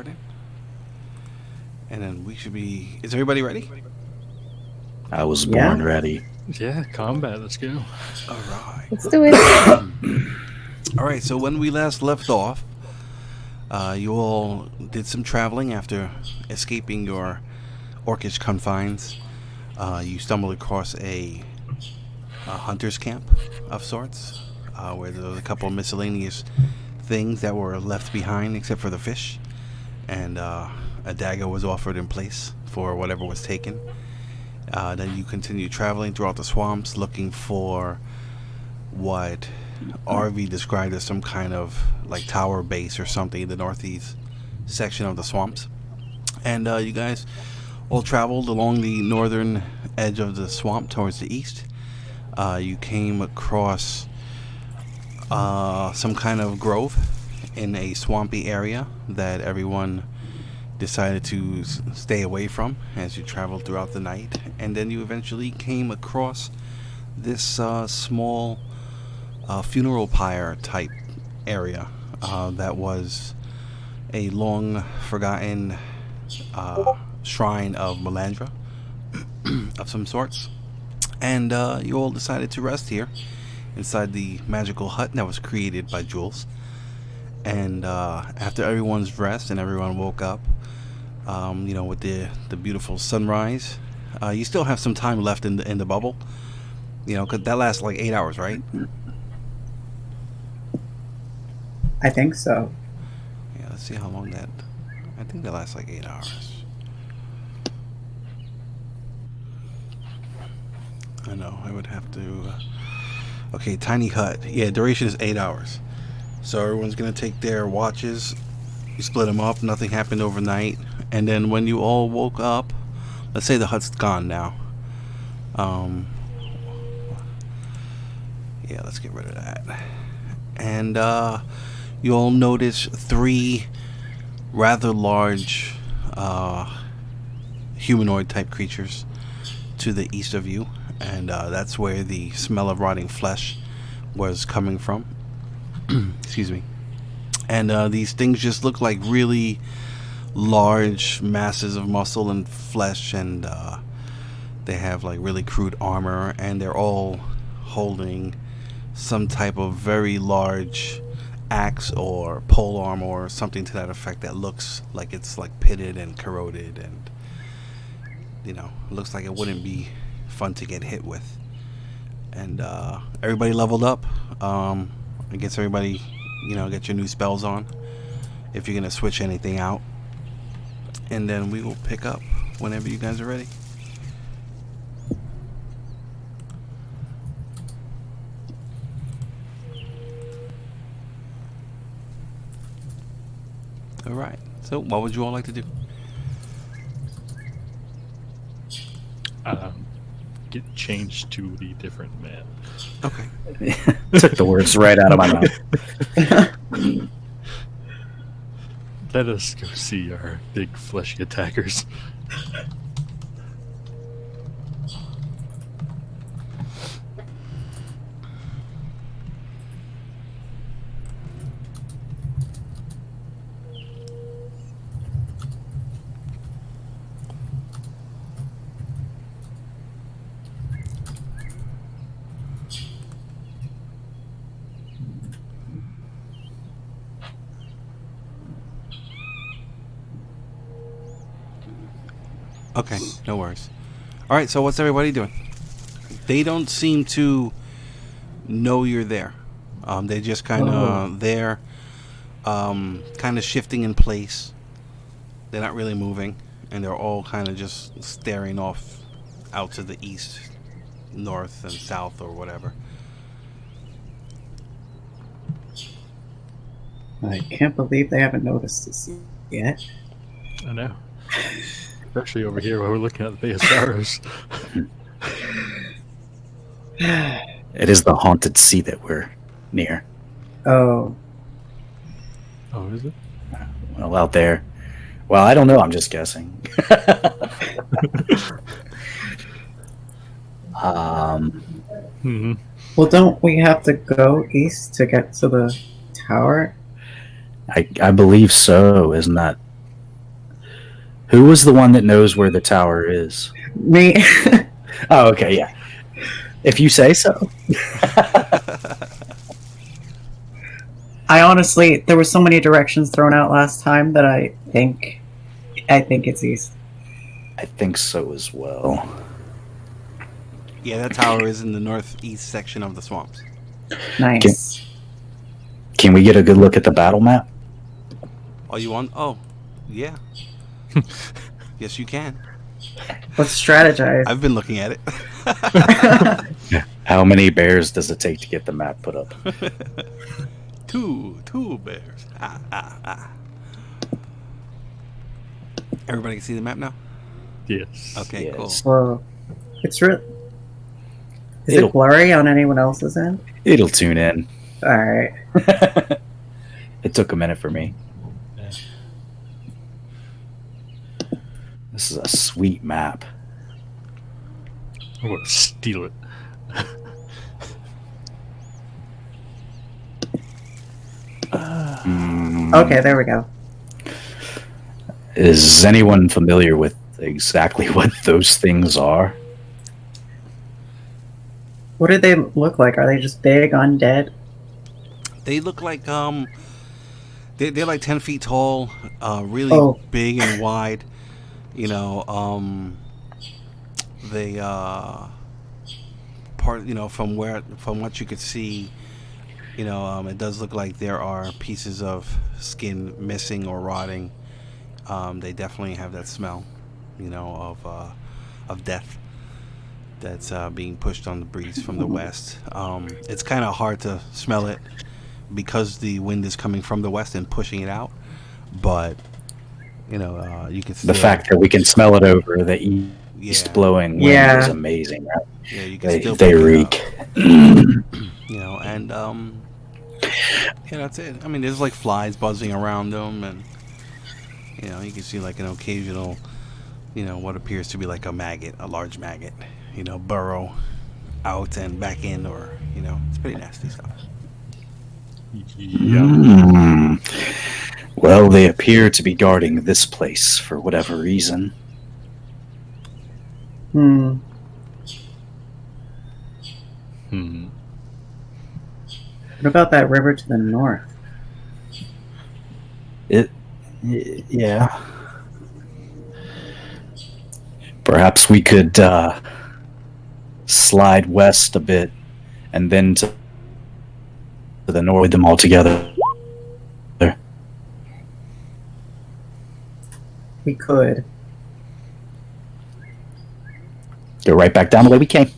recording. And then we should be... Is everybody ready? I was born ready. Yeah, combat, let's go. All right. Let's do it. All right, so when we last left off, you all did some traveling after escaping your orcish confines. You stumbled across a hunter's camp of sorts, where there was a couple of miscellaneous things that were left behind except for the fish, and a dagger was offered in place for whatever was taken. Then you continue traveling throughout the swamps looking for what RV described as some kind of like tower base or something in the northeast section of the swamps. And you guys all traveled along the northern edge of the swamp towards the east. You came across some kind of grove in a swampy area that everyone decided to stay away from as you traveled throughout the night. And then you eventually came across this small funeral pyre type area that was a long forgotten shrine of Melandra of some sorts. And you all decided to rest here inside the magical hut that was created by Jules. And after everyone's rest and everyone woke up, with the beautiful sunrise, you still have some time left in the bubble, because that lasts like 8 hours, right? I think so. Yeah, let's see how long that... I think that lasts like 8 hours. I know, I would have to... Okay, tiny hut. Yeah, duration is 8 hours. So everyone's going to take their watches. You split them up. Nothing happened overnight. And then when you all woke up... Let's say the hut's gone now. Yeah, let's get rid of that. And you all notice 3 rather large humanoid type creatures to the east of you. And that's where the smell of rotting flesh was coming from. Excuse me. And these things just look like really large masses of muscle and flesh, and they have like really crude armor, and they're all holding some type of very large axe or pole arm or something to that effect that looks like it's like pitted and corroded, and looks like it wouldn't be fun to get hit with. And everybody leveled up. I guess everybody get your new spells on if you're gonna switch anything out, and then we will pick up whenever you guys are ready. Alright, so what would you all like to do? Get changed to the different man. Okay. Took the words right out of my mouth. Let us go see our big fleshy attackers. Okay, no worries. Alright, so what's everybody doing? They don't seem to know you're there. They just kind of there, kind of shifting in place. They're not really moving, and they're all kind of just staring off out to the east, north, and south, or whatever. I can't believe they haven't noticed this yet. I know. Especially over here while we're looking at the Bay of Sorrows. It is the haunted sea that we're near. Oh. Oh, is it? Well, out there. Well, I don't know. I'm just guessing. Well, don't we have to go east to get to the tower? I believe so. Isn't that Who was the one that knows where the tower is? Me. Oh, okay, yeah. If you say so. I honestly, there were so many directions thrown out last time that I think it's east. I think so as well. Yeah, that tower is in the northeast section of the swamps. Nice. Can we get a good look at the battle map? Oh, you want? Oh, yeah. Yes, you can. Let's strategize. I've been looking at it. How many bears does it take to get the map put up? Two bears. Everybody can see the map now? Yes. Okay, Yes. cool. Whoa. It's real. Is it blurry on anyone else's end? It'll tune in. Alright. It took a minute for me. Yeah. This is a sweet map. I'm gonna steal it. Okay, there we go. Is anyone familiar with exactly what those things are? What do they look like? Are they just big undead? They look like they're like 10 feet tall, really big and wide. You know, they from what you could see, you know, it does look like there are pieces of skin missing or rotting. They definitely have that smell, you know, of death that's being pushed on the breeze from the west. It's kind of hard to smell it because the wind is coming from the west and pushing it out, but you know, you can still, The fact that we can smell it over the east blowing wind is amazing, right? Yeah, you can still they pick it reek. up. You know, and yeah, that's it. I mean, there's like flies buzzing around them, and you know, you can see like an occasional, you know, what appears to be like a maggot, a large maggot, you know, burrow out and back in, or you know, it's pretty nasty stuff. Yeah. Well, they appear to be guarding this place for whatever reason. Hmm. What about that river to the north? Yeah. Perhaps we could slide west a bit and then to the north with them all together. We could. Go right back down the way we came.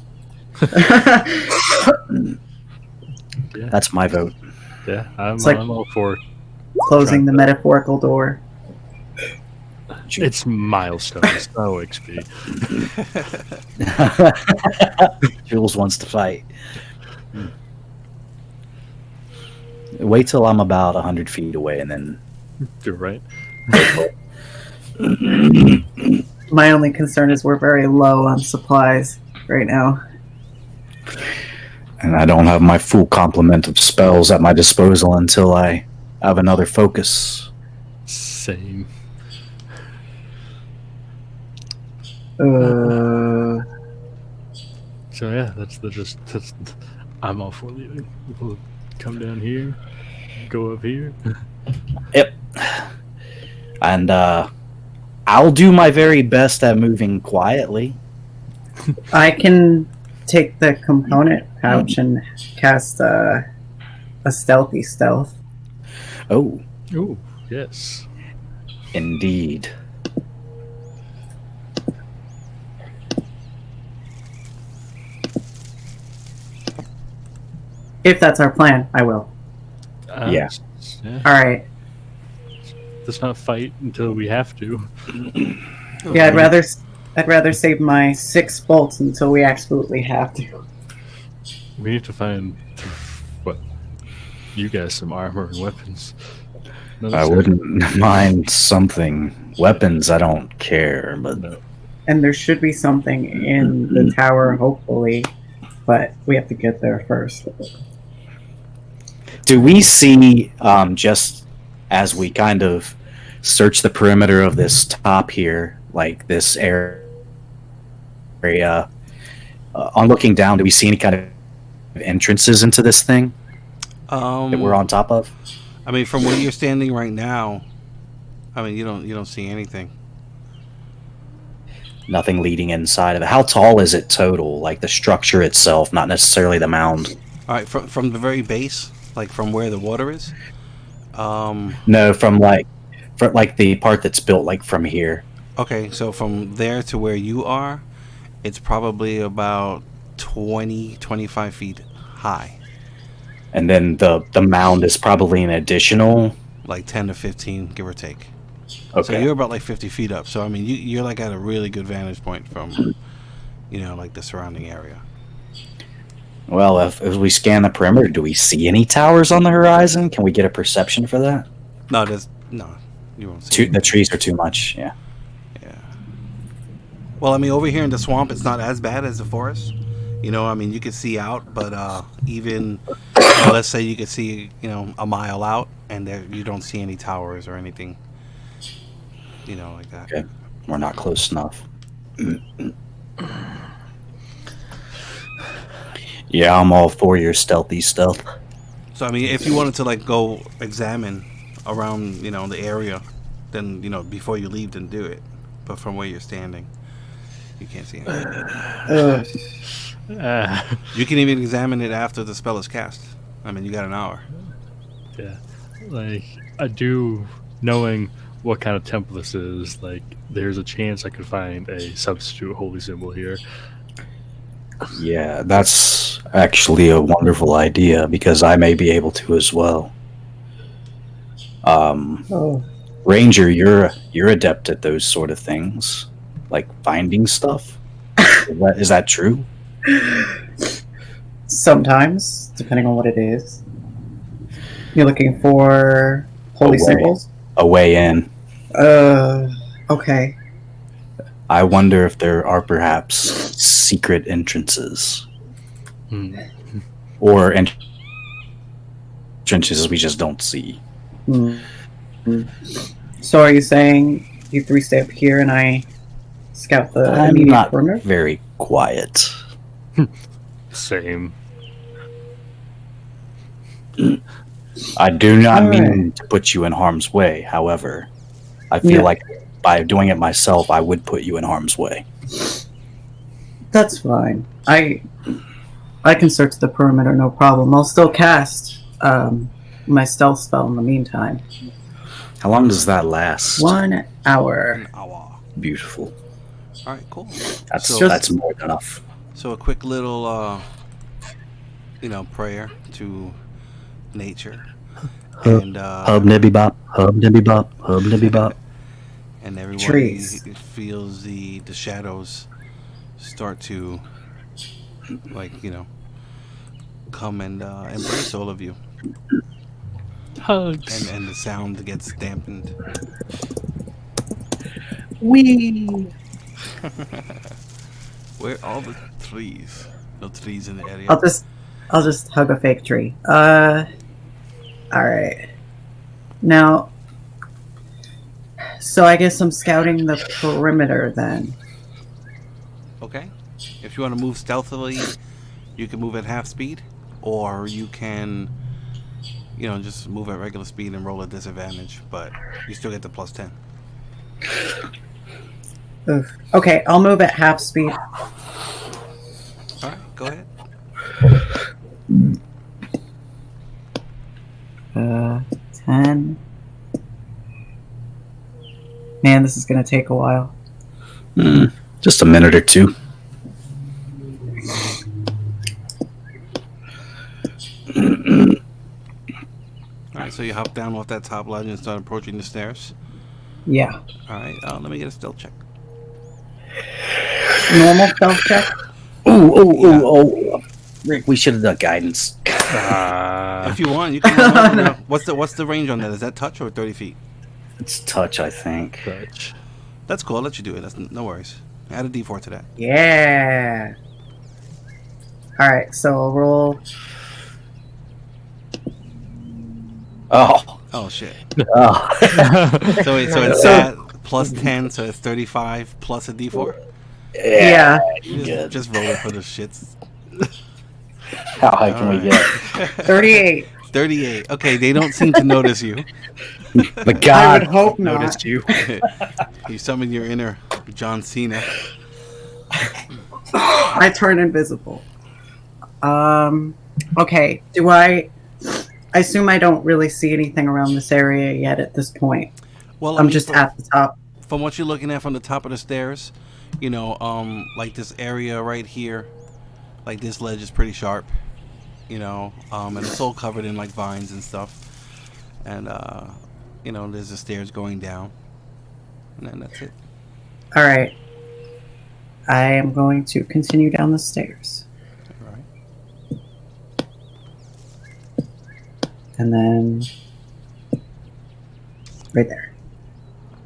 Yeah. That's my vote. Yeah, I'm all for closing the metaphorical door. It's milestones, no XP. Jules wants to fight. Wait till I'm about 100 feet away and then... You're right. My only concern is we're very low on supplies right now. And I don't have my full complement of spells at my disposal until I have another focus. Same. Uh, So yeah, that's I'm all for leaving. We'll come down here, go up here. Yep. And I'll do my very best at moving quietly. I can take the component pouch and cast a stealthy stealth. Oh, Oh, yes. indeed. If that's our plan, I will. Yeah. All right. Let's not fight until we have to. Yeah, I'd rather save my 6 bolts until we absolutely have to. We need to find you guys some armor and weapons. I wouldn't mind something. Weapons, I don't care, but... No. And there should be something in the tower, hopefully, but we have to get there first. Do we see, just as we kind of search the perimeter of this top here, like this area. On looking down, do we see any kind of entrances into this thing that we're on top of? I mean, from where you're standing right now, I mean, you don't see anything. Nothing leading inside of it. How tall is it total? Like the structure itself, not necessarily the mound. All right, from the very base, like from where the water is. No, from the part that's built like from here. Okay, so from there to where you are, it's probably about 25 feet high. And then the mound is probably an additional, Like 10 to 15, give or take. okay. So you're about like 50 feet up. So I mean, you're like at a really good vantage point from, like the surrounding area. Well, if we scan the perimeter, do we see any towers on the horizon? Can we get a perception for that? No, you won't see. The trees are too much. Yeah. Yeah. Well, I mean, over here in the swamp, it's not as bad as the forest. I mean, you can see out, but even let's say you could see, a mile out, and there you don't see any towers or anything, like that. Okay. We're not close enough. Yeah, I'm all for your stealthy stealth. So I mean, if you wanted to like go examine around, the area, then before you leave, then do it. But from where you're standing, you can't see anything. You can even examine it after the spell is cast. I mean, you got an hour. Yeah, like I do, knowing what kind of temple this is. Like, there's a chance I could find a substitute holy symbol here. Yeah, that's actually a wonderful idea because I may be able to as well. Ranger, you're adept at those sort of things, like finding stuff. Is that true? Sometimes, depending on what it is. You're looking for holy symbols? A way in. Okay. I wonder if there are perhaps secret entrances. Or entrances we just don't see. So are you saying you three stay up here and I scout the I'm immediate not perimeter? very quiet. Same. I do not mean to put you in harm's way. However, I feel like by doing it myself, I would put you in harm's way. That's fine. I can search the perimeter, no problem. I'll still cast my stealth spell in the meantime. How long does that last? 1 hour. An hour. Beautiful. All right, cool. That's more than enough. So a quick little, prayer to nature, and Hub nibby bop, hub nibby bop, hub nibby bop. And everybody Trees. feels the shadows start to, come and embrace all of you. Hugs. And the sound gets dampened. Wee. Where are all the trees? No trees in the area. I'll just hug a fake tree. Alright. Now, so I guess I'm scouting the perimeter then. Okay. If you want to move stealthily, you can move at half speed, or you can, just move at regular speed and roll a disadvantage, but you still get the plus 10. Oof. Okay, I'll move at half speed. All right, go ahead. 10. Man, this is gonna take a while. Just a minute or two. All right, so you hop down off that top ledge and start approaching the stairs. Yeah. All right, let me get a stealth check. Normal stealth check? Oh. Rick, we should have done guidance. If you want, you can. No. What's the range on that? Is that touch or 30 feet? It's touch, I think. Touch. That's cool. I'll let you do it. That's no worries. Add a D4 to that. Yeah. Alright, so I'll roll. Oh, Oh shit. Oh. So it's that plus 10, so it's 35 plus a D4. Yeah. Just roll it for the shits. How high can we get? 38. 38. Okay, they don't seem to notice you. The I god would hope noticed not. you. You summon your inner John Cena. I turn invisible. Okay. I assume I don't really see anything around this area yet at this point. Well, I'm just at the top. From what you're looking at from the top of the stairs, you know, like this area right here, like this ledge is pretty sharp, you know, and it's all covered in like vines and stuff, and you know, there's the stairs going down, and then that's it. All right. I am going to continue down the stairs. All right. And then right there.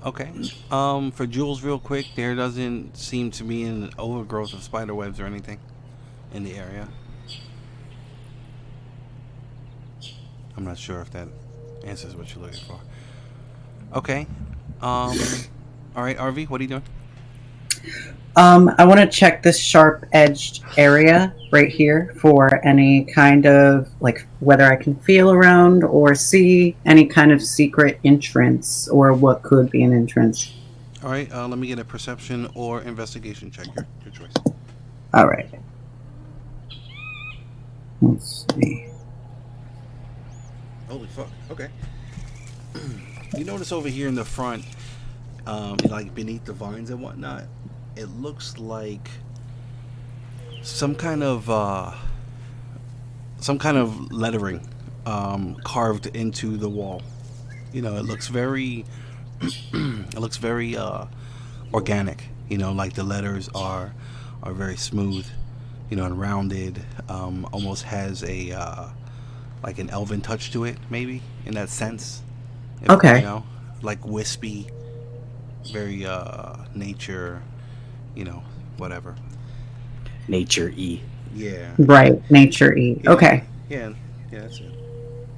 Okay. For Jules, real quick, there doesn't seem to be an overgrowth of spider webs or anything in the area. I'm not sure if that answers what you're looking for. Okay. All right, RV, what are you doing? I want to check this sharp-edged area right here for any kind of, like, whether I can feel around or see any kind of secret entrance or what could be an entrance. All right, let me get a perception or investigation check. Your choice. All right. Let's see. Holy fuck. Okay. You notice over here in the front, like beneath the vines and whatnot, it looks like some kind of lettering carved into the wall. You know, it looks very organic. You know, like the letters are very smooth, you know, and rounded. Almost has a like an elven touch to it, maybe in that sense. Okay. You know, like wispy, very nature. You know, whatever. Nature E. Yeah. Right, nature E. Yeah. Okay. Yeah, that's it.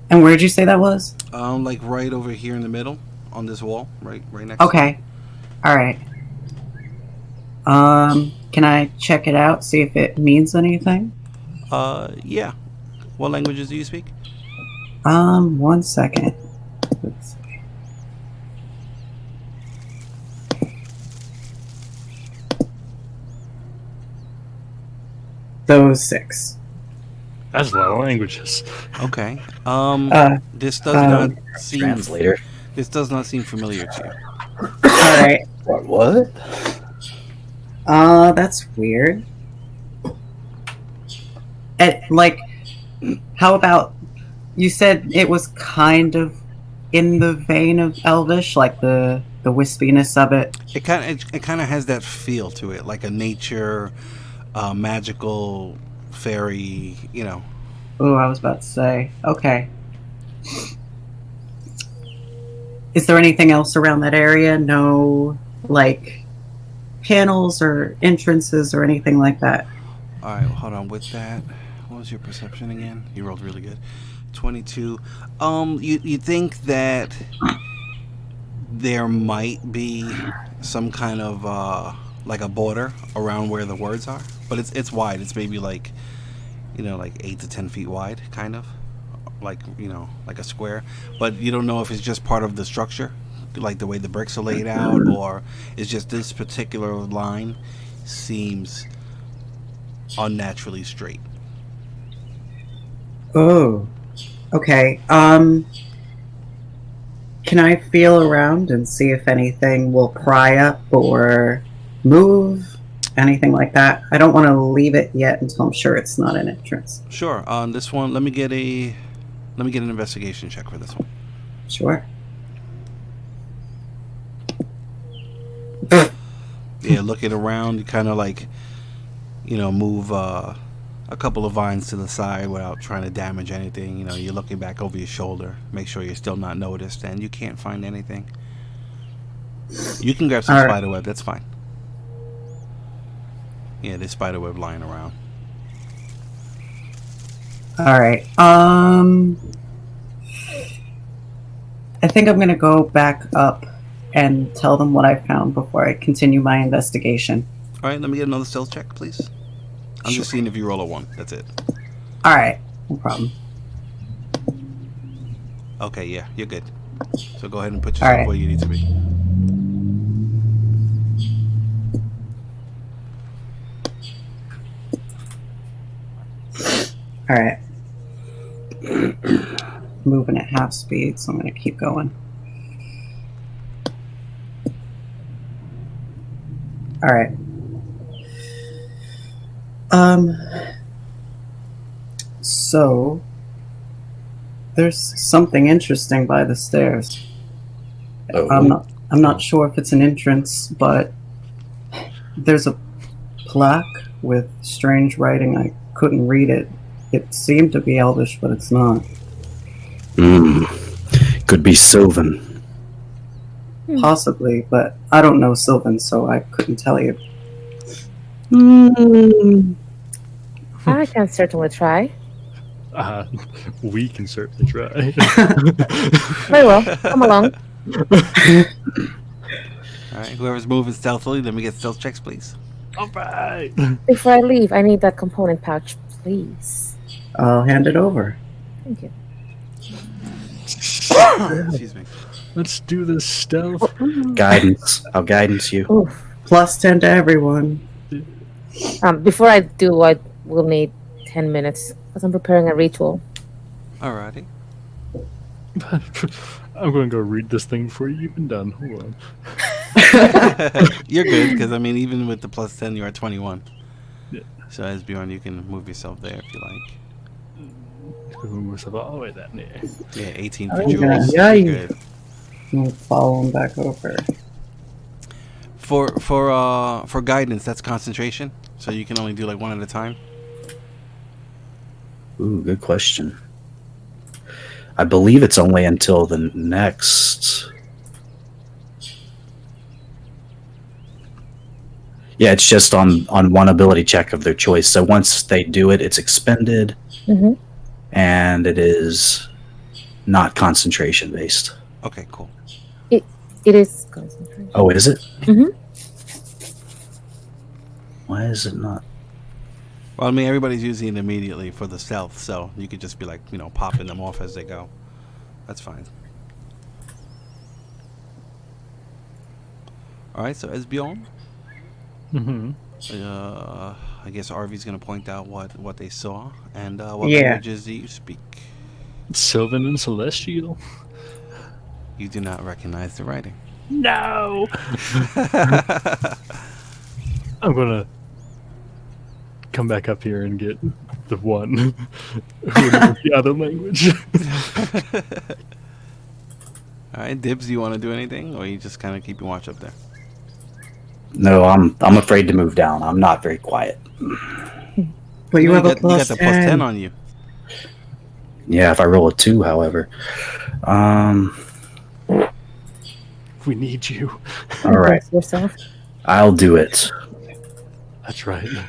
And where did you say that was? Like right over here in the middle, on this wall, right next. Okay. All right. Can I check it out, see if it means anything? Yeah. What languages do you speak? 1 second. Let's see. Those 6. That's a lot of languages. Okay. This does not seem. Translator. This does not seem familiar to you. All right. What? That's weird. Like, how about you said it was kind of in the vein of Elvish, like the wispiness of it. It kind of has that feel to it, like a nature, magical fairy. You know. Oh, I was about to say. Okay. Is there anything else around that area? No, like, panels or entrances or anything like that? All right, hold on. With that, what was your perception again? You rolled really good. 22. You think that there might be some kind of like a border around where the words are, but it's wide. It's maybe like, you know, like 8 to 10 feet wide, kind of, like, you know, like a square. But you don't know if it's just part of the structure, like the way the bricks are laid out, or it's just this particular line seems unnaturally straight. Oh, okay. Can I feel around and see if anything will pry up or move? Anything like that? I don't want to leave it yet until I'm sure it's not an entrance. Sure. On this one, let me get an investigation check for this one. Sure. Yeah, looking around, you kind of like, you know, move a couple of vines to the side without trying to damage anything. You know, you're looking back over your shoulder, make sure you're still not noticed, and you can't find anything. You can grab some All right. spider web. That's fine. Yeah, there's spider web lying around. All right. I think I'm gonna go back up and tell them what I found before I continue my investigation. All right, let me get another stealth check, please. I'm just seeing if you roll a 1. That's it. All right, no problem. Okay, yeah, you're good. So go ahead and put yourself right. where you need to be. All right. Moving at half speed, so I'm gonna keep going. All right. So there's something interesting by the stairs. Oh. I'm not sure if it's an entrance, but there's a plaque with strange writing. I couldn't read it. It seemed to be Elvish, but it's not. Could be Sylvan. Possibly, but I don't know Sylvan, so I couldn't tell you. I can certainly try. We can certainly try. Very well. Come along. All right, whoever's moving stealthily, let me get stealth checks, please. All right. Before I leave, I need that component pouch, please. I'll hand it over. Thank you. Excuse me. Let's do this stealth. Guidance. I'll guidance you. Oof. Plus 10 to everyone. Before I do, I will need 10 minutes because I'm preparing a ritual. Alrighty. I'm going to go read this thing before you're even done. Hold on. You're good, because, I mean, even with the plus 10, you're at 21. Yeah. So, Esbjorn, you can move yourself there if you like. Move myself all the way that near. Yeah, 18 Oh, for Jules. yeah. You're good. I'll follow him back over. For guidance, that's concentration. So you can only do like one at a time. Ooh, good question. I believe it's only until the next. Yeah, it's just on one ability check of their choice. So once they do it, it's expended, and it is not concentration based. Okay, cool. It is concentration. Oh, is it? Mhm. Why is it not? Well, I mean, everybody's using it immediately for the stealth, so you could just be like, popping them off as they go. That's fine. All right, so Esbjorn. I guess Arvy's going to point out what they saw, and what languages do you speak? Sylvan and Celestial. You do not recognize the writing. No! I'm going to come back up here and get the one who knows the other language. All right, Dibbs, do you want to do anything, or you just kind of keep your watch up there? No, I'm afraid to move down. I'm not very quiet. But you have a plus you got the plus 10 on you. Yeah, if I roll a 2, however. We need you. All right. Brace yourself. I'll do it. That's right. You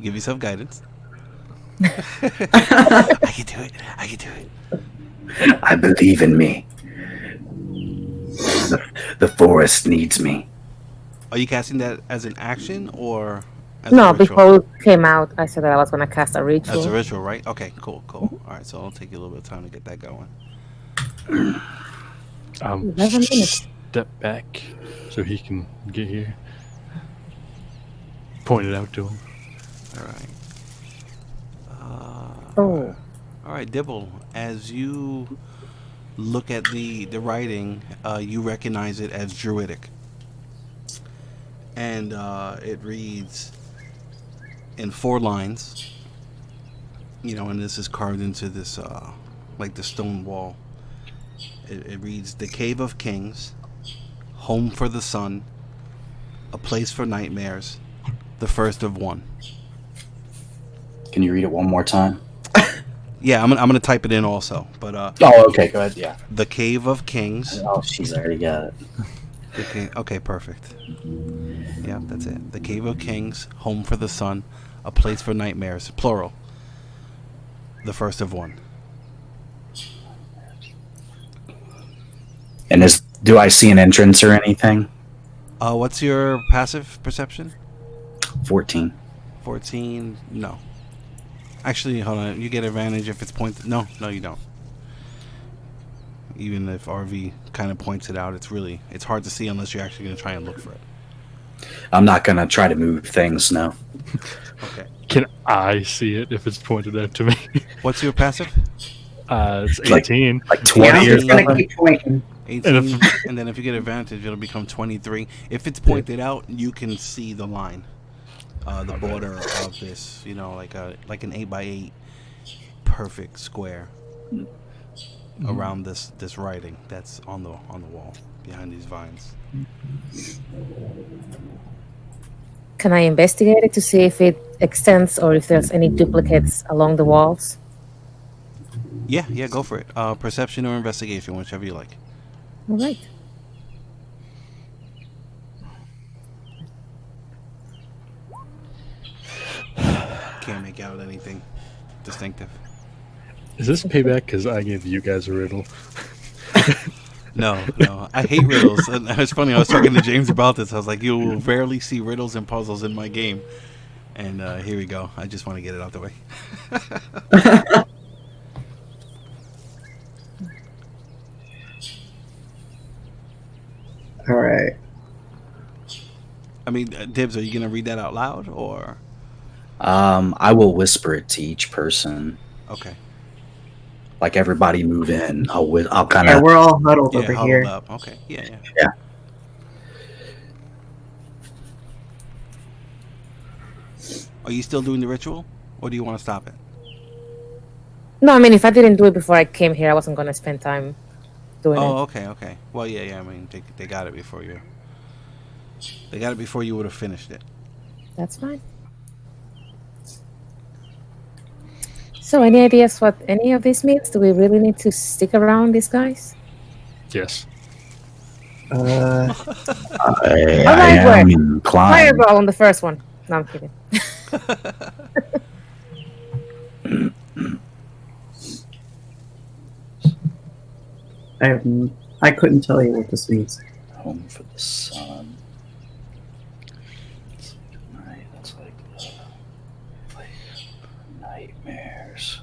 give yourself guidance. I can do it. I can do it. I believe in me. The forest needs me. Are you casting that as an action or as No, a ritual? before it came out, I said that I was going to cast a ritual. As a ritual, right? Okay, cool. All right, so it'll take you a little bit of time to get that going. 11 minutes. Step back so he can get here. Point it out to him. All right. Oh. All right, Dibbel. As you look at the writing, you recognize it as Druidic, and it reads in 4 lines. And this is carved into this like the stone wall. It reads: "The Cave of Kings, home for the sun, a place for nightmares, the first of one." Can you read it one more time? Yeah, I'm gonna type it in also, but Oh, okay. Go ahead. Yeah. The Cave of Kings. Oh, she's already got it. Okay, perfect. Yeah, that's it. The Cave of Kings, home for the sun, a place for nightmares, plural. The first of one. And do I see an entrance or anything? What's your passive perception? 14. 14. No. Actually, hold on. You get advantage if it's pointed. No, you don't. Even if RV kind of points it out, it's hard to see unless you're actually going to try and look for it. I'm not going to try to move things, no. Okay. Can I see it if it's pointed out to me? What's your passive? It's 18. Like Yeah, 20 I'm or just gonna something? keep pointing. 18, and then if you get advantage, it'll become 23. If it's pointed out, you can see the line, the border of this. Like an 8x8 perfect square around this writing that's on the wall behind these vines. Can I investigate it to see if it extends or if there's any duplicates along the walls? Yeah, go for it. Perception or investigation, whichever you like. All right. Can't make out anything distinctive. Is this payback because I gave you guys a riddle? No. I hate riddles. And it's funny, I was talking to James about this. I was like, you will rarely see riddles and puzzles in my game. And here we go. I just want to get it out the way. All right. I mean, Dibbs, are you going to read that out loud or? I will whisper it to each person. Okay. Like everybody move in. I'll kind Yeah, of. we're all huddled over huddled here. up. Okay. Yeah. Yeah. Are you still doing the ritual, or do you want to stop it? No, I mean, if I didn't do it before I came here, I wasn't going to spend time doing it. Oh, okay. Well, yeah. I mean, they got it before you. They got it before you would have finished it. That's fine. So, any ideas what any of this means? Do we really need to stick around these guys? Yes. I Alright, am work. inclined. Fireball on the first one. No, I'm kidding. I couldn't tell you what this means. Home for the sun. That's like nightmares.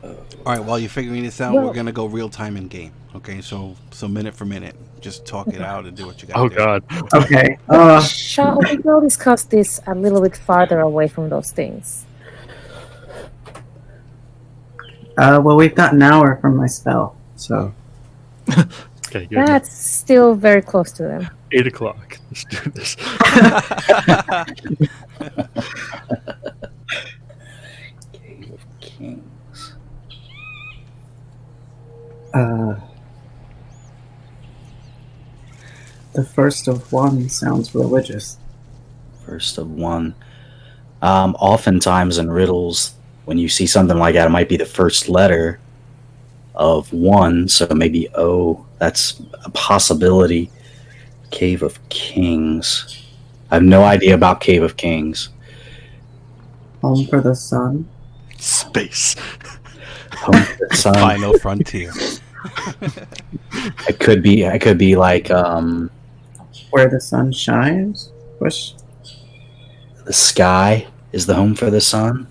All right. While you're figuring this out, we're gonna go real time in game. Okay. So minute for minute, just talk it out and do what you got. Oh God. Okay. Shall we go discuss this a little bit farther away from those things? Well, we've got an hour from my spell, so. Okay, good. That's still very close to them. 8 o'clock. Let's do this. Cave of Kings. The first of one sounds religious. First of one. Oftentimes in riddles, when you see something like that, it might be the first letter of one, so maybe O. That's a possibility. Cave of Kings. I have no idea about Cave of Kings. Home for the sun. Space. Home for the sun. Final frontier. It could be like Where the sun shines? Push. the sky is the home for the sun,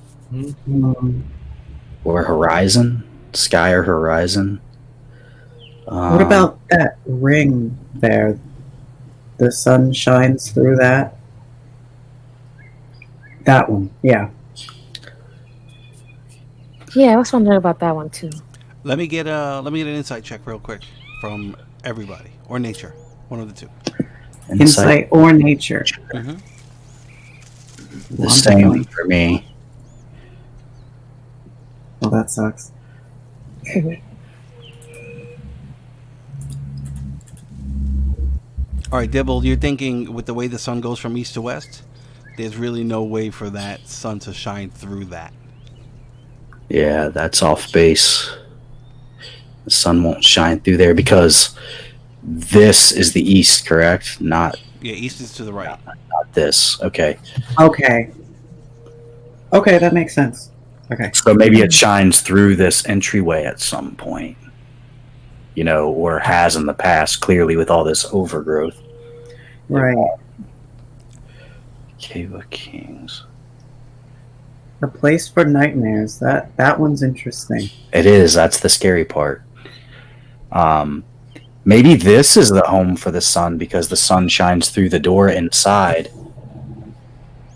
or horizon, sky or horizon. What about that ring there? The sun shines through that. That one, yeah. Yeah, I was wondering about that one too. Let me get an insight check real quick from everybody, or nature, one of the two. Insight or nature. Mm-hmm. The same for me. Well, that sucks. All right, Dibbel, you're thinking with the way the sun goes from east to west, there's really no way for that sun to shine through that. Yeah, that's off base. The sun won't shine through there because this is the east, correct? Not Yeah, east is to the right. this. Okay. Okay, that makes sense. Okay. So maybe it shines through this entryway at some point. or has in the past, clearly with all this overgrowth. Right. Cave of Kings. A place for nightmares. That one's interesting. It is. That's the scary part. Maybe this is the home for the sun because the sun shines through the door inside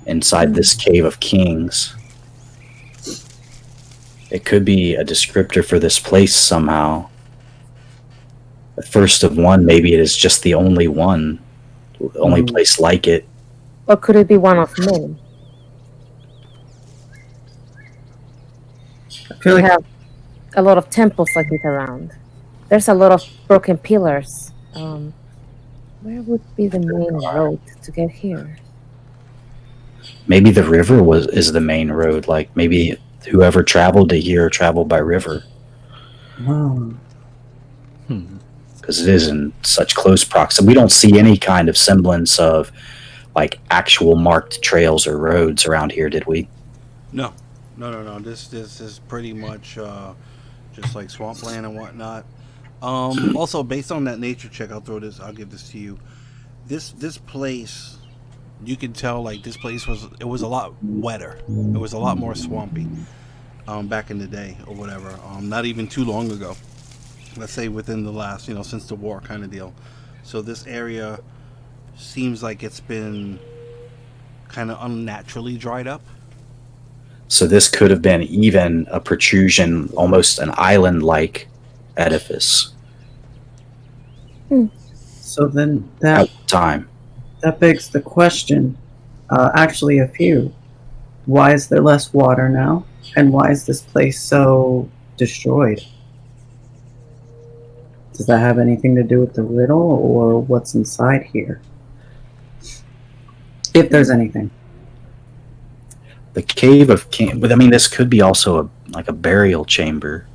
this Cave of Kings. It could be a descriptor for this place somehow. The first of one, maybe it is just the only one. The only place like it. Or could it be one of many? I feel We like have a lot of temples like this around. There's a lot of broken pillars. Where would be the main road to get here? Maybe the river is the main road. Like maybe whoever traveled to here traveled by river. oh, Because it is in such close proximity. We don't see any kind of semblance of like actual marked trails or roads around here, did we? No. This is pretty much just like swampland and whatnot. Also, based on that nature check, I'll give this to you. This place, you can tell like this place was a lot wetter. It was a lot more swampy back in the day or whatever. Not even too long ago. Let's say within the last, since the war kind of deal. So this area seems like it's been kind of unnaturally dried up. So this could have been even a protrusion, almost an island-like edifice so then at the time. that begs the question. Actually, a few. Why is there less water now, and why is this place so destroyed? Does that have anything to do with the riddle, or what's inside here? If there's anything. The Cave of Kings. But I mean, this could be also a burial chamber.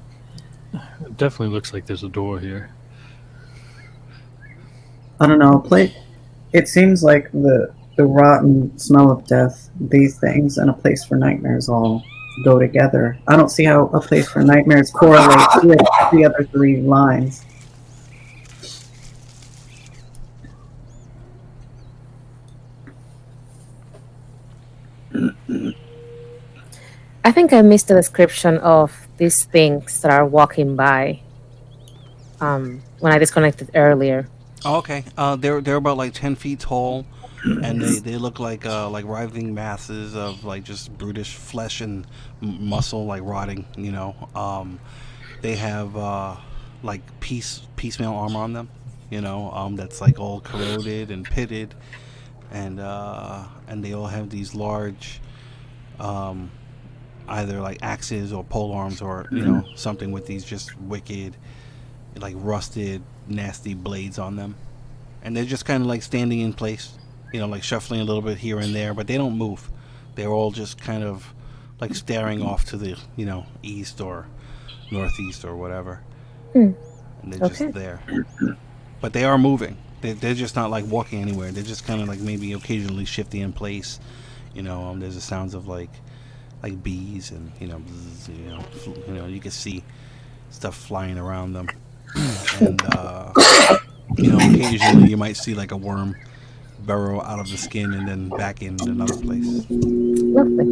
It definitely looks like there's a door here. I don't know. It seems like the rotten smell of death, these things, and a place for nightmares all go together. I don't see how a place for nightmares correlates with the other three lines. I think I missed the description of these things that are walking by when I disconnected earlier. Oh, okay. They're about like 10 feet tall, and they look like writhing masses of like just brutish flesh and muscle, like rotting. They have like piecemeal armor on them. That's like all corroded and pitted, and they all have these large, either like axes or pole arms or something with these just wicked, like rusted, nasty blades on them, and they're just kind of like standing in place, like shuffling a little bit here and there, but they don't move. They're all just kind of like staring off to the east or northeast or whatever, and they're just there. But they are moving. They're just not like walking anywhere. They're just kind of like maybe occasionally shifting in place. There's the sounds of like bees and bzz, you can see stuff flying around them. And occasionally you might see like a worm burrow out of the skin and then back in another place. Lovely.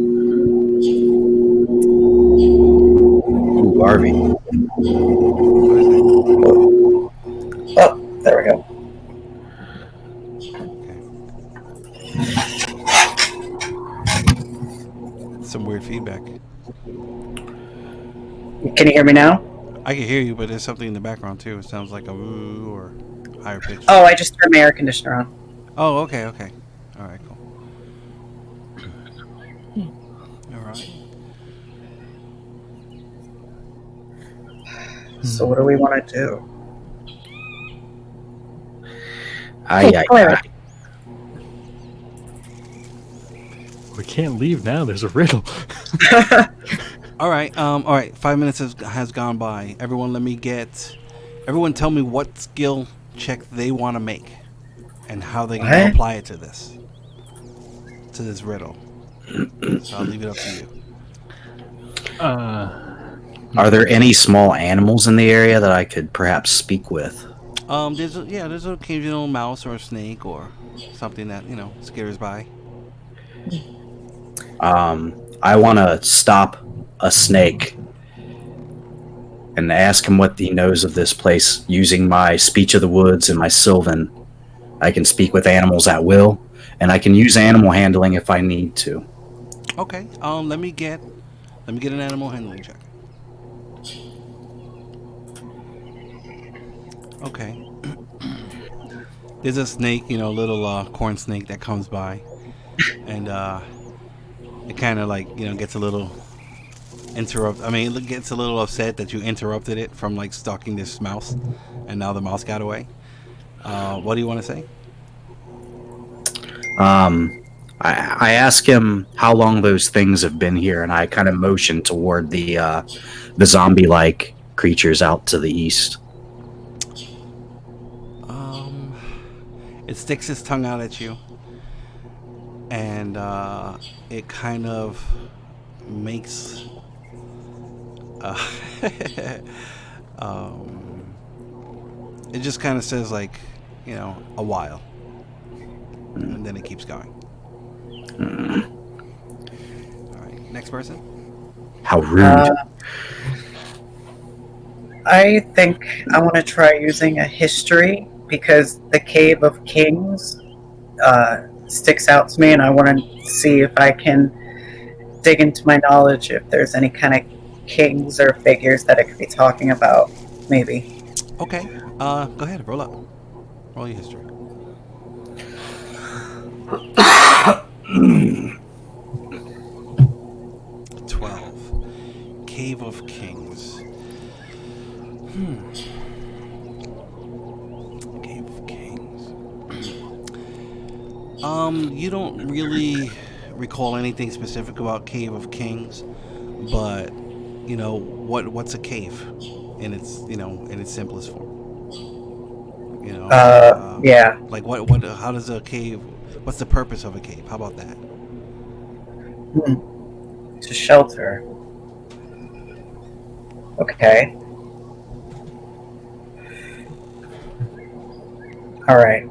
Ooh, Harvey. Oh, there we go. Some weird feedback. Can you hear me now? I can hear you, but there's something in the background too. It sounds like a woo or higher pitch. Oh, I just turned my air conditioner on. Oh, okay. All right, cool. All right. So what do we want to do? Cleric. We can't leave now. There's a riddle. All right. 5 minutes has gone by. Everyone tell me what skill check they want to make and how they're going to apply it to this riddle. So I'll leave it up to you. Are there any small animals in the area that I could perhaps speak with? There's an occasional mouse or a snake or something that scares by. I want to stop a snake and ask him what he knows of this place. Using my speech of the woods and my Sylvan, I can speak with animals at will, and I can use animal handling if I need to. Okay. Let me get an animal handling check. Okay. There's a snake, little corn snake that comes by, and it kind of gets a little it gets a little upset that you interrupted it from stalking this mouse, and now the mouse got away. What do you want to say? I ask him how long those things have been here, and I kind of motion toward the zombie-like creatures out to the east. It sticks its tongue out at you, and it kind of makes it just kind of says a while, and then it keeps going. All right, next person. How rude. I think I want to try using a history because the Cave of Kings sticks out to me, and I want to see if I can dig into my knowledge if there's any kind of kings or figures that it could be talking about, maybe. Okay, go ahead, roll up. Roll your history. Cave of Kings. Cave of Kings. You don't really recall anything specific about Cave of Kings, but what's a cave in its in its simplest form? Yeah. What how does a cave, what's the purpose of a cave? How about that? To shelter. Okay. All right.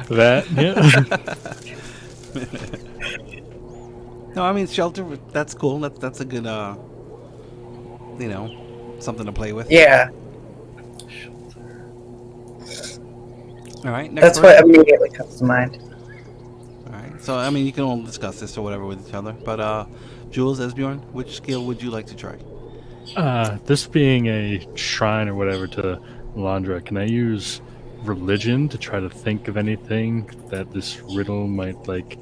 That, yeah. No, I mean shelter. That's cool. That's a good something to play with. Yeah. All right. Next That's person. what immediately comes to mind. All right. So I mean, you can all discuss this or whatever with each other. But Jules, Esbjorn, which skill would you like to try? This being a shrine or whatever to Melandra, can I use religion to try to think of anything that this riddle might like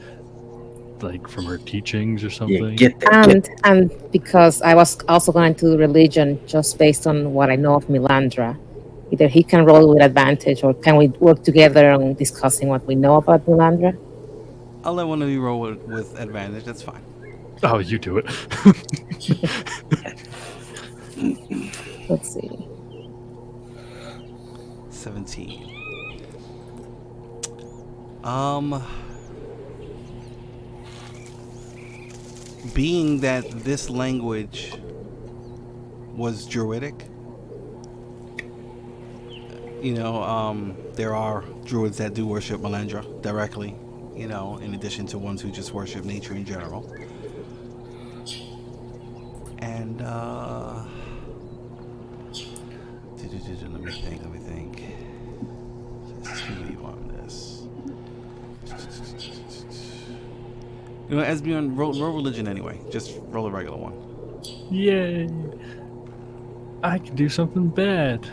from her teachings or something? Yeah, get there. And because I was also going to do religion just based on what I know of Melandra. Either he can roll with advantage, or can we work together on discussing what we know about Melandra? I'll let one of you roll with advantage. That's fine. Oh, you do it. Let's see. 17. Being that this language was Druidic, there are Druids that do worship Melandra directly, in addition to ones who just worship nature in general. And, let me think. Just 2v on this. Esbjorn, roll religion anyway. Just roll a regular one. Yay! I can do something bad.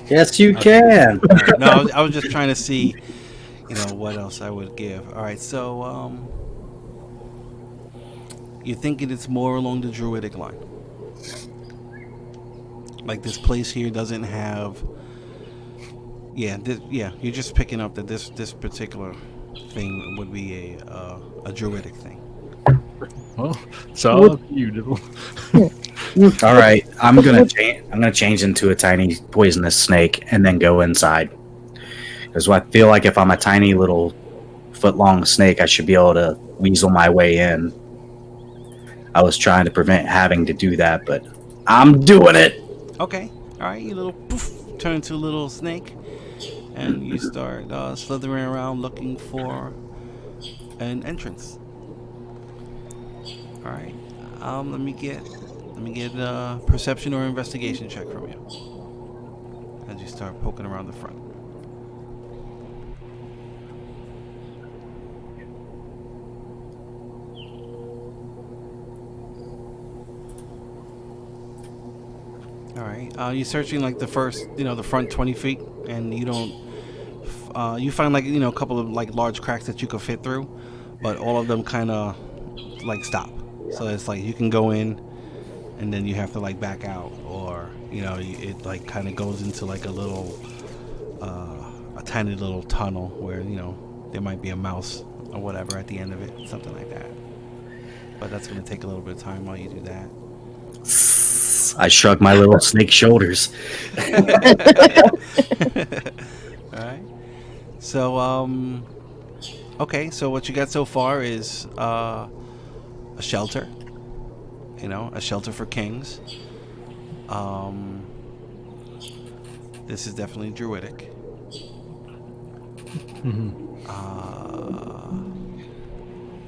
Yes, you can. Right. No, I was just trying to see, what else I would give. All right, so you're thinking it's more along the Druidic line. Like this place here doesn't have. You're just picking up that this particular thing would be a Druidic thing. Well, it's all up to you, Dibbel. All right, I'm gonna change into a tiny poisonous snake and then go inside. Because I feel like if I'm a tiny little foot-long snake, I should be able to weasel my way in. I was trying to prevent having to do that, but I'm doing it. Okay. All right. You little poof, turn into a little snake, and you start slithering around looking for an entrance. All right. Let me get a perception or investigation check from you as you start poking around the front. All right. You're searching like the first, the front 20 feet, and you don't. You find like a couple of like large cracks that you could fit through, but all of them kind of like stop. So it's like you can go in, and then you have to like back out, or it like kind of goes into like a little, a tiny little tunnel where there might be a mouse or whatever at the end of it, something like that. But that's going to take a little bit of time while you do that. I shrug my little snake shoulders. All right. So, okay. So what you got so far is a shelter. A shelter for kings. This is definitely druidic.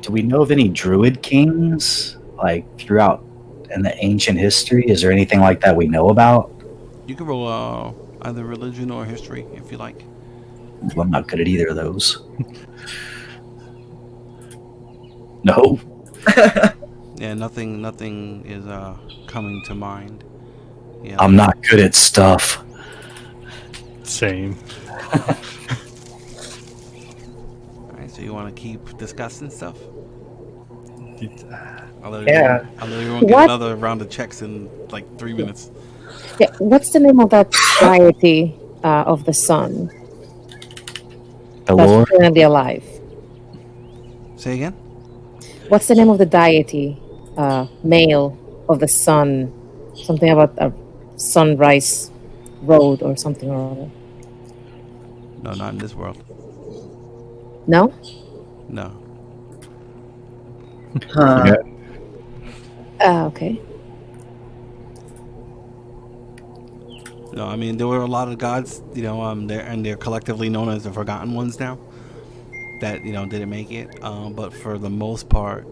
Do we know of any druid kings like throughout in the ancient history? Is there anything like that we know about? You can roll either religion or history if you like. Well, I'm not good at either of those. No. Yeah, nothing is coming to mind. Yeah. I'm not good at stuff. Same. All right, so you want to keep discussing stuff? I'll let everyone get another round of checks in like 3 minutes. Yeah, what's the name of that deity of the sun The that's Lord? currently alive? Say again? What's the name of the deity, male of the sun? Something about a sunrise road or something or other. No, not in this world. No? No. Huh. Okay. No, I mean there were a lot of gods, they're collectively known as the Forgotten Ones now. That didn't make it, but for the most part,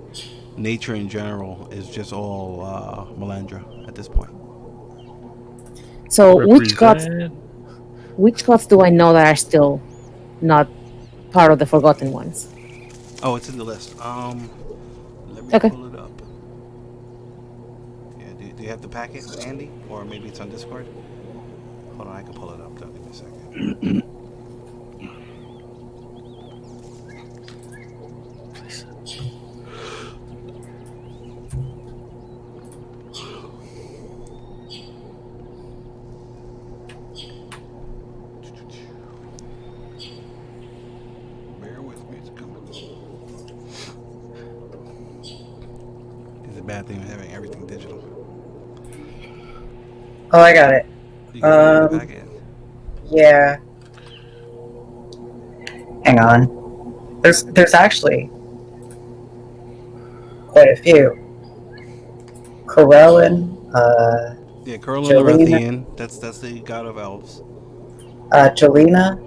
nature in general is just all Melandra at this point. So which Represent- gods do I know that are still not part of the Forgotten Ones? Oh, it's in the list. Let me Okay. pull it up. Yeah, do you have the packet, Andy, or maybe it's on Discord? Hold on, I can pull it up. Give me a second. Bear with me, it's coming. It's a bad thing having everything digital. Oh, I got it. You can read the packet. Yeah. Hang on. There's actually quite a few. Corellin, Yeah, Curlin Jolene. Arethian. That's the god of elves. Jelena,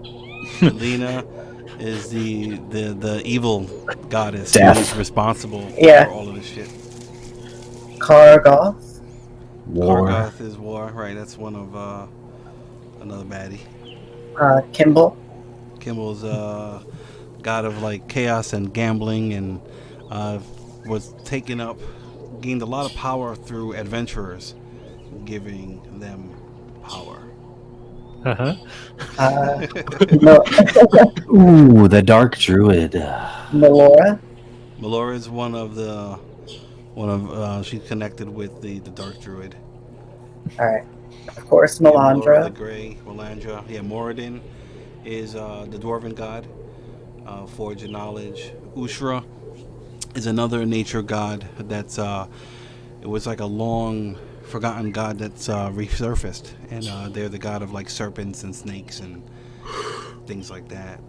Lena is the evil goddess Death. who is responsible Yeah. for all of this shit. Kargoth, War. Kargoth is war, right? That's one of another baddie. Kimball, Kimball's god of like chaos and gambling, and was gained a lot of power through adventurers, giving them power. Uh-huh. no, Ooh, the Dark Druid. Melora, Melora is she's connected with the Dark Druid. alright. Of course, Melora the Melandra, Grey, Melandra. Yeah, Moradin is the dwarven god, forge of knowledge. Ushra is another nature god that's it was like a long forgotten god that's resurfaced, and they're the god of like serpents and snakes and things like that,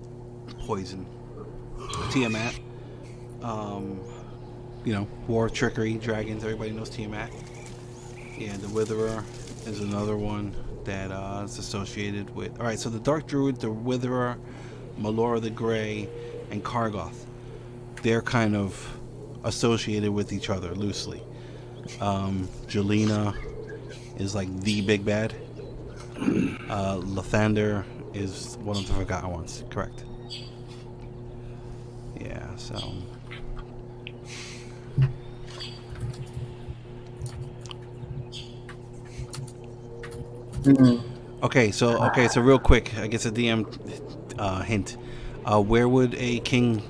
poison. Tiamat, war, trickery, dragons. Everybody knows Tiamat. Yeah, the Witherer is another one that is associated with. All right, so the Dark Druid, the Witherer, Melora the Grey, and Kargoth. They're kind of associated with each other loosely. Jelena is like the big bad. Lathander is one of the forgotten ones, correct? Yeah, so. Okay, so real quick, I guess a DM hint. Where would a king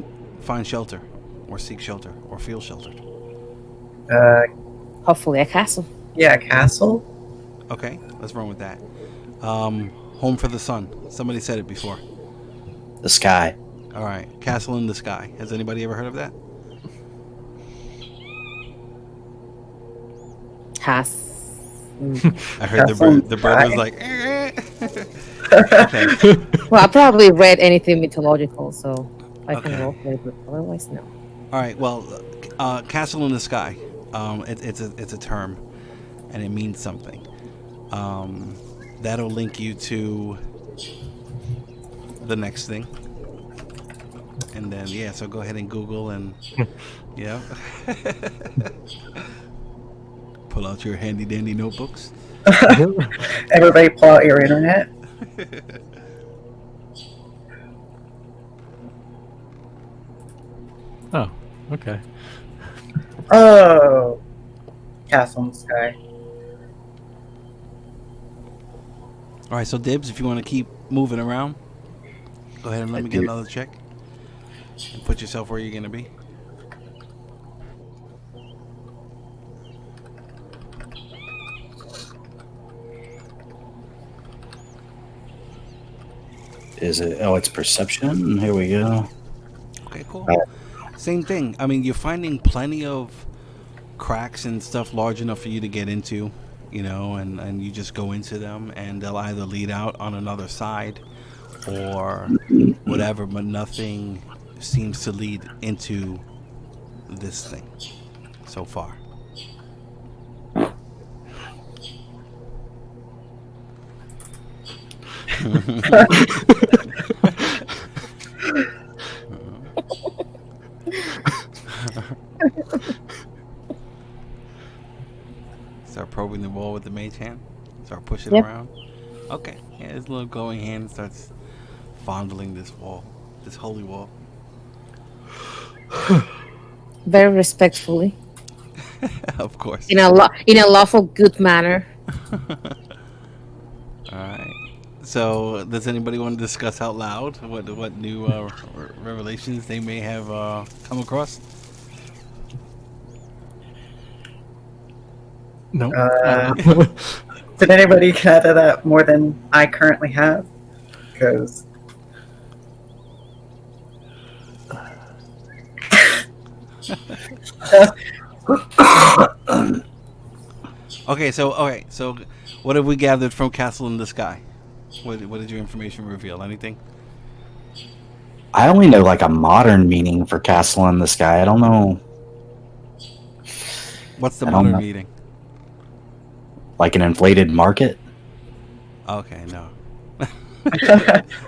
find shelter, or seek shelter, or feel sheltered? Hopefully a castle. Yeah, castle. Okay, let's run with that. Home for the sun. Somebody said it before. The sky. All right, castle in the sky. Has anybody ever heard of that? I heard the bird was like. Okay. Well, I probably read anything mythological, so I can roll for it, but otherwise, no. All right. Well, castle in the sky. It's a term, and it means something. That'll link you to the next thing, and then so go ahead and Google and pull out your handy dandy notebooks. Everybody pull out your internet. Oh, okay. Oh, castle in the sky. All right, so Dibs, if you want to keep moving around, go ahead and let me get another check and put yourself where you're going to be. Is it? Oh, it's perception. Here we go. Okay, cool. Same thing. I mean, you're finding plenty of cracks and stuff large enough for you to get into, and you just go into them, and they'll either lead out on another side or whatever, but nothing seems to lead into this thing so far. Start probing the wall with the mage hand. Start pushing around. Okay. Yeah, his little glowing hand starts fondling this wall, this holy wall. Very respectfully. Of course. In a lawful good manner. All right. So, does anybody want to discuss out loud what new revelations they may have come across? No. Did anybody gather that more than I currently have? Because Okay, so what have we gathered from Castle in the Sky? What did your information reveal? Anything? I only know like a modern meaning for castle in the sky. I don't know. What's the modern meaning? Like an inflated market? Okay, no.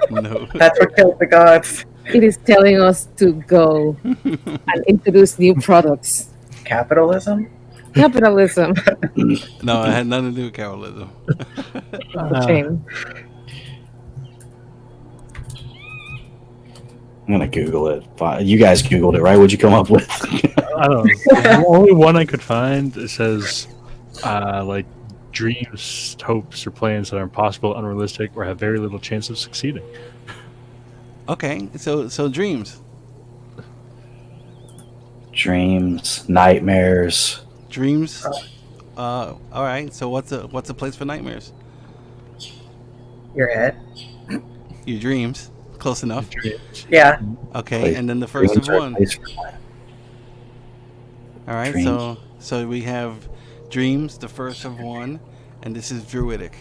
No. That's what killed the gods. It is telling us to go and introduce new products. Capitalism? Capitalism. No, it had nothing to do with capitalism. Shame. I'm gonna Google it. You guys Googled it, right? What'd you come up with? I don't know. The only one I could find, it says, like, dreams, hopes, or plans that are impossible, unrealistic, or have very little chance of succeeding. Okay, so dreams. Dreams, nightmares. Dreams. All right. So what's a place for nightmares? Your head. Your dreams. Close enough. Yeah. Okay, and then the first of one. All right. Dreams. So we have dreams, the first of one, and this is Druidic.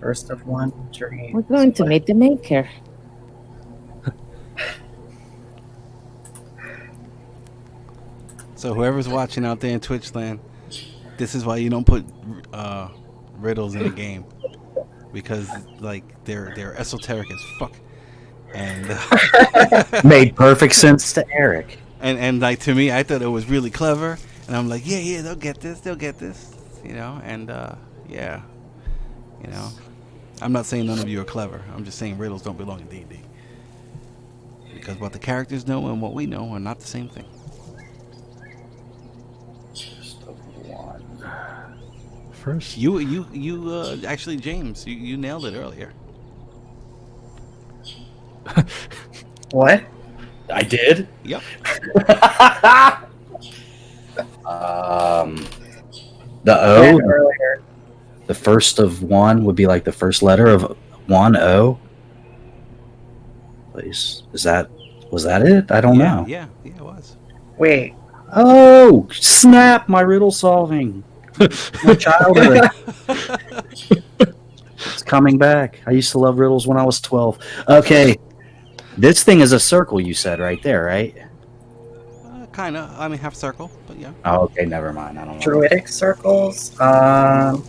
First of one dream. We're going to meet the maker. So whoever's watching out there in Twitch land, this is why you don't put riddles in a game, because like they're esoteric as fuck, and Made perfect sense to Eric. and like to me, I thought it was really clever, and I'm like, yeah, they'll get this, you know, and yeah, you know, I'm not saying none of you are clever. I'm just saying riddles don't belong in D&D, because what the characters know and what we know are not the same thing. First, You actually, James, you nailed it earlier. What? I did. Yep. The O, Earlier. the first of one would be like the first letter of one O. Please, was that it? I don't know. Yeah, it was. Wait. Oh, snap! My riddle solving. My childhood. It's coming back. I used to love riddles when I was 12. Okay, this thing is a circle. You said right there, right? Kind of. I mean, half circle, but yeah. Oh, okay, never mind. I don't know. Druidic circles. Oh,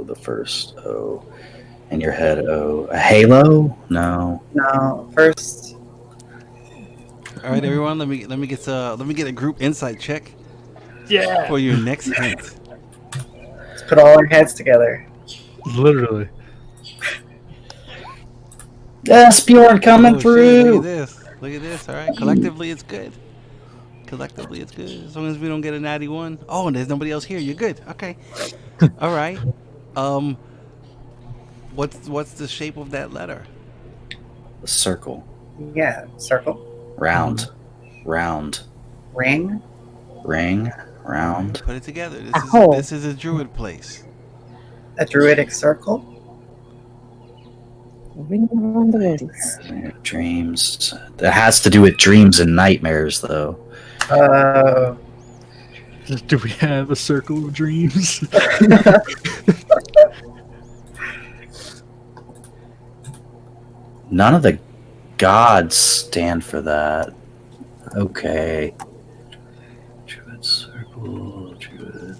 the first O. In your head, O. A halo? No. No. First. All right, everyone. Let me get a group insight check yeah, for your next hint. Let's put all our heads together. literally. Esbjorn coming Oh, shit, through. Look at this. All right. Collectively, it's good. As long as we don't get a natty one. Oh, and there's nobody else here. You're good. Okay. All right. What's the shape of that letter? A circle. Yeah. Circle. Round. Ring. Ring. Round. Put it together. hole. This is a druid place. A druidic circle. Ring around the roses. Dreams. That has to do with dreams and nightmares, though. Do we have a circle of dreams? None of the gods stand for that. Okay. Druid circle. Druid.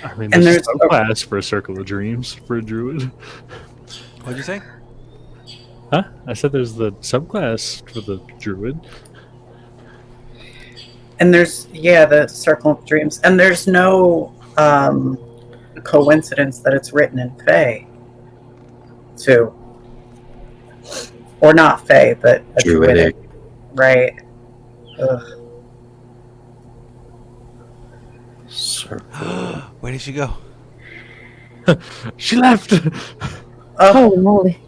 I mean, And there's there's a class for a circle of dreams for a druid. What'd you say? Huh? I said there's the subclass for the druid. And there's the circle of dreams. And there's no coincidence that it's written in Fae. Too. Or not Fae, but a druidic. Right. Ugh. Circle. Where did she go? She left. Oh, moly.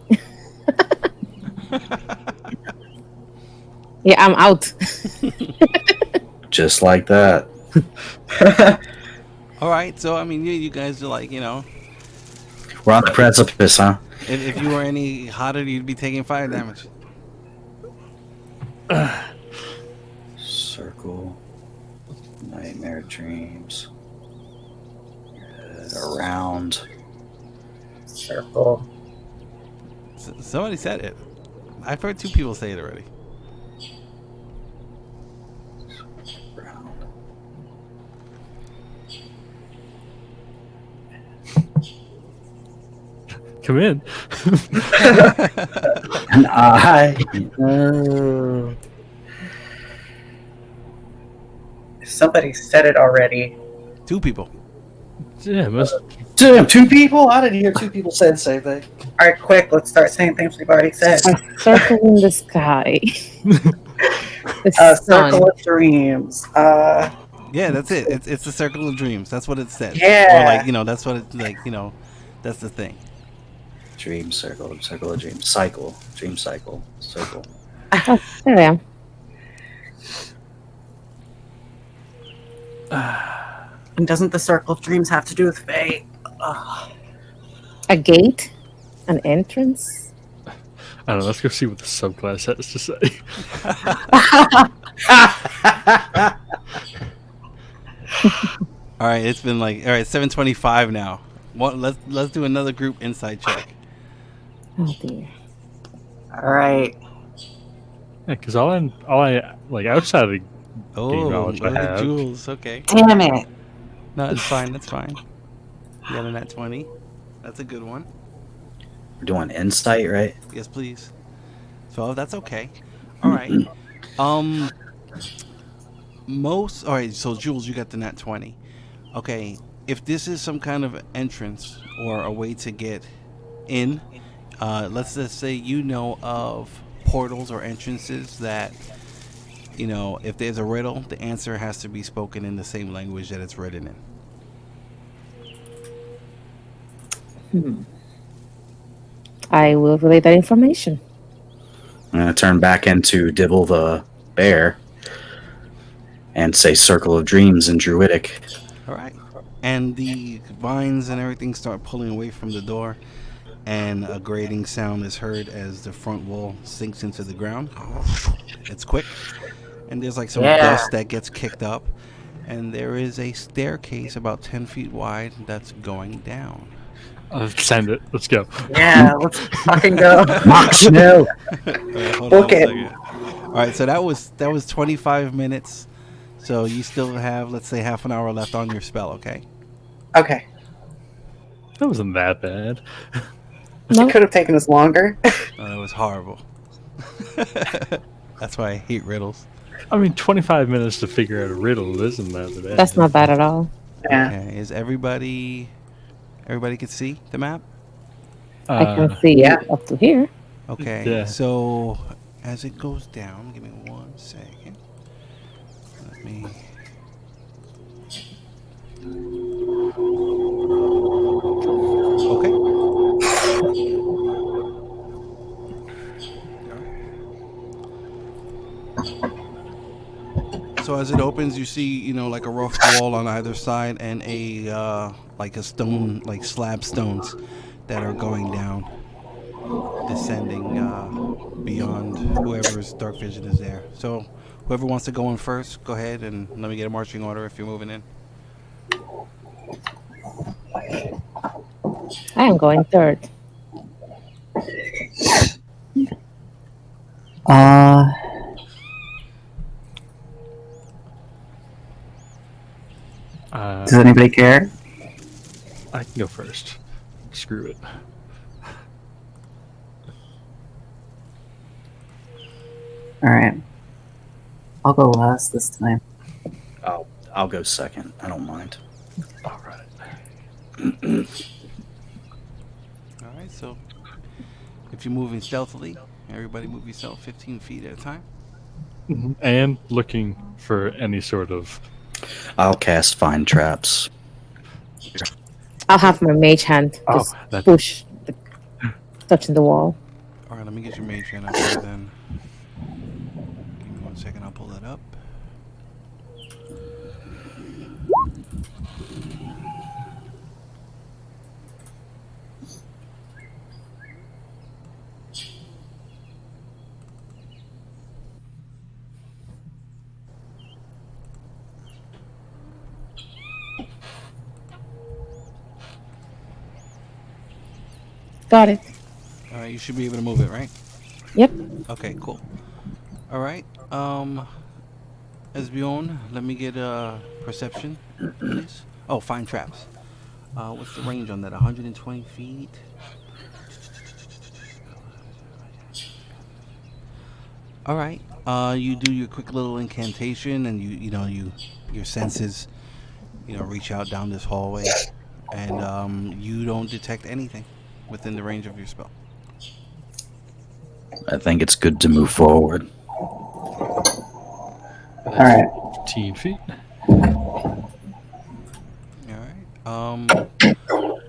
Yeah, I'm out. Just like that. All right. So I mean, you guys are like, you know, We're on the precipice, huh? if you were any hotter, you'd be taking fire damage. Circle. Nightmare dreams. Around. Circle. Somebody said it. I've heard 2 people say it already. Round. Come in. An eye. Somebody said it already. 2 people. Yeah, must. Damn, 2 people? I didn't hear 2 people say the same thing. All right, quick. Let's start saying things we've already said. A circle in the sky. The sun. Circle of dreams. Yeah, that's it. It's a circle of dreams. That's what it said. Yeah. Or like, you know, that's what it's like, you know, that's the thing. Dream circle. Circle of dreams. Cycle. Dream cycle. Circle. Oh, there I am. And doesn't the circle of dreams have to do with Fae? A gate? An entrance? I don't know. Let's go see what the subclass has to say. All right, it's been like 7:25 now. Let's do another group insight check. Oh dear. All right. Yeah, because all I like outside of the Oh, knowledge I look at have. Jules. Okay, Damn it. no, it's fine. That's fine. You got a nat 20. That's a good one. We're doing insight, right? Yes, please. 12. That's okay. All right. All right. So Jules, you got the nat 20. Okay. If this is some kind of entrance or a way to get in, let's just say you know of portals or entrances that, if there's a riddle, the answer has to be spoken in the same language that it's written in. I will relay that information. I'm going to turn back into Dibbel the bear and say Circle of Dreams in Druidic. All right. And the vines and everything start pulling away from the door, and a grating sound is heard as the front wall sinks into the ground. It's quick. And there's like some dust that gets kicked up, and there is a staircase about 10 feet wide that's going down. Send it. Let's go. Yeah, let's fucking go. Max, no! Right, hold Book on a it. second. All right, so that was 25 minutes. So you still have, let's say, half an hour left on your spell, okay? Okay. That wasn't that bad. No, It could have taken us longer. Oh, that was horrible. That's why I hate riddles. I mean, 25 minutes to figure out a riddle isn't that bad. that's not bad at all. Yeah. Okay, is everybody can see the map? I can see yeah. up to here. Okay, Yeah. so as it goes down, give me 1 second. Let me. Okay. So as it opens, you see, like a rough wall on either side, and like a stone, like slab stones that are going down, descending beyond whoever's dark vision is there. So whoever wants to go in first, go ahead and let me get a marching order if you're moving in. I am going third. Does anybody care? I can go first. Screw it. All right. I'll go last this time. I'll go second. I don't mind. All right. All right, so if you're moving stealthily, everybody move yourself 15 feet at a time. And looking for any sort of. I'll cast Find Traps. I'll have my mage hand just push, touching the wall. All right, let me get your mage hand up here then. Give me 1 second, I'll pull that up. Got it. All right, you should be able to move it, right? Yep. Okay, cool. All right, Esbjorn, let me get a perception, please. Oh, find traps. What's the range on that? 120 feet. All right. You do your quick little incantation, and your senses, reach out down this hallway, and you don't detect anything within the range of your spell. I think it's good to move forward. All right. 15 feet. All right.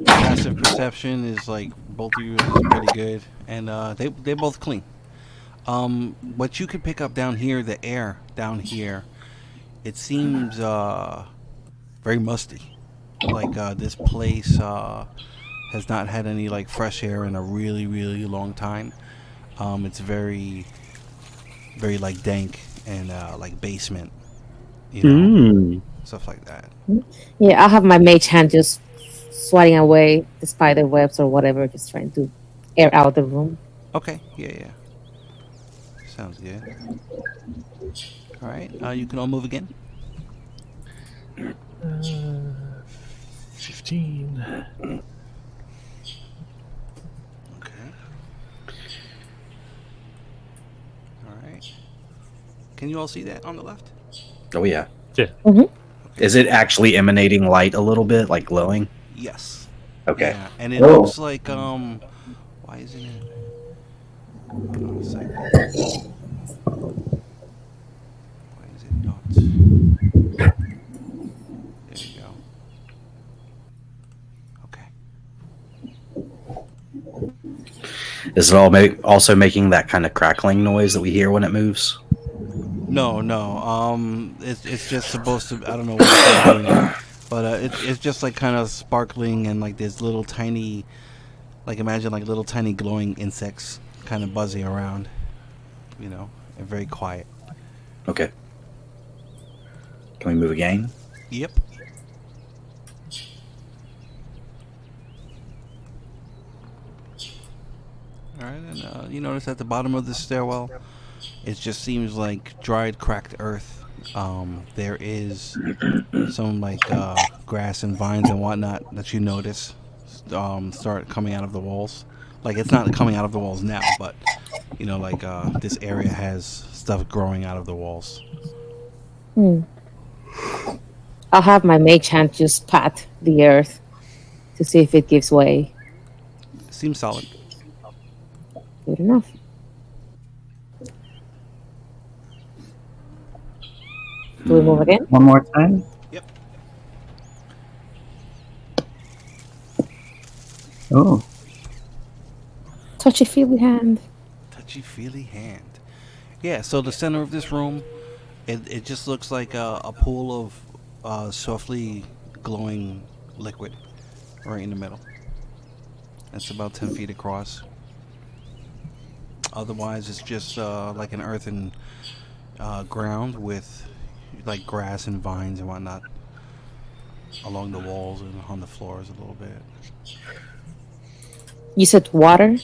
Passive perception is like both of you is pretty good, and they're both clean. What you can pick up down here, the air down here, it seems very musty. Like this place has not had any like fresh air in a really, really long time. It's very, very like dank and like basement, you know, stuff like that. Yeah, I'll have my mage hand just swatting away the spider webs or whatever, just trying to air out the room. Okay, yeah. Sounds good. All right, you can all move again. 15. Okay. All right. Can you all see that on the left? Oh yeah. Yeah. Is it actually emanating light a little bit, like glowing? Yes. Okay. Yeah, and it Oh. looks like why isn't it? Hold on a second. Why is it not? There you go. Okay. Is it all also making that kind of crackling noise that we hear when it moves? No. It's just supposed to. I don't know what it's doing, but it's just like kind of sparkling and like there's little tiny, like imagine like little tiny glowing insects kind of buzzing around, you know, and very quiet. Okay. Can we move again? Yep. All right, and you notice at the bottom of the stairwell, it just seems like dried, cracked earth. There is some like grass and vines and whatnot that you notice start coming out of the walls. Like it's not coming out of the walls now, but you know, like this area has stuff growing out of the walls. I'll have my mage hand just pat the earth to see if it gives way. Seems solid. Good enough. Do we move again? One more time. Yep. Oh, Touchy feely hand. Touchy-feely hand. Yeah, so the center of this room, it just looks like a pool of softly glowing liquid right in the middle. It's about 10 feet across. Otherwise, it's just like an earthen ground with like grass and vines and whatnot along the walls and on the floors a little bit. You said water?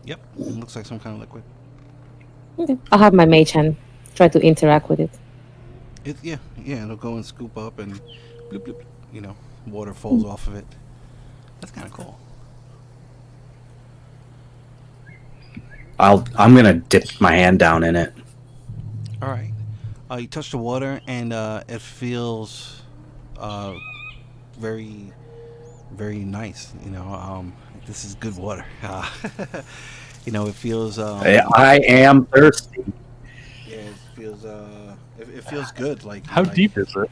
Yep, it looks like some kind of liquid. Okay. I'll have my mage hand try to interact with it. Yeah, it'll go and scoop up and bloop, bloop, you know, water falls off of it. That's kind of cool. I'm gonna dip my hand down in it. All right. You touch the water and it feels very, very nice. You know, this is good water. You know, it feels. I am thirsty. Yeah, it feels. It feels good. Like How like, deep is it?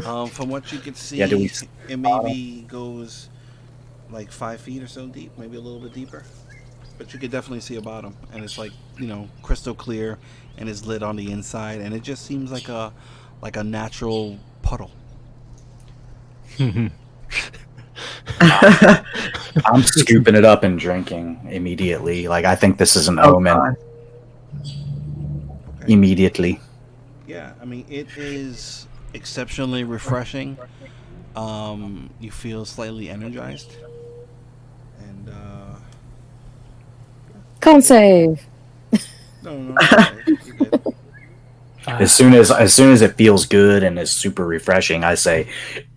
From what you can see, Yeah, do we- it maybe goes like 5 feet or so deep, maybe a little bit deeper. But you could definitely see a bottom, and it's like, you know, crystal clear, and it's lit on the inside, and it just seems like a natural puddle. I'm scooping it up and drinking immediately. Like I think this is an oh omen. God. Okay. Immediately. Yeah, I mean, it is exceptionally refreshing. You feel slightly energized, and Con save. no, you're good. As soon as it feels good and is super refreshing, I say,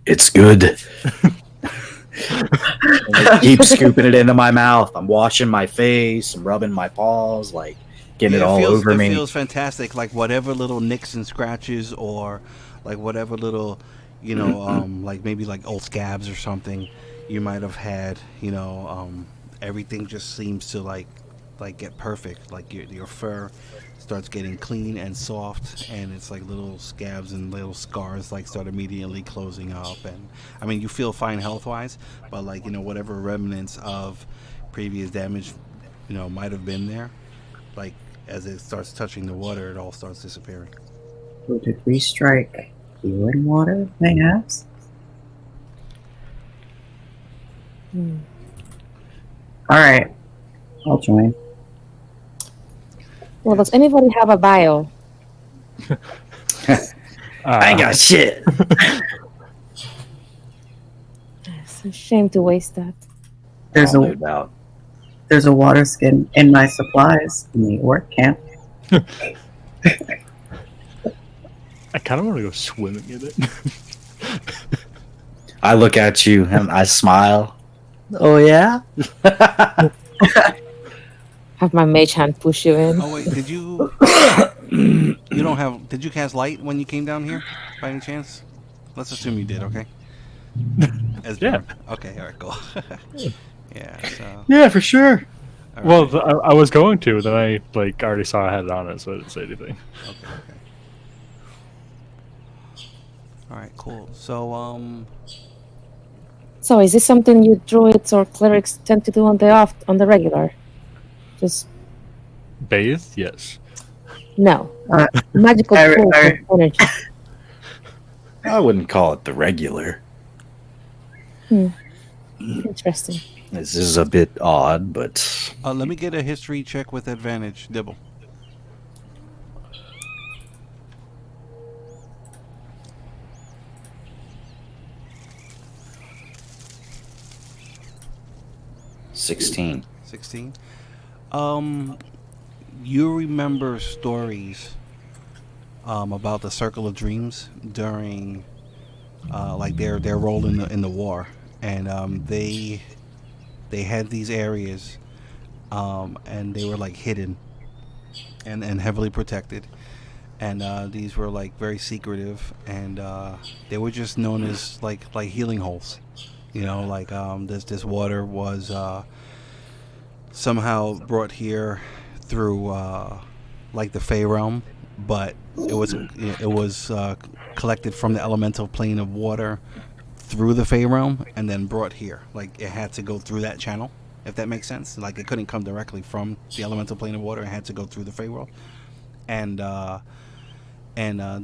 "It's good." And I keep scooping it into my mouth. I'm washing my face. I'm rubbing my paws, like getting it all over me. It feels fantastic. Like whatever little nicks and scratches, or like whatever little, you know, like maybe like old scabs or something you might have had. You know, everything just seems to like get perfect. Like your fur starts getting clean and soft, and it's like little scabs and little scars like start immediately closing up. And I mean, you feel fine health wise, but like, you know, whatever remnants of previous damage, you know, might have been there, like as it starts touching the water, it all starts disappearing. So did we strike healing water, perhaps? All right, I'll join. Well, does anybody have a bio? I ain't got shit. It's a shame to waste that. There's No a doubt. there's a water skin in my supplies in the work camp. I kind of want to go swimming in it. I look at you and I smile. Oh yeah. Have my mage hand push you in. Oh wait, did you? You don't have? Did you cast light when you came down here, by any chance? Let's assume you did. Okay. Esbjorn. Okay. All right. Cool. Yeah. So. Yeah, for sure. All Well, right. I was going to, then I already saw I had it on it, so I didn't say anything. Okay. All right. Cool. So So, is this something you druids or clerics tend to do on the regular? Just Bathe? Yes. no. Uh, Magical I- tools I- of energy. I wouldn't call it the regular. Interesting. This is a bit odd, but let me get a history check with advantage, Dibbel. $16. 16. You remember stories about the Circle of Dreams during like their role in the war, and they had these areas, and they were like hidden and heavily protected, and these were like very secretive, and they were just known as like healing holes. You know, like this water was somehow brought here through like the Fey realm, but it was collected from the elemental plane of water through the Fey realm and then brought here. Like it had to go through that channel, if that makes sense. Like it couldn't come directly from the elemental plane of water; it had to go through the Fey world. And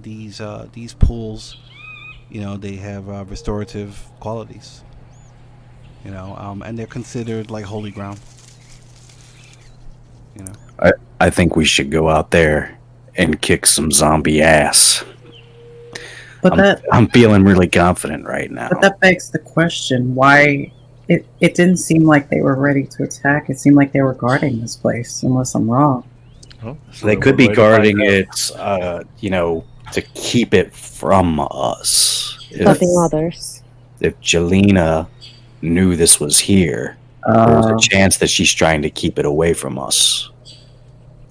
these pools, you know, they have restorative qualities. You know, and they're considered like holy ground. You know. I think we should go out there and kick some zombie ass. But I'm feeling really confident right now. But that begs the question: why? It didn't seem like they were ready to attack. It seemed like they were guarding this place, unless I'm wrong. Oh, so They then could what be way to guarding find out? it, to keep it from us. Stopping others. If Jelena knew this was here, there's a chance that she's trying to keep it away from us.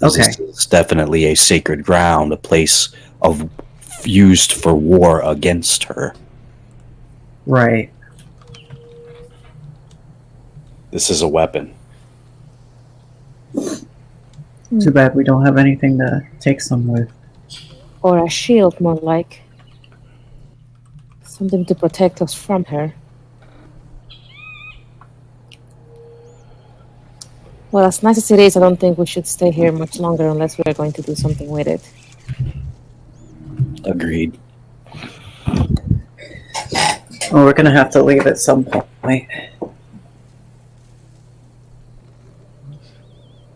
Okay. This is definitely a sacred ground, a place used for war against her. Right. This is a weapon. Too bad we don't have anything to take some with. Or a shield, more like. Something to protect us from her. Well, as nice as it is, I don't think we should stay here much longer unless we're going to do something with it. Agreed. Well, we're gonna have to leave at some point.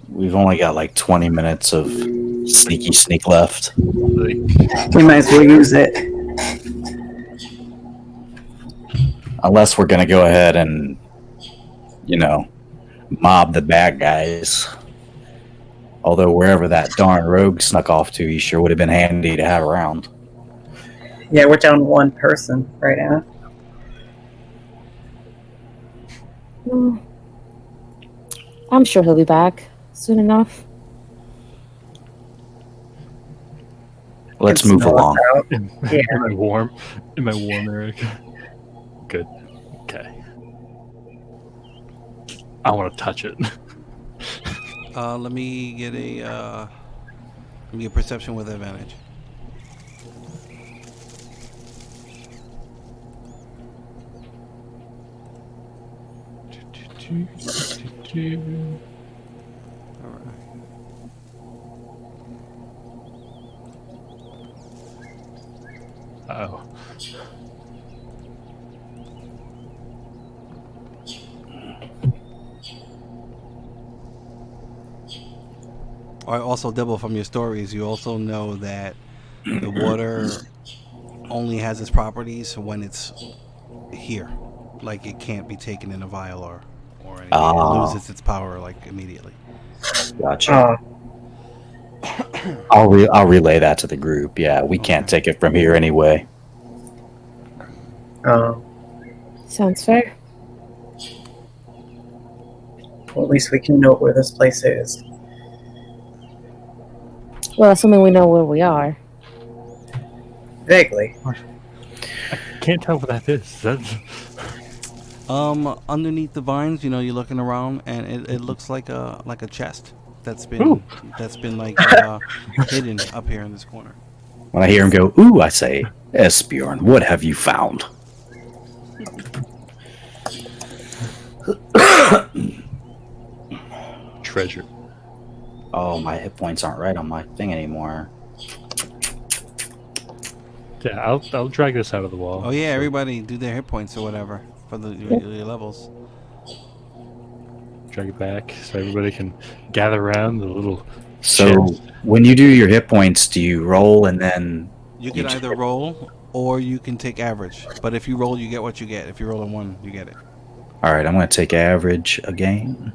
We've only got like 20 minutes of sneaky sneak left. Like, We might as well use it. Unless we're going to go ahead and, mob the bad guys. Although wherever that darn rogue snuck off to, he sure would have been handy to have around. Yeah, we're down one person right now. Well, I'm sure he'll be back soon enough. Let's Can move smell us along. out. Yeah. Am I warm? Am I warm, Eric? Good. Okay. I want to touch it. Let me get a perception with advantage. All right. Oh. also Dibbel, from your stories, you also know that the water only has its properties when it's here. Like it can't be taken in a vial or anything. It loses its power like immediately. Gotcha. I'll relay that to the group. Yeah, we can't take it from here anyway. Sounds fair. Well, at least we can note where this place is. Well, assuming we know where we are. Vaguely. I can't tell what that is. That's... Underneath the vines, you're looking around, and it looks like a chest that's been like hidden up here in this corner. When I hear him go, ooh, I say, Esbjorn, what have you found? Treasure. Oh, my hit points aren't right on my thing anymore. Yeah, I'll drag this out of the wall. Oh yeah, everybody do their hit points or whatever for your levels. Drag it back so everybody can gather around the little. So chest. when you do your hit points, do you roll and then You can either roll or you can take average. But if you roll, you get what you get. If you roll a 1, you get it. All right, I'm going to take average again.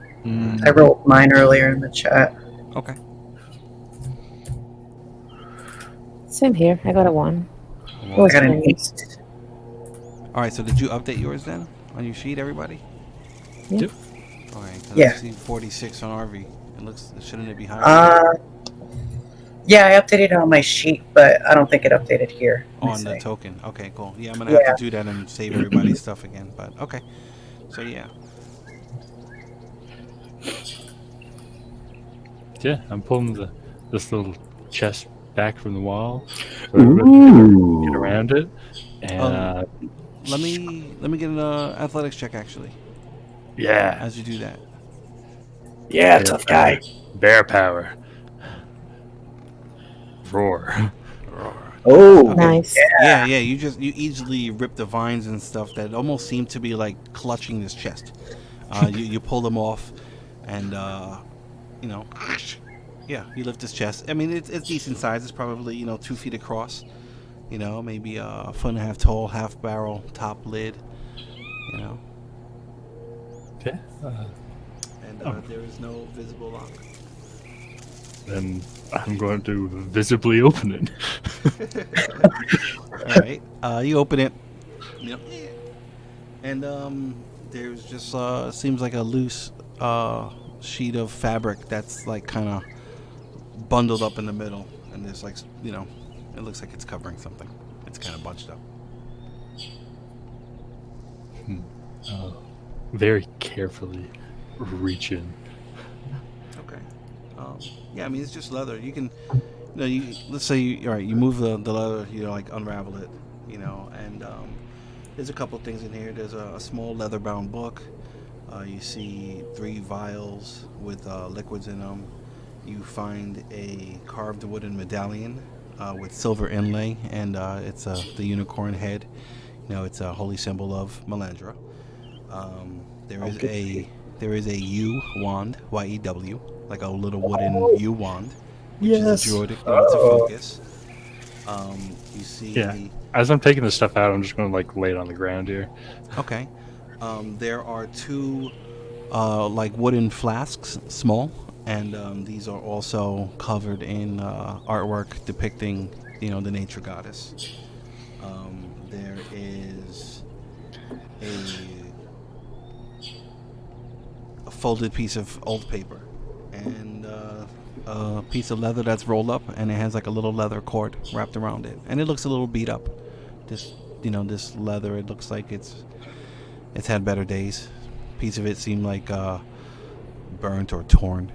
I wrote mine earlier in the chat. Okay. Same here. I got a 1. I got an 8. All right. So did you update yours then on your sheet, everybody? Yeah. Yep. All right. 'Cause Yeah. I see 46 on RV. Shouldn't it be higher? Yeah, I updated it on my sheet, but I don't think it updated here. Let me On the see. token. Okay, cool. Yeah, I'm gonna have to do that and save everybody's stuff again. But okay. So yeah. Yeah, I'm pulling this little chest back from the wall. So everybody can get around it. And Let me get an athletics check actually yeah, as you do that. Yeah, tough guy. bear power. Roar. Oh, Nice. Yeah. You easily rip the vines and stuff that almost seem to be like clutching this chest. You pull them off, and you lift this chest. I mean, it's decent size. It's probably 2 feet across. Maybe a 1.5 tall, half barrel top lid. Yeah. And there is no visible lock. Then I'm going to visibly open it. All right. You open it. And there's just seems like a loose sheet of fabric that's like kind of bundled up in the middle, and there's like it looks like it's covering something. It's kind of bunched up. Very carefully reach in. Okay. Yeah, I mean it's just leather. You can, let's say you move the leather, like unravel it, and there's a couple things in here. There's a small leather-bound book. You see 3 vials with liquids in them. You find a carved wooden medallion with silver inlay, and it's the unicorn head. It's a holy symbol of Melandra. There is a yew wand, Y-E-W, like a little wooden yew wand, which is a druidic. It's a focus. You see. Yeah. As I'm taking this stuff out, I'm just going to lay it on the ground here. Okay. There are 2 wooden flasks, small, and these are also covered in artwork depicting the nature goddess. There is a folded piece of old paper and a piece of leather that's rolled up, and it has like a little leather cord wrapped around it, and it looks a little beat up. This leather, it looks like it's had better days. Piece of it seemed like burnt or torn.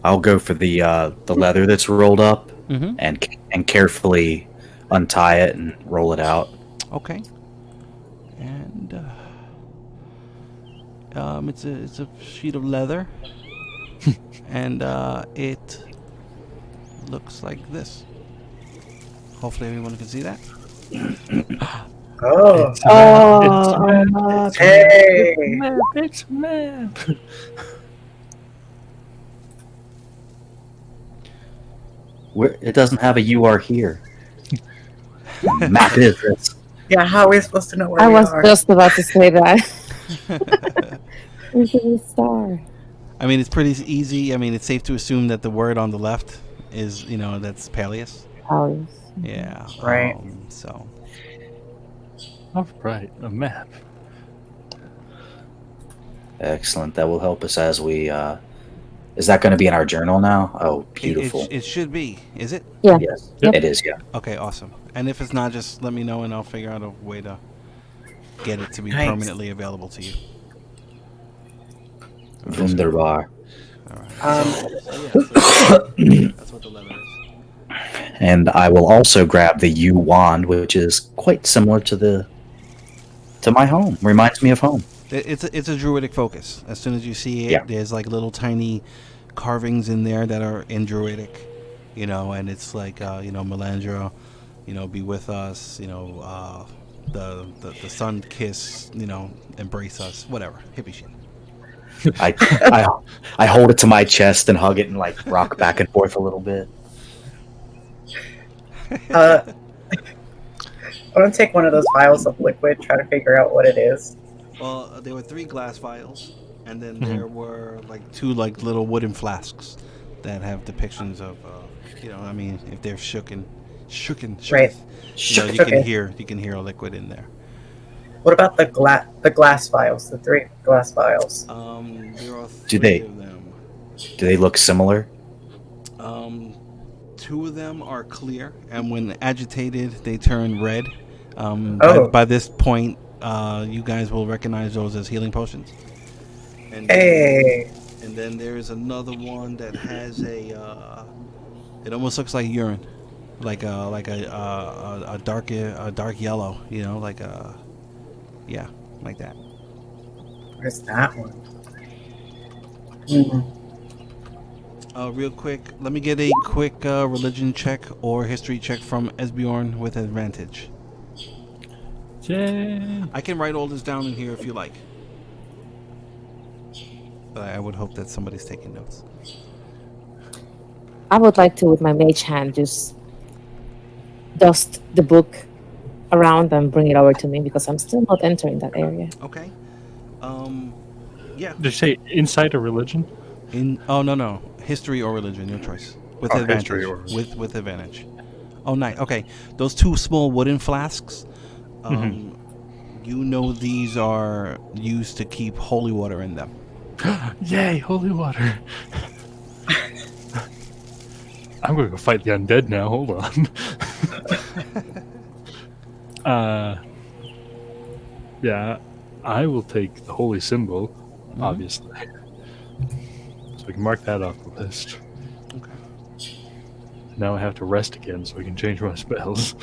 I'll go for the leather that's rolled up Mm-hmm. and carefully untie it and roll it out. Okay. And it's a sheet of leather, and it looks like this. Hopefully everyone can see that. Oh. It's a map. Hey. It's a map. It doesn't have a "you are here." The map is this. Yeah, how are we supposed to know where I we was are? just about to say that. Where's the star? I mean, it's pretty easy. I mean, it's safe to assume that the word on the left is, that's Peleus. Palace. Yeah. Right. So. All right, a map. Excellent. That will help us as we. Is that going to be in our journal now? Oh, beautiful. It should be. Is it? Yeah. Yes, Yep. it is. Yeah. Okay, awesome. And if it's not, just let me know and I'll figure out a way to get it to be Nice. permanently available to you. Wunderbar. All right. Um, That's what the letter is. And I will also grab the U wand, which is quite similar to my home. Reminds me of home. It's a druidic focus. As soon as you see it, Yeah. there's like little tiny carvings in there that are in druidic, and it's like Melandra, be with us, the sun kiss, embrace us, whatever, hippie shit. I hold it to my chest and hug it and like rock back and forth a little bit. I want to take one of those vials of liquid, try to figure out what it is. Well, there were 3 glass vials, and then there were like 2 like little wooden flasks that have depictions of, if they're shooken, Right. you can hear a liquid in there. What about the glass vials? The 3 glass vials. There are 3 Do they- of them. Do they look similar? 2 of them are clear, and when agitated, they turn red. By this point, you guys will recognize those as healing potions. And Hey. and then there's another one that has it almost looks like urine, like a dark yellow, like that. Where's that one? Hmm. Real quick, let me get a quick religion check or history check from Esbjorn with advantage. Yay! I can write all this down in here if you like. But I would hope that somebody's taking notes. I would like to, with my mage hand, just dust the book around and bring it over to me because I'm still not entering that area. Okay. Yeah. Did you say insight or religion? No. History or religion, your choice. With Oh, advantage. history or- With advantage. Oh, nice. Okay. Those 2 small wooden flasks. These are used to keep holy water in them. Yay, holy water! I'm going to go fight the undead now. Hold on. Yeah, I will take the holy symbol, obviously. So we can mark that off the list. Okay. Now I have to rest again so I can change my spells.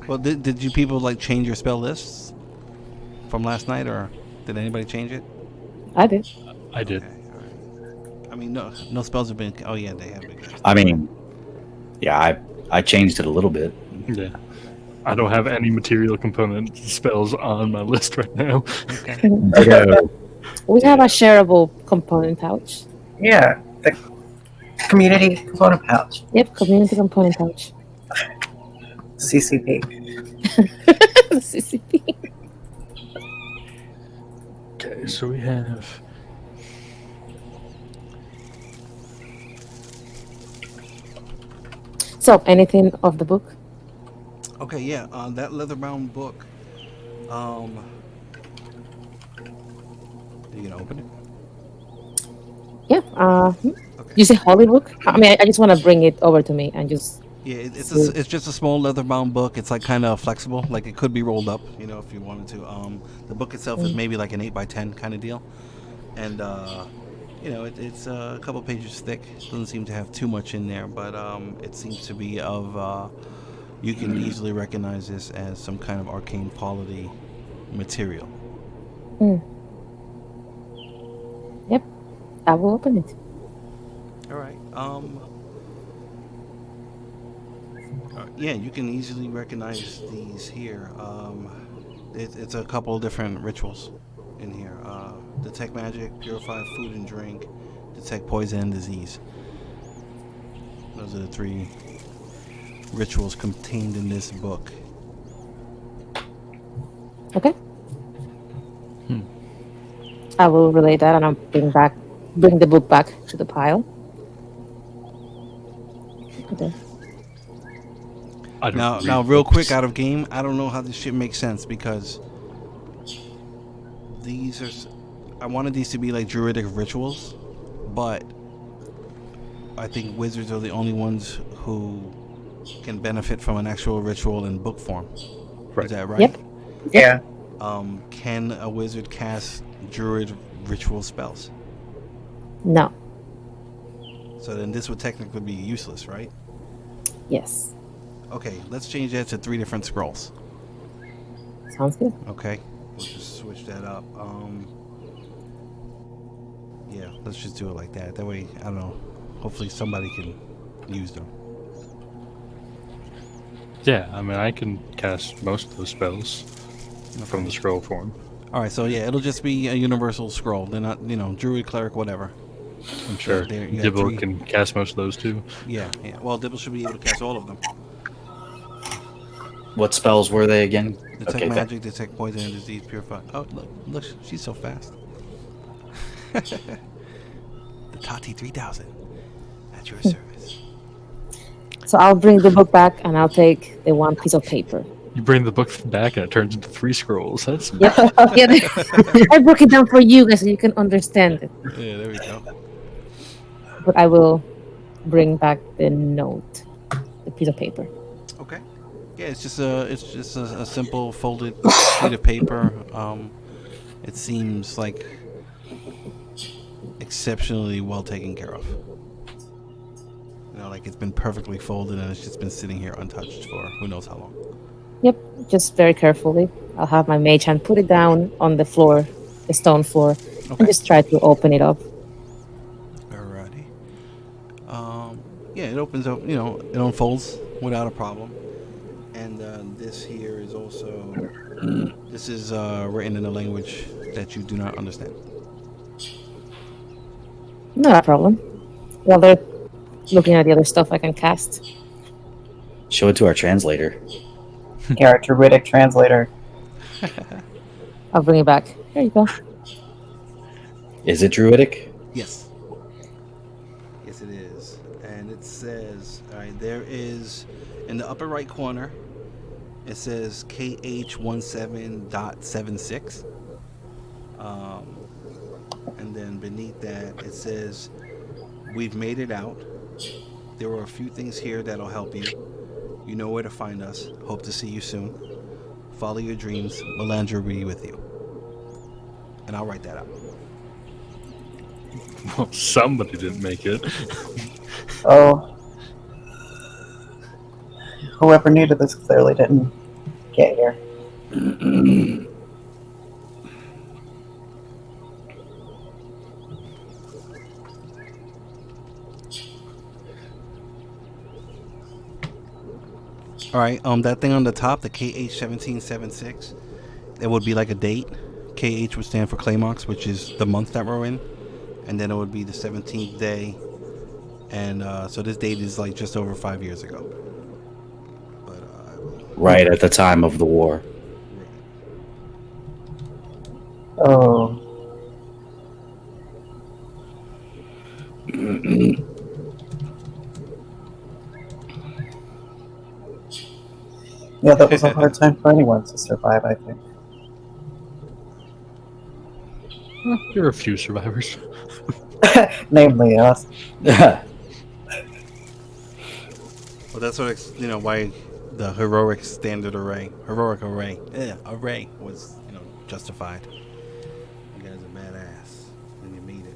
Well, did you people like change your spell lists from last night, or did anybody change it? I did. I did. Okay, all right. I mean, no spells have been. Oh yeah, they have been. I mean, yeah, I changed it a little bit. Yeah. I don't have any material component spells on my list right now. Okay. We have a shareable component pouch. Yeah, the community component pouch. Yep, community component pouch. CCP. CCP. Okay, so we have... So, anything of the book? Okay, yeah. That leather-bound book. You gonna open it? Yeah. Okay. You say holy book? I mean, I just want to bring it over to me and just. Yeah, it's just a small leather-bound book. It's like kind of flexible, like it could be rolled up, if you wanted to. The book itself is maybe like an 8x10 kind of deal, and it's a couple pages thick. Doesn't seem to have too much in there, but it seems to be of. You can easily recognize this as some kind of arcane quality material. Yep. I will open it. All right. Yeah, you can easily recognize these here. It's a couple of different rituals in here. Detect magic, purify food and drink, detect poison, and disease. Those are the 3 rituals contained in this book. Okay. I will relay that, and I'll bring the book back to the pile. Okay. Now, real quick, out of game, I don't know how this shit makes sense because these are. I wanted these to be like druidic rituals, but I think wizards are the only ones who can benefit from an actual ritual in book form. Right. Is that right? Yep. Yeah. Can a wizard cast druid ritual spells? No. So then this would technically be useless, right? Yes. Okay, let's change that to 3 different scrolls. Sounds good. Okay, we'll just switch that up. Yeah, let's just do it like that. That way, I don't know. Hopefully somebody can use them. Yeah, I mean, I can cast most of those spells from the scroll form. All right, so yeah, it'll just be a universal scroll. They're not, druid, cleric, whatever. I'm sure there you got Dibbel 3. can cast most of those too. Yeah. Well, Dibbel should be able to cast all of them. What spells were they again? Detect Okay, magic, detect poison, and disease, purify. Oh, look, she's so fast. The Tati 3000 at your service. So I'll bring the book back, and I'll take the 1 piece of paper. You bring the book back and it turns into 3 scrolls. That's Yep. I broke it down for you guys so you can understand it. Yeah, there we go. But I will bring back the note, the piece of paper. Okay. Yeah, it's just a simple folded sheet of paper. It seems like exceptionally well taken care of. Like it's been perfectly folded and it's just been sitting here untouched for who knows how long. Yep, just very carefully. I'll have my mage hand put it down on the floor, the stone floor, and just try to open it up. Alrighty. Yeah, it opens up. It unfolds without a problem. And this here is also this is written in a language that you do not understand. Not a problem. While they're looking at the other stuff I can cast. Show it to our translator. Yeah, our druidic translator. I'll bring it back. There you go. Is it druidic? Yes. Yes, it is. And it says, all right, there is in the upper right corner. It says KH17.76. And then beneath that, it says, "We've made it out. There were a few things here that'll help you. You know where to find us. Hope to see you soon. Follow your dreams. Melandra will be with you." And I'll write that out. well, somebody didn't make it. Oh. Whoever needed this clearly didn't get here. All right, that thing on the top, the KH1776, it would be like a date. KH would stand for Claymox, which is the month that we're in. And then it would be the 17th day. And so this date is like just over 5 years ago. But Right at the time of the war. Oh. Yeah, that was a hard time for anyone to survive, I think. Well, there are a few survivors. Namely us. well, that's what why the heroic array was justified. You guys are badass, and you made it.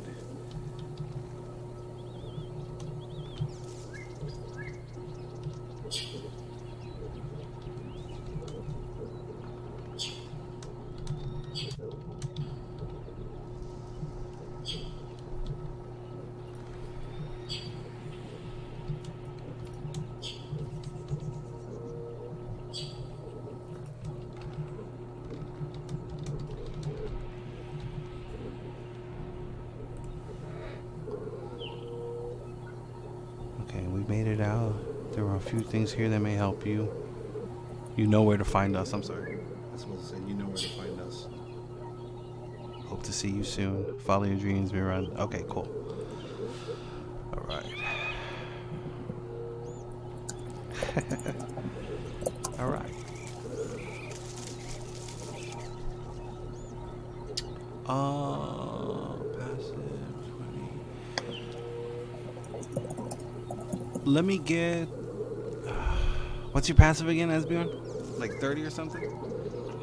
few things here that may help you. You know where to find us. I'm sorry. I was supposed to say you know where to find us. Hope to see you soon. Follow your dreams, Miran. Okay, cool. All right. All right. Passive 20. Let me get. What's your passive again, Esbjorn? Like 30 or something?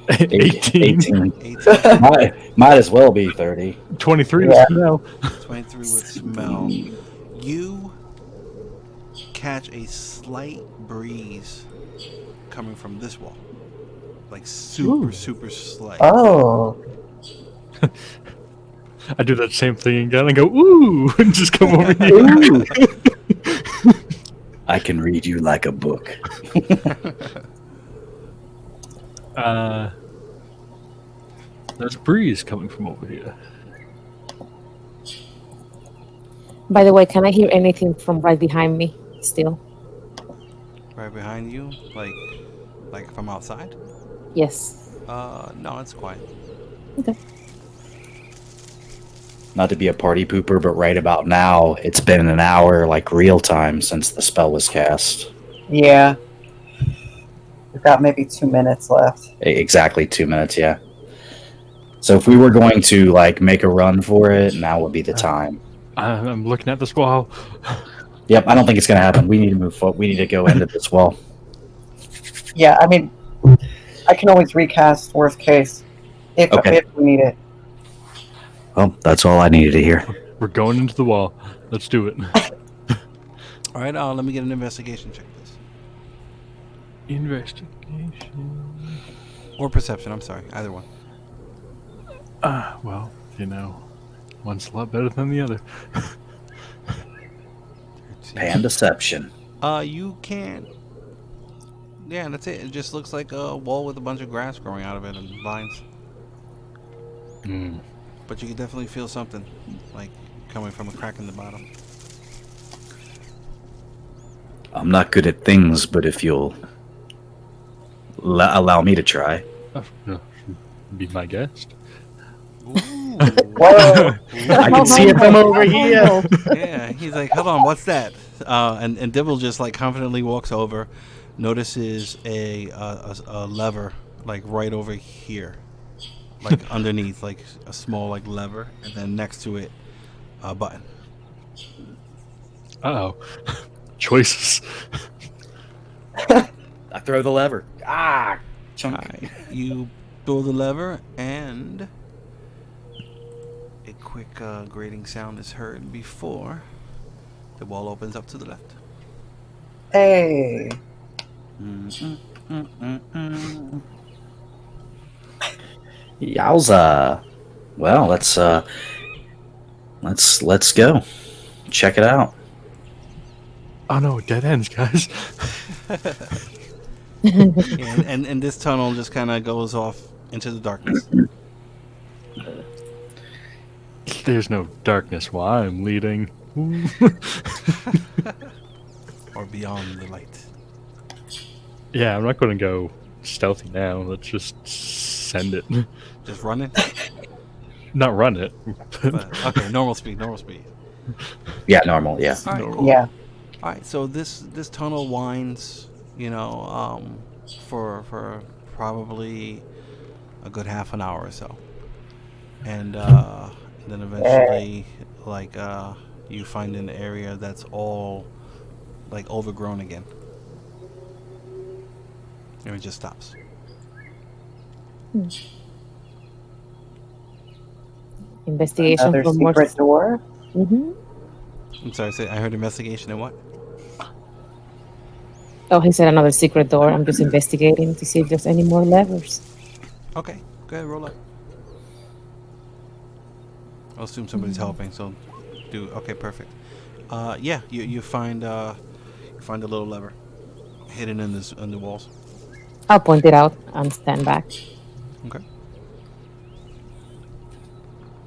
18. 18. Might as well be 30. 23 with smell. 23 with smell. You catch a slight breeze coming from this wall. Like super slight. Oh. I do that same thing again and go, ooh, and just come over here. Ooh. I can read you like a book. There's a breeze coming from over here. By the way, can I hear anything from right behind me still? Right behind you? Like from outside? Yes. No, it's quiet. Okay. Not to be a party pooper, but right about now, it's been an hour, like real time, since the spell was cast. Yeah. We've got maybe 2 minutes left. Exactly 2 minutes, yeah. So if we were going to like make a run for it, now would be the time. I'm looking at this wall. Yep, I don't think it's going to happen. We need to move forward. We need to go into this wall. Yeah, I mean, I can always recast worst case if we need it. Well, that's all I needed to hear. We're going into the wall. Let's do it. All right, let me get an investigation check, please. Investigation. Or perception, I'm sorry. Either one. Well, you know, one's a lot better than the other. Pandeception. You can't. Yeah, that's it. It just looks like a wall with a bunch of grass growing out of it and vines. But you can definitely feel something, like coming from a crack in the bottom. I'm not good at things, but if you'll allow me to try. No, be my guest. Whoa! I can see it from over here. Yeah, he's like, hold on, what's that? And Dibbel just like confidently walks over, notices a lever like right over here, like underneath, like a small like lever, and then next to it, a button. Uh-oh. Choices. I throw the lever. Ah! Chunk. Alright, you pull the lever, and a quick grating sound is heard before the wall opens up to the left. Hey. Yowza. Well, let's go. Check it out. Oh no, dead ends, guys. Yeah, and this tunnel just kind of goes off into the darkness. There's no darkness while I'm leading. Or beyond the light. Yeah, I'm not going to go stealthy now. Let's just send it. Just run it? Not run it. But, okay, normal speed. Yeah, normal. Yeah. All right, Normal. cool. Yeah. All right, so this tunnel winds, for probably a good half an hour or so, and then eventually, you find an area that's all like overgrown again, and it just stops. Investigation Another for more. secret door. Mm-hmm. I'm sorry, I heard investigation and what? Oh, he said another secret door. I'm just investigating to see if there's any more levers. Okay, go ahead, roll up. I'll assume somebody's helping, so okay, perfect. Yeah, you find a little lever hidden in the walls. I'll point it out and stand back. Okay.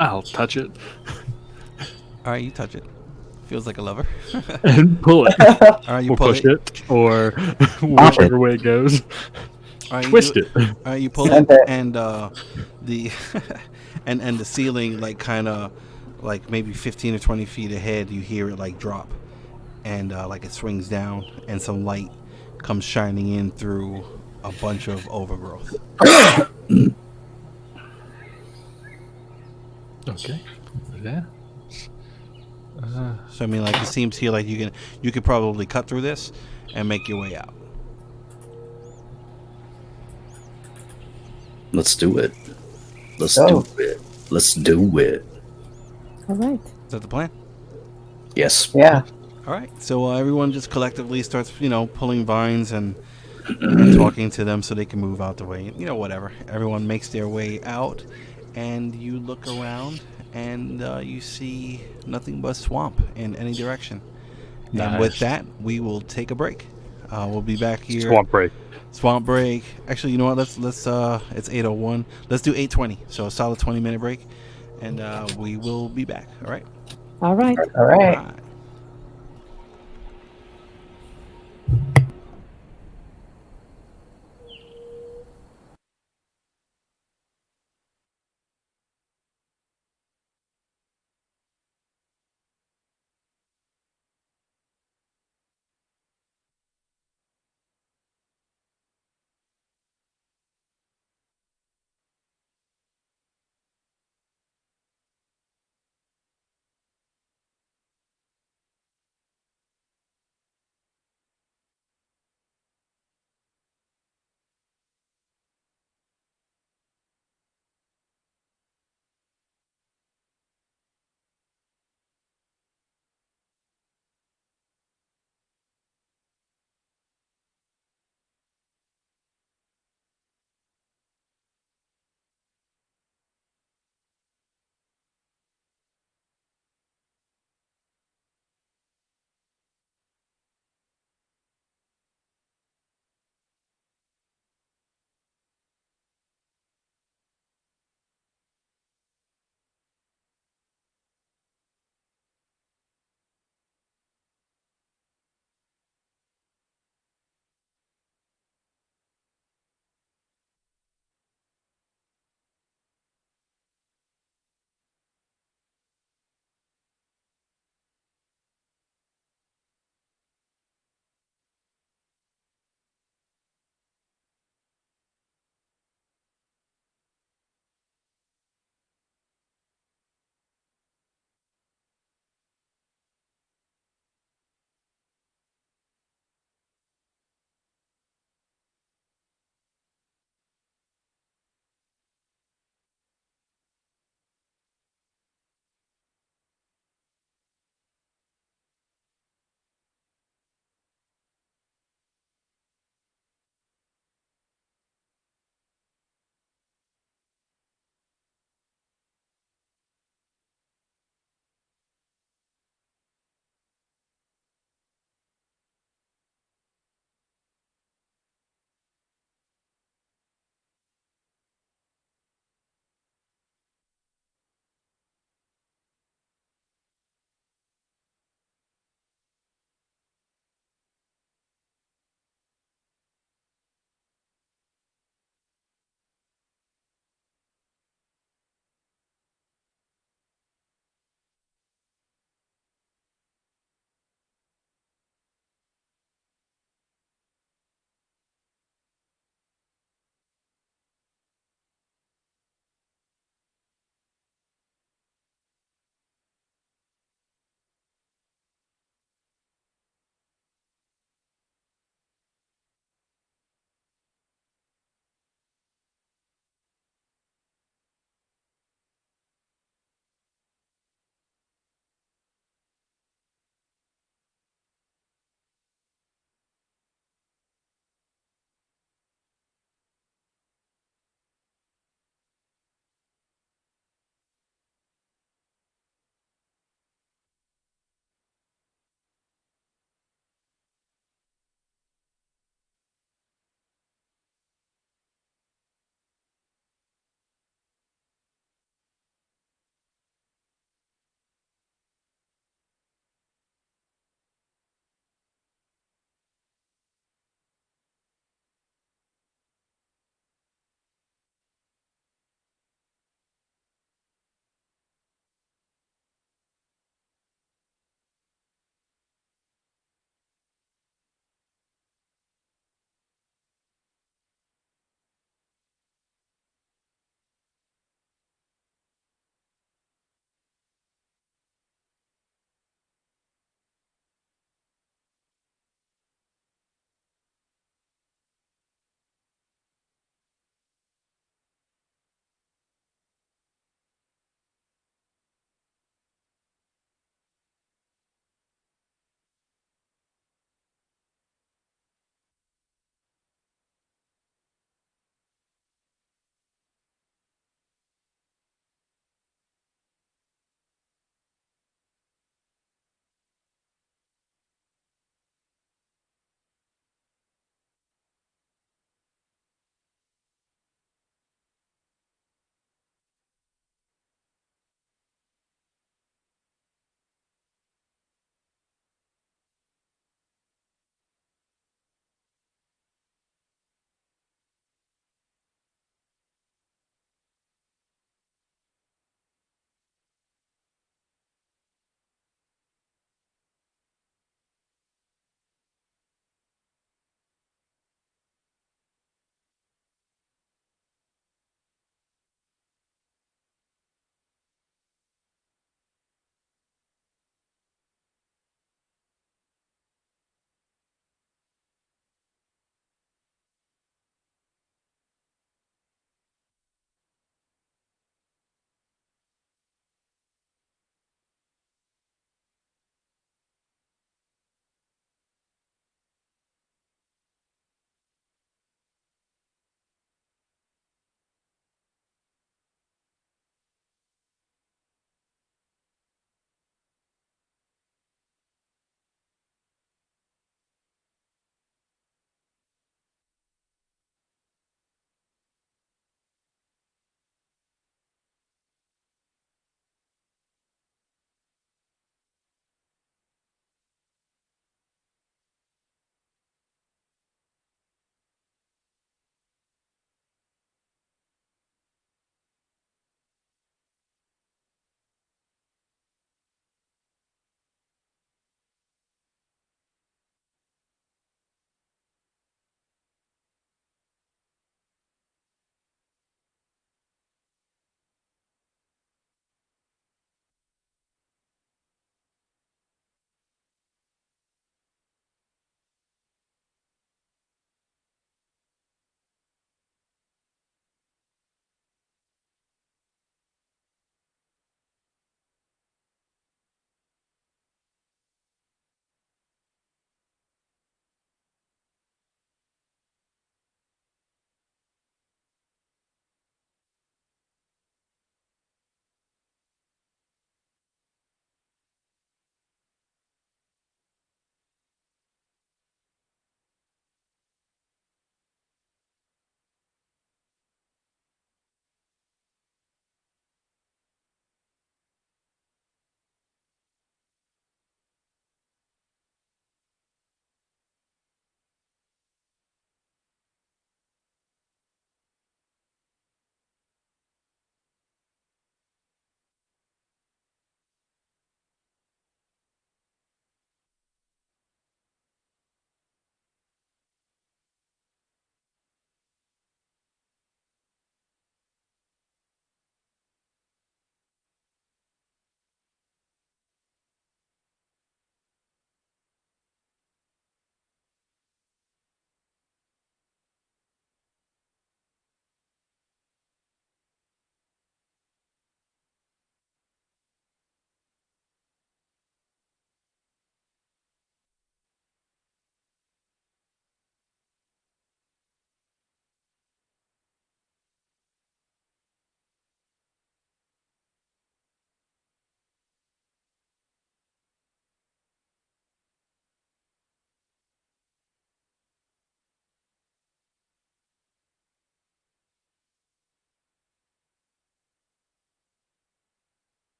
I'll touch it. All right, you touch it. Feels like a lover. and pull it. All right, you Or pull push it. it, or whichever way it goes. All right, Twist it. All right, you pull Send it, it. and the and the ceiling, like kind of like maybe 15 or 20 feet ahead, you hear it like drop, and like it swings down, and some light comes shining in through a bunch of overgrowth. Okay. Yeah. So I mean, like it seems here like you could probably cut through this and make your way out. Let's do it. Let's Go. do it. Let's do it. All right. Is that the plan? Yes. Yeah. All right. So everyone just collectively starts, pulling vines and talking to them so they can move out the way. Whatever. Everyone makes their way out, and you look around, and you see nothing but swamp in any direction. And with Nice. that, we will take a break. We'll be back here. Swamp break. Swamp break. Actually, you know what? Let's it's 8:01. Let's do 8:20. So a solid 20-minute break, and we will be back. All right. All right. All right. All right.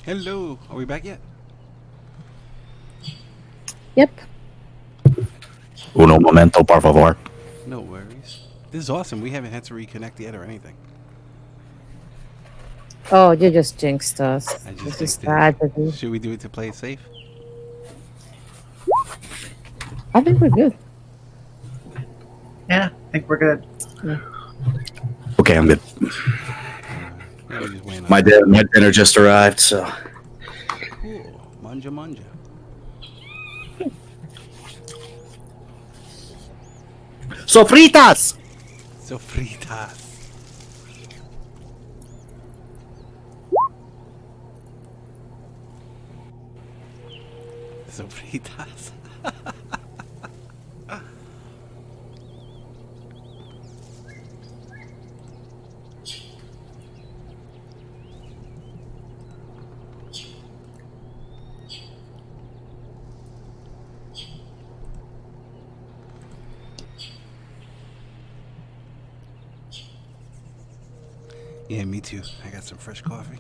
Hello. Are we back yet? Yep. Uno momento, por favor. No worries. This is awesome. We haven't had to reconnect yet or anything. Oh, you just jinxed us. I just This is jinxed it. tragedy. Should we do it to play it safe? I think we're good. Yeah, I think we're good. Okay, I'm good. Yeah, we just went on. My dinner just arrived, so Cool. Manja manja. sofritas. Sofritas. Sofritas. Yeah, me too. I got some fresh coffee.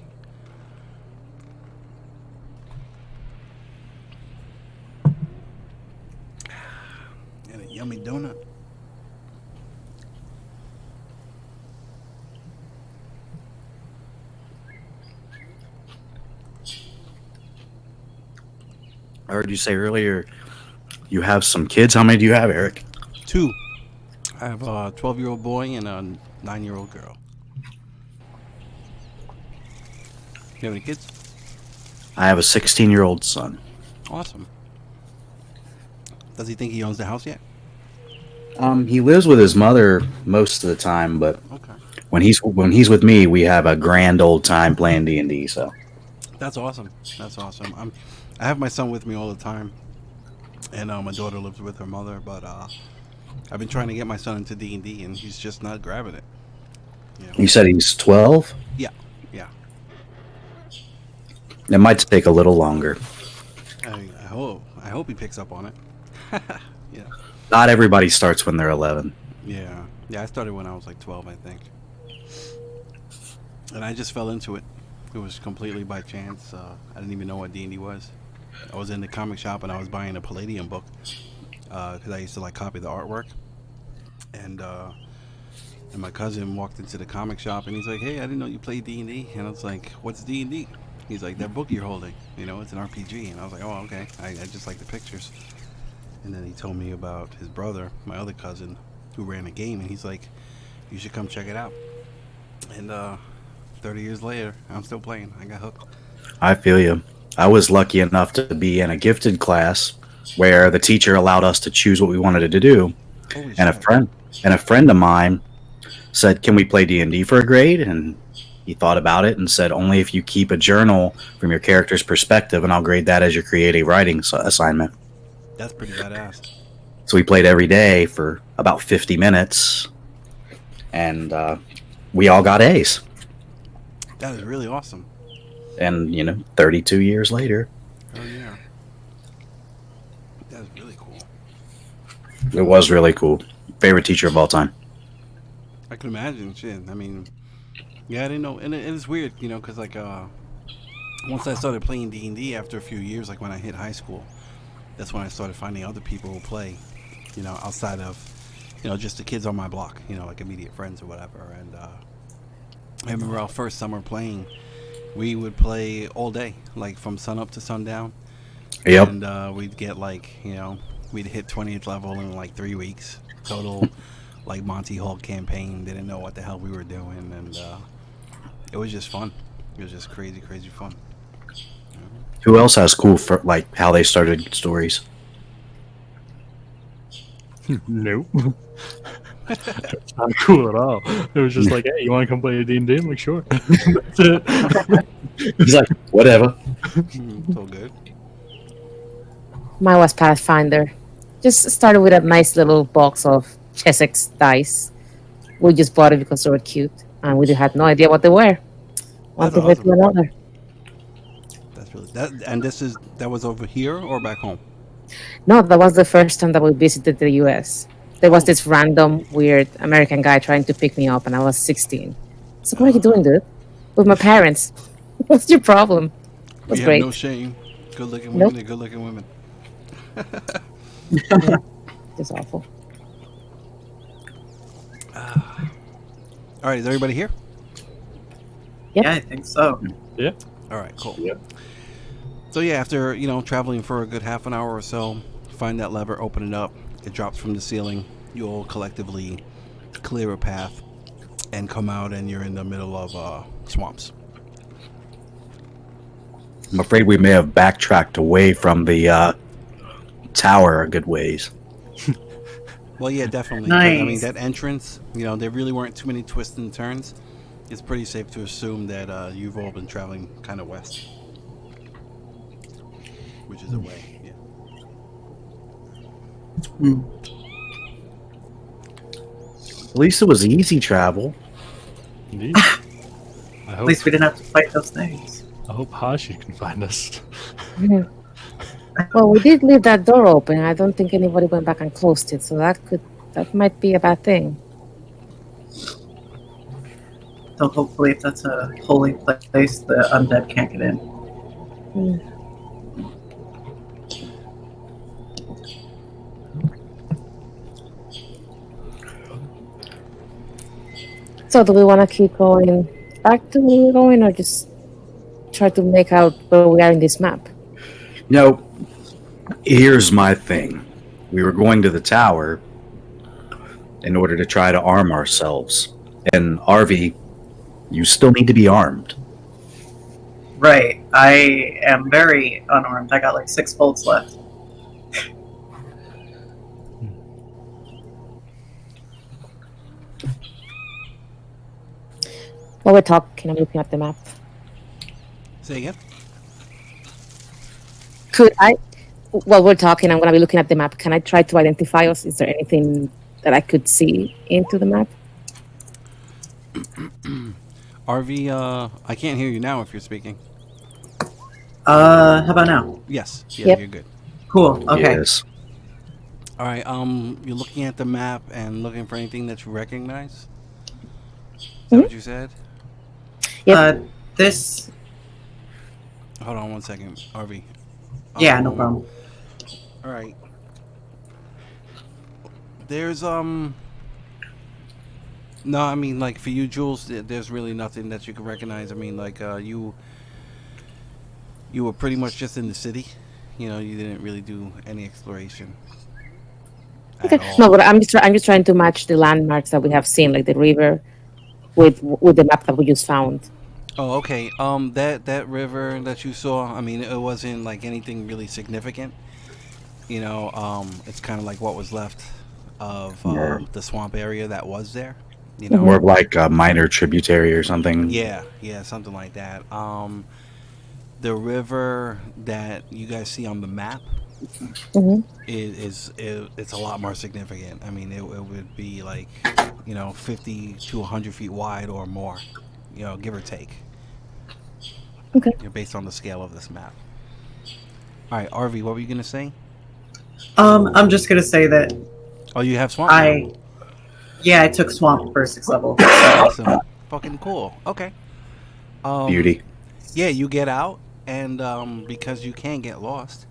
And a yummy donut. I heard you say earlier you have some kids. How many do you have, Eric? 2. I have a 12-year-old boy and a 9-year-old girl. You have any kids? I have a 16-year-old son. Awesome. Does he think he owns the house yet? He lives with his mother most of the time, but Okay. when he's with me, we have a grand old time playing D&D. So That's awesome. That's awesome. I have my son with me all the time, and my daughter lives with her mother. But I've been trying to get my son into D&D, and he's just not grabbing it. You know? you said he's 12. Yeah. It might take a little longer. I hope he picks up on it. Yeah. Not everybody starts when they're 11. Yeah. I started when I was like 12, I think, and I just fell into it. It was completely by chance. I didn't even know what D&D was. I was in the comic shop and I was buying a Palladium book because I used to like copy the artwork. And my cousin walked into the comic shop and he's like, "Hey, I didn't know you played D&D." And I was like, "What's D&D?" He's like, "That book you're holding. You know, it's an RPG." And I was like, "Oh, okay. I just like the pictures." And then he told me about his brother, my other cousin, who ran a game, and he's like, "You should come check it out." And 30 years later, I'm still playing. I got hooked. I feel you. I was lucky enough to be in a gifted class where the teacher allowed us to choose what we wanted to do. Holy And shit. a friend of mine said, "Can we play D&D for a grade?" And he thought about it and said, "Only if you keep a journal from your character's perspective, and I'll grade that as your creative writing assignment." That's pretty badass. So we played every day for about 50 minutes, and we all got A's. That is really awesome. And 32 years later, Oh yeah. That's really cool. it was really cool. Favorite teacher of all time. I can imagine. Shit. I mean, yeah, I didn't know, and it's weird, because like once I started playing D&D after a few years, like when I hit high school, that's when I started finding other people who play, outside of, just the kids on my block, like immediate friends or whatever. And I remember our first summer playing, we would play all day, like from sun up to sundown. Yep. And we'd get like, we'd hit 20th level in like 3 weeks. Total, like Monty Hall campaign. Didn't know what the hell we were doing. And it was just fun. It was just crazy, crazy fun. Who else has cool for like how they started stories? Nope. It's not cool at all. It was just like, "Hey, you want to come play a D&D?" I'm like, "Sure." That's it. He's like, whatever. So good. Mine was Pathfinder. Just started with a nice little box of Chessex dice. We just bought it because they were cute, and we had no idea what they were. One That's thing led to awesome. another. That's really that. And that was over here or back home? No, that was the first time that we visited the U.S. There was this random, weird American guy trying to pick me up, and I was 16. So what are you doing, dude? With my parents. What's your problem? was You have great. no shame. Good looking Nope. women are good looking women. Just awful. All right, is everybody here? Yep. Yeah, I think so. Yeah. All right, cool. Yep. So yeah, after traveling for a good half an hour or so, find that lever, open it up. It drops from the ceiling. You all collectively clear a path and come out, and you're in the middle of swamps. I'm afraid we may have backtracked away from the tower a good ways. Well, yeah, definitely. 'Cause, I mean, Nice. that entrance, there really weren't too many twists and turns. It's pretty safe to assume that you've all been traveling kind of west, which is away. Yeah. Hmm. At least it was easy travel. Indeed. At least we didn't have to fight those things. I hope Hasjhad can find us. Mhm. Well, we did leave that door open. I don't think anybody went back and closed it, so that might be a bad thing. So hopefully, if that's a holy place, the undead can't get in. Mm. So, do we want to keep going back to where we're going, or just try to make out where we are in this map? Here's my thing. We were going to the tower in order to try to arm ourselves. And Arvi, you still need to be armed. Right. I am very unarmed. I got like 6 bolts left. While we're talking, I'm looking at the map. Say again. Could I, while we're talking, I'm going to be looking at the map. Can I try to identify us? Is there anything that I could see into the map? RV, I can't hear you now if you're speaking. How about now? Yes. Yeah, Yep. you're good. Cool. Okay. Yes. All right. You're looking at the map and looking for anything that you recognize. Is that what you said? Yep. This. Hold on one second, RV. Yeah, no problem. All right. There's No, I mean, like, for you, Jules, there's really nothing that you can recognize. I mean, like, you were pretty much just in the city. You didn't really do any exploration. Okay. At all. No, but I'm just trying to match the landmarks that we have seen, like the river, with the map that we just found. Oh, okay. That river that you saw, I mean, it wasn't like anything really significant. It's kind of like what was left of the swamp area that was there. More of like a minor tributary or something. Yeah, something like that. The river that you guys see on the map Mm-hmm. it's a lot more significant. I mean, it would be like 50 to 100 feet wide or more, give or take. Okay. Based on the scale of this map. All right, RV, what were you gonna say? I'm just gonna say that Oh, you have swamp. now. I took swamp for 6th level. Awesome. Fucking cool. Okay. Beauty. Yeah, you get out, and because you can get lost,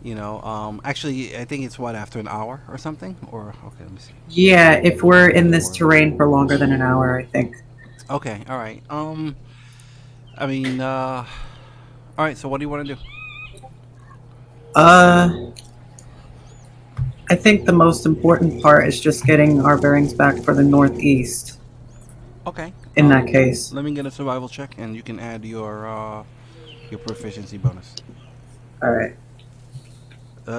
actually, I think it's after an hour or something, or okay, let me see. Yeah, if we're in this terrain for longer than an hour, I think. Okay, all right. I mean, all right. So, what do you want to do? I think the most important part is just getting our bearings back for the northeast. Okay. In that case. Let me get a survival check, and you can add your proficiency bonus. All right.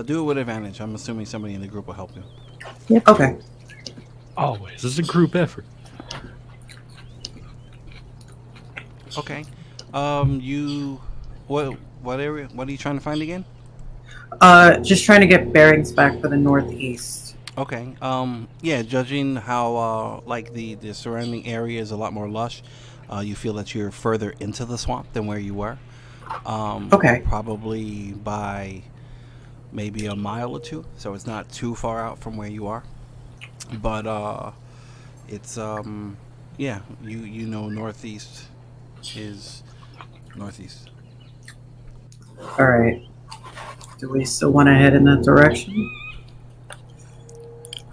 Do it with advantage. I'm assuming somebody in the group will help you. Yep. Okay. Always. This is a group effort. Okay. What area? What are you trying to find again? Just trying to get bearings back for the northeast. Okay. Yeah. Judging how like the surrounding area is a lot more lush, you feel that you're further into the swamp than where you were. Okay. Probably by maybe a mile or two, so it's not too far out from where you are. But it's yeah. Northeast is northeast. All right. Do we still want to head in that direction?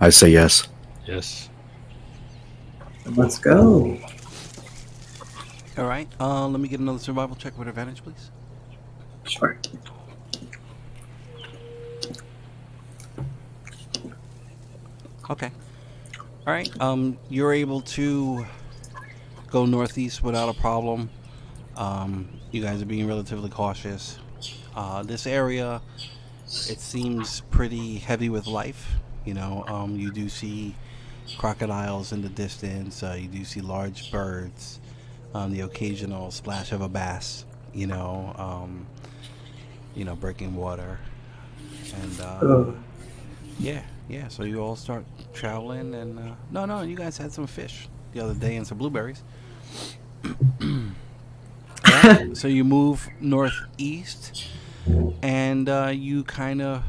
I say yes. Yes. Then let's go. All right. Let me get another survival check with advantage, please. Sure. Okay. All right. You're able to go northeast without a problem. You guys are being relatively cautious. This area, it seems pretty heavy with life. You know, you do see crocodiles in the distance. You do see large birds. The occasional splash of a bass. Breaking water, and yeah. So you all start traveling, and no, you guys had some fish the other day and some blueberries. Alright, so you move northeast, and you kind of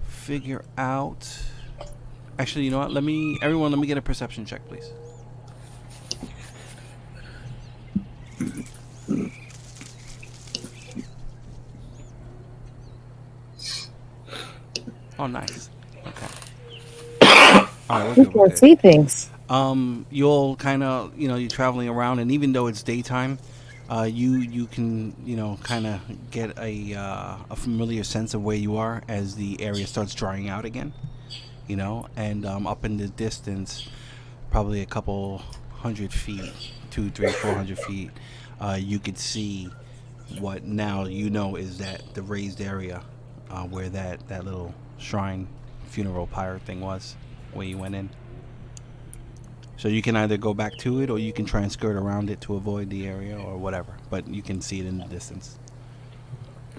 figure out. Actually, you know what? Let me get a perception check, please. Oh, nice. Okay. All right, We can see things. You'll kind of, you're traveling around, and even though it's daytime, you can, kind of get a familiar sense of where you are as the area starts drying out again, and up in the distance, probably a couple 100 feet, 200, 300, 400 feet, you could see what now is that the raised area where that little shrine funeral pyre thing was, where you went in. So you can either go back to it, or you can try and skirt around it to avoid the area, or whatever. But you can see it in the distance.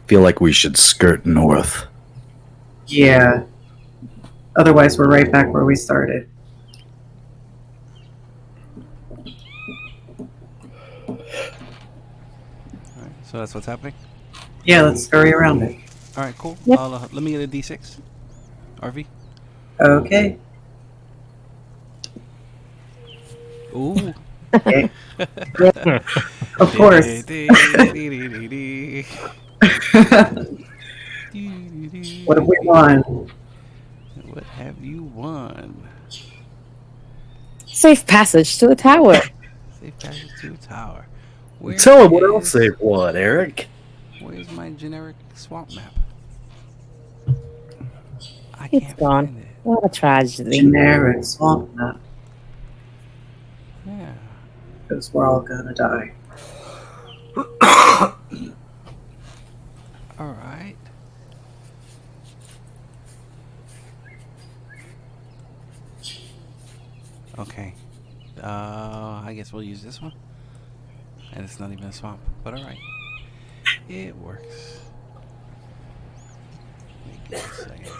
Feel like we should skirt north. Yeah. Otherwise, we're right back where we started. All right, so that's what's happening. Yeah, let's scurry around it. All right, cool. Yep. Let me get a D6. RV. Okay. Ooh. Okay. Of course. What have we won? What have you won? Safe passage to the tower. Safe passage to a tower. Tell him what else they've won, Eric. Where's my generic swamp map? I It's can't gone. find it. What a tragedy. Generic swamp map. Yeah. Because we're all gonna die. All right. Okay. I guess we'll use this one. And it's not even a swamp, but all right. It works. Give me a second.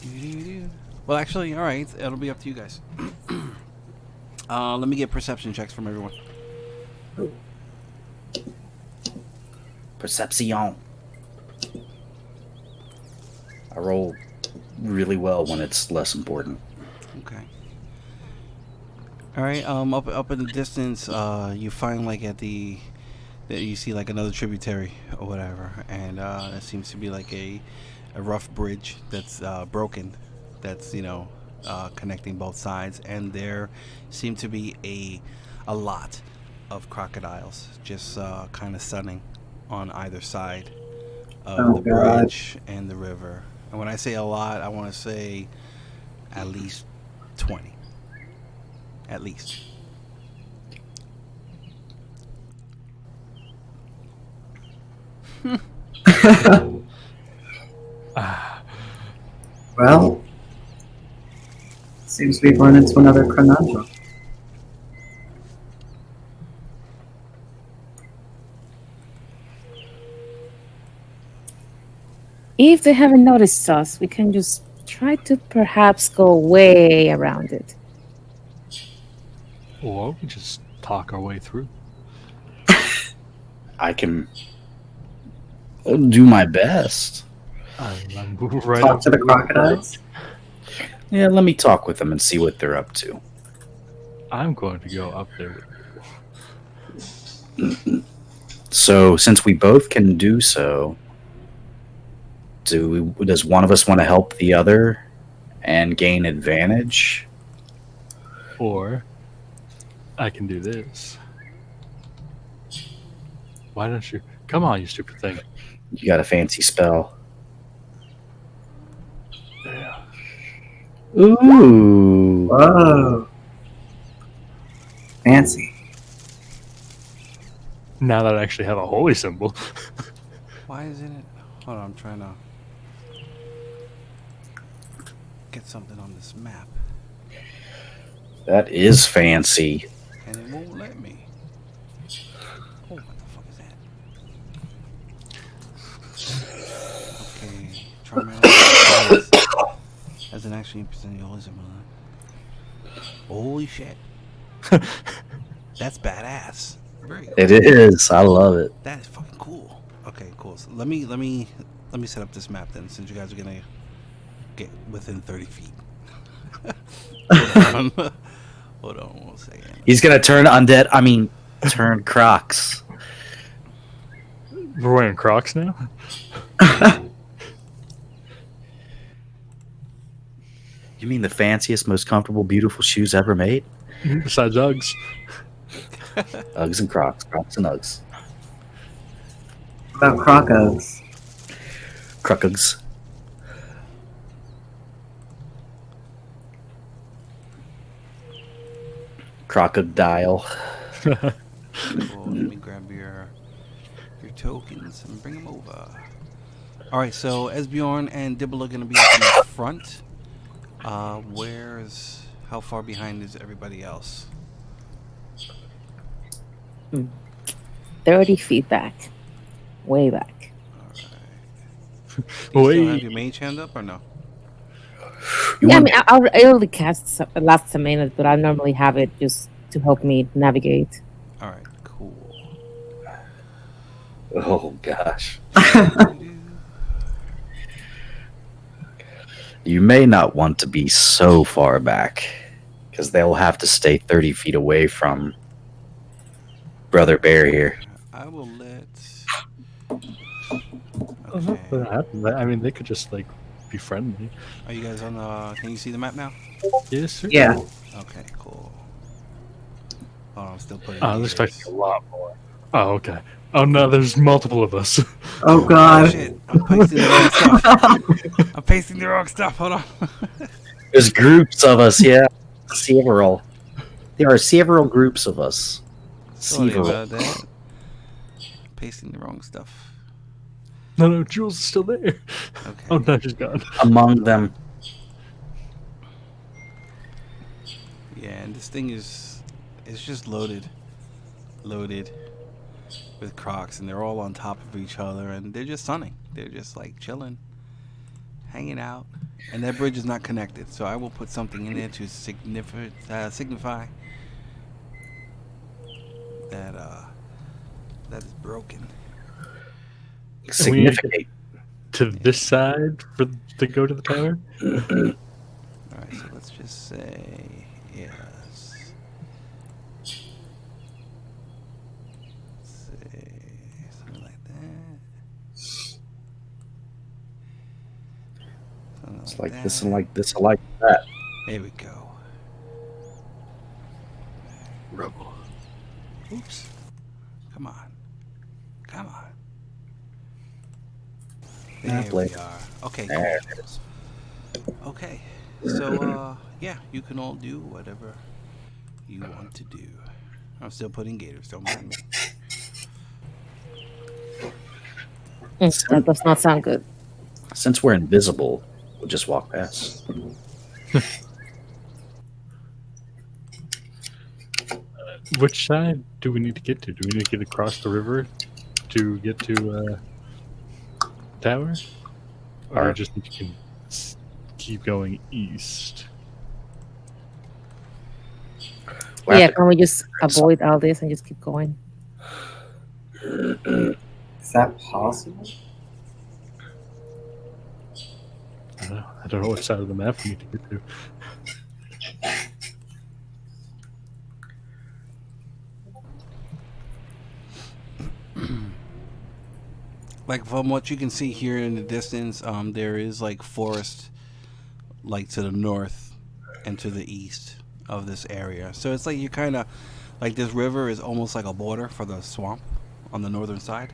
Doo-doo-doo. Well, actually, all right. It'll be up to you guys. Let me get perception checks from everyone. Perception. I roll really well when it's less important. Okay. All right. Up in the distance, you find like that you see like another tributary or whatever, and it seems to be like a rough bridge that's broken. That's connecting both sides, and there seem to be a lot of crocodiles just kind of sunning on either side of the bridge and the river. And when I say a lot, I want to say at least 20. At least. Well, seems we've run into another conundrum. If they haven't noticed us, we can just try to perhaps go way around it. Or we just talk our way through. I can do my best. I'm right Talk up to the crocodiles. Yeah, let me talk with them and see what they're up to. I'm going to go up there with you. So since we both can do so, does one of us want to help the other and gain advantage? Or I can do this. Why don't you? Come on, you stupid thing. You got a fancy spell. Yeah. Ooh. Whoa. Fancy. Now that I actually have a holy symbol. Why isn't it? Hold on, I'm trying to get something on this map, That is fancy. and it won't let me. Oh, what the fuck is that? Okay, try my as an action, you present your holy symbol. Holy shit, that's badass. Very cool. It is. I love it. That is fucking cool. Okay, cool. So let me set up this map then, since you guys are gonna get within 30 feet. Hold on. Hold on 1 second. He's gonna turn undead. I mean, turn Crocs. We're wearing Crocs now? You mean the fanciest, most comfortable, beautiful shoes ever made? Besides Uggs. Uggs and Crocs. Crocs and Uggs. About crocos. Crocs. Crocodile. Cool. Let me grab your tokens and bring them over. All right, so Esbjorn and Dibbel are gonna be up in the front. How far behind is everybody else? 30 feet back. Way back. All right. Do you still have Wait. your mage hand up or no? You Yeah, I want- mean, I only cast last a minute, but I normally have it just to help me navigate. All right, cool. Oh gosh. You may not want to be so far back, because they'll have to stay 30 feet away from Brother Bear here. I will let. Okay. Okay. I mean, they could just like be friendly. Are you guys on the? Can you see the map now? Yes, sir. Yeah. Okay, cool. Oh, I'm still putting. I was meters. expecting a lot more. Oh, okay. Oh no, there's multiple of us. Oh Oh god. shit! I'm pasting the wrong stuff. I'm pasting the wrong stuff. Hold on. There's groups of us, yeah. Several. There are several groups of us. Sorry Several. about that. Pasting the wrong stuff. No, Jules is still there. Okay. Oh no, she's gone. Among them. Yeah, and this thing is, it's just loaded with crocs, and they're all on top of each other, and they're just sunning. They're just like chilling, hanging out, and that bridge is not connected. So I will put something in there to signify that that is broken. Significant. To this side to go to the tower. All right, so let's just say yes. Say something like that. Something It's like that. this and like this and like that. There we go. Rebel. Oops. Come on. Come on. There we Play. are. Okay, There cool. it is. Okay. So, yeah, you can all do whatever you want to do. I'm still putting gators, don't mind me. That does not sound good. Since we're invisible, we'll just walk past. Which side do we need to get to? Do we need to get across the river to get to tower, or just need to keep going east? We'll Yeah, have to- can we just avoid all this and just keep going? Is that possible? I don't know what side of the map we need to get to. Like from what you can see here in the distance, there is like forest, like to the north and to the east of this area. So it's like you kind of like this river is almost like a border for the swamp on the northern side.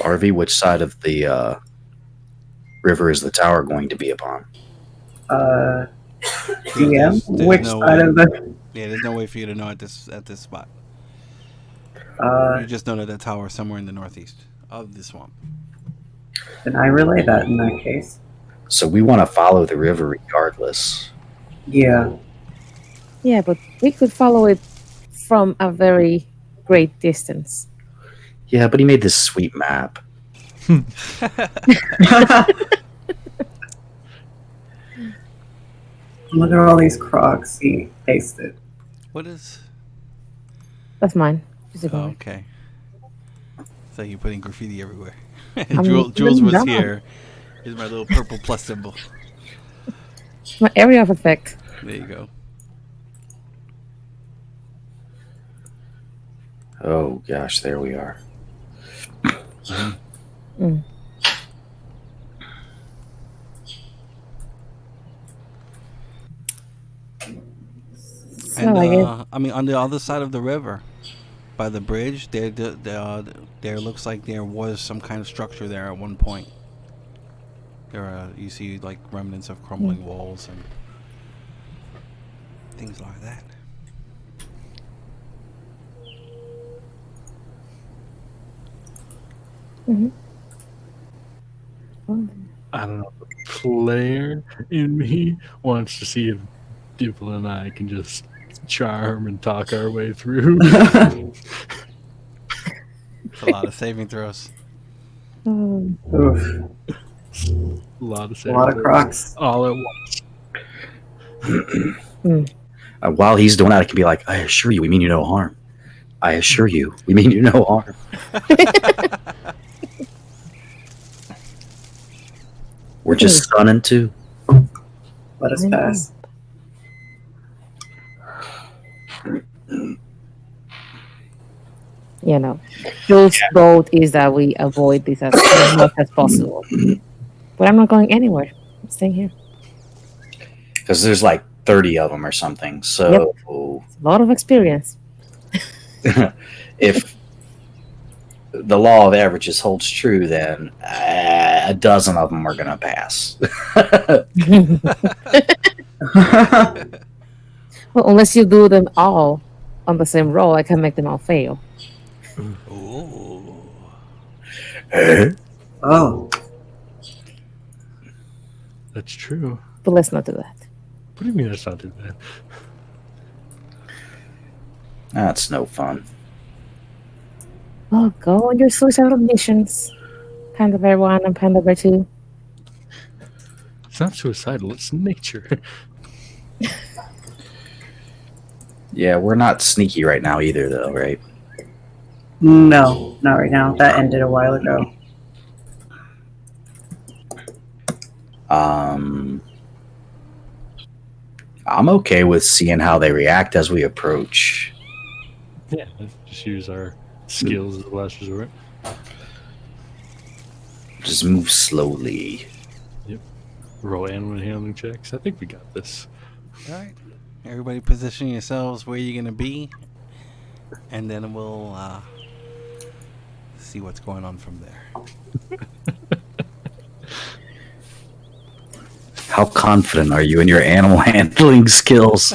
RV, which side of the river is the tower going to be upon? DM, There's which no side way. of the? Yeah, there's no way for you to know at this spot. You just know that the tower is somewhere in the northeast of the swamp. Then I relay that in that case. So we want to follow the river regardless. Yeah. Yeah, but we could follow it from a very great distance. Yeah, but he made this sweet map. Look at all these crocs he pasted. What is? That's mine. Just Oh, ignore it. okay. So you're putting graffiti everywhere. I'm Jules was done. here. Here's my little purple plus symbol. My area of effect. There you go. Oh gosh, there we are. Mm. So And I guess I mean, on the other side of the river, by the bridge, there looks like there was some kind of structure there at one point. There are, you see like remnants of crumbling walls and things like that. I don't know. The player in me wants to see if Dibbel and I can just charm and talk our way through. It's a lot of saving throws. oh, Oof. A lot of A lot of crocs. all at once. While he's doing that, I can be like, I assure you, we mean you no harm. I assure you, we mean you no harm. We're just stunning too. Let us pass. you know, Jules' vote is that we avoid this as much as possible. But I'm not going anywhere. I'm staying here. Because there's like 30 of them or something. So It's a lot of experience. if the law of averages holds true, then a dozen of them are going to pass. Well, unless you do them all on the same roll, I can make them all fail. Ooh. Oh, That's true. But let's not do that. What do you mean that's not too bad? That's no fun. Oh, go on your suicidal missions. Panda Bear 1 and Panda Bear 2. It's not suicidal, it's nature. Yeah, we're not sneaky right now either, though, right? no, not right now. That ended a while ago. I'm okay with seeing how they react as we approach. Yeah, let's just use our skills as a last resort. Just move slowly. Roll animal handling checks. I think we got this. All right. Everybody position yourselves where you're going to be. And then we'll see what's going on from there. How confident are you in your animal handling skills?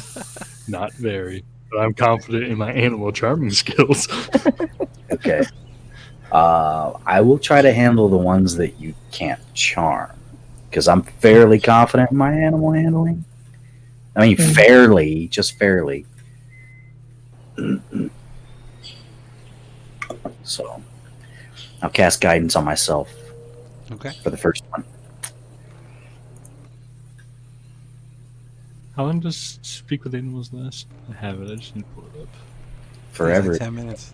Not very, but I'm confident in my animal charming skills. Okay. I will try to handle the ones that you can't charm. Because I'm fairly confident in my animal handling. I mean, fairly, just fairly. So, I'll cast guidance on myself Okay. for the first one. How long does Speak with Animals last? I have it. I just need to pull it up. Forever. It's like 10 minutes.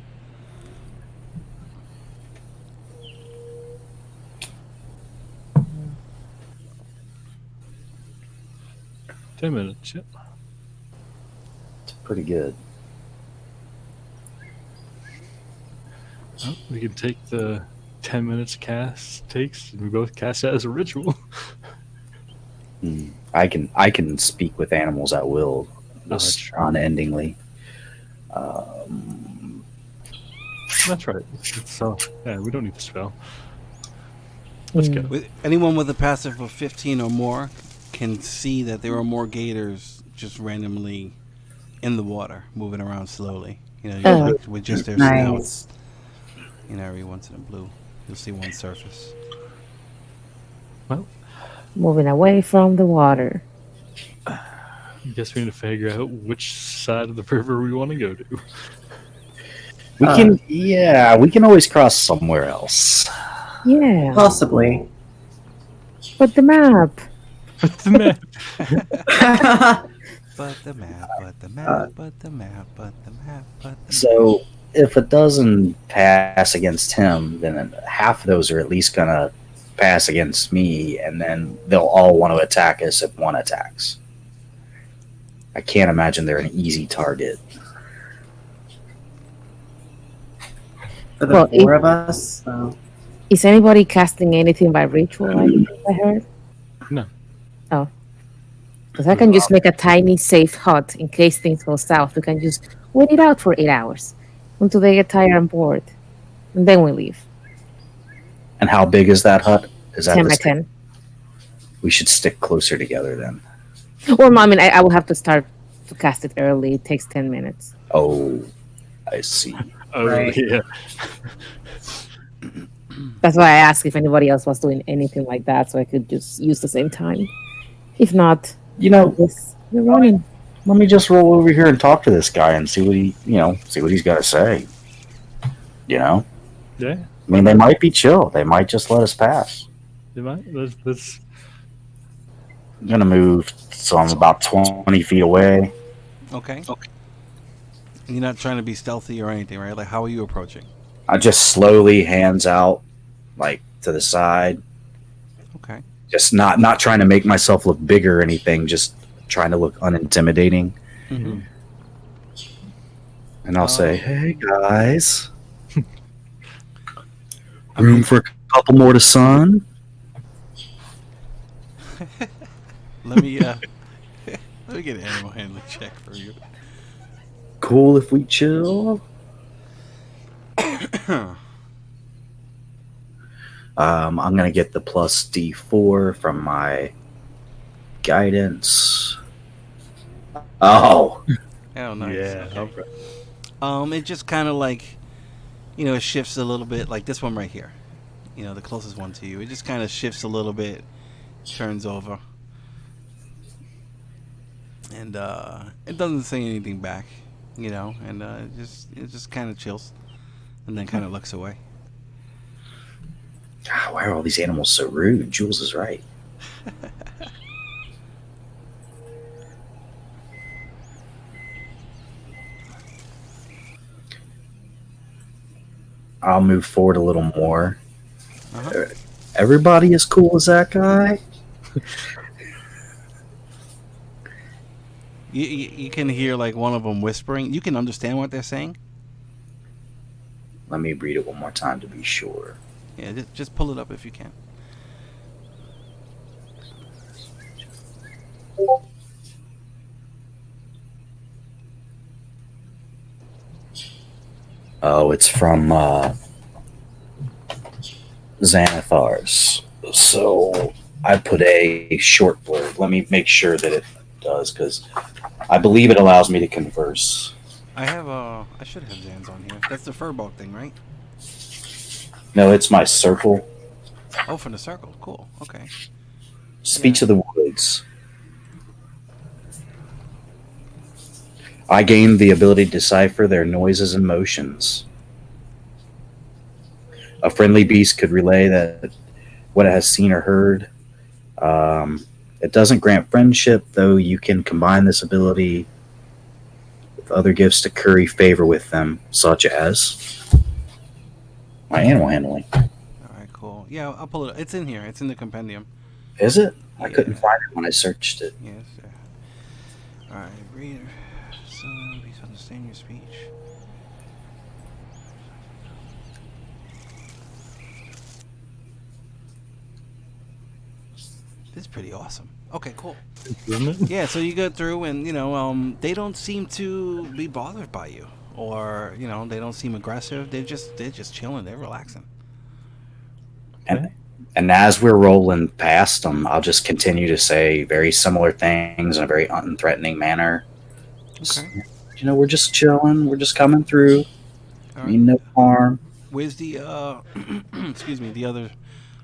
Ten minutes. Yep. It's pretty good. Well, we can take the 10 minutes cast takes, and we both cast that as a ritual. I can speak with animals at will, that's just true. unendingly. That's right. So, yeah, we don't need the spell. Let's go. Anyone with a passive of 15 or more can see that there are more gators just randomly in the water, moving around slowly. With just their snouts. Every once in a blue, you'll see one surface. Well, Moving away from the water. I guess we need to figure out which side of the river we want to go to. We can always cross somewhere else. Yeah. Possibly. But the map. But the map. But the map. So if a dozen pass against him, then half of those are at least gonna pass against me, and then they'll all want to attack us if one attacks. I can't imagine they're an easy target. For the four of us. So. Is anybody casting anything by ritual? I heard. No. Oh. Because I can just make a tiny safe hut in case things go south. We can just wait it out for 8 hours until they get tired and bored, and then we leave. And how big is that hut? Is that 10 by 10. We should stick closer together then. Well, no, I mean, I will have to start to cast it early. It takes 10 minutes. Oh, I see. Oh, Right. yeah. That's why I asked if anybody else was doing anything like that, so I could just use the same time. If not, yes, we're running. Let me just roll over here and talk to this guy and see what he's got to say. Yeah. I mean, they might be chill. They might just let us pass. They might. Let's... I'm gonna move, so I'm about 20 feet away. Okay. You're not trying to be stealthy or anything, right? Like, how are you approaching? I just slowly, hands out, like to the side. Okay. Just not trying to make myself look big or anything. Just trying to look unintimidating. Mm-hmm. And I'll say, "Hey guys, room for a couple more to sun." Let me get an animal handling check for you. Cool if we chill. I'm gonna get the plus D4 from my guidance. Oh, Nice. Yeah. Okay. It just kind of like, it shifts a little bit. Like this one right here, the closest one to you. It just kind of shifts a little bit, turns over, and it doesn't say anything back, and it just kind of chills, and then kind of looks away. God, why are all these animals so rude? Jules is right. I'll move forward a little more. Uh-huh. Everybody as cool as that guy? You can hear like one of them whispering. You can understand what they're saying. Let me read it one more time to be sure. Yeah, just pull it up if you can. Oh, it's from Xanathar's. So I put a short blurb. Let me make sure that it does, because I believe it allows me to converse. I should have Zans on here. That's the Furbolg thing, right? No, it's my circle. Oh, from the circle. Cool. Okay. Speech of the Woods. I gained the ability to decipher their noises and motions. A friendly beast could relay that what it has seen or heard. It doesn't grant friendship, though you can combine this ability with other gifts to curry favor with them, such as my animal handling. All right, cool. Yeah, I'll pull it up. It's in here. It's in the compendium. Is it? I Yeah. couldn't find it when I searched it. Yes, sir. All right, reader. So, please understand your speech. This is pretty awesome. Okay, cool. Improvement? Yeah, so you go through, and they don't seem to be bothered by you, or they don't seem aggressive. They're just chilling. They're relaxing. And as we're rolling past them, I'll just continue to say very similar things in a very unthreatening manner. Okay. We're just chilling. We're just coming through. All Mean no harm. Where's the excuse me, the other?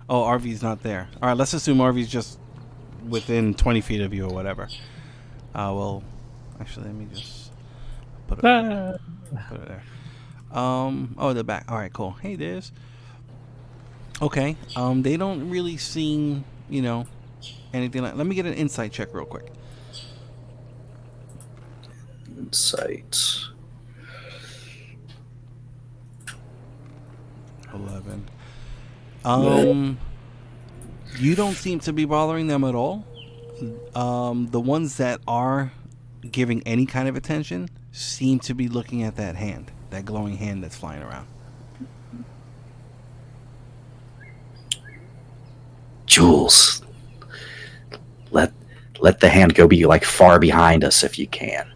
Oh, RV's not there. All right, let's assume RV's just within 20 feet of you or whatever. Well, actually, let me just put it there. Oh, the back. All right, cool. Hey, there's. Okay. They don't really seem, anything like. Let me get an insight check real quick. Insight. 11. You don't seem to be bothering them at all. The ones that are giving any kind of attention seem to be looking at that hand, that glowing hand that's flying around. Jules, let the hand go be like far behind us if you can.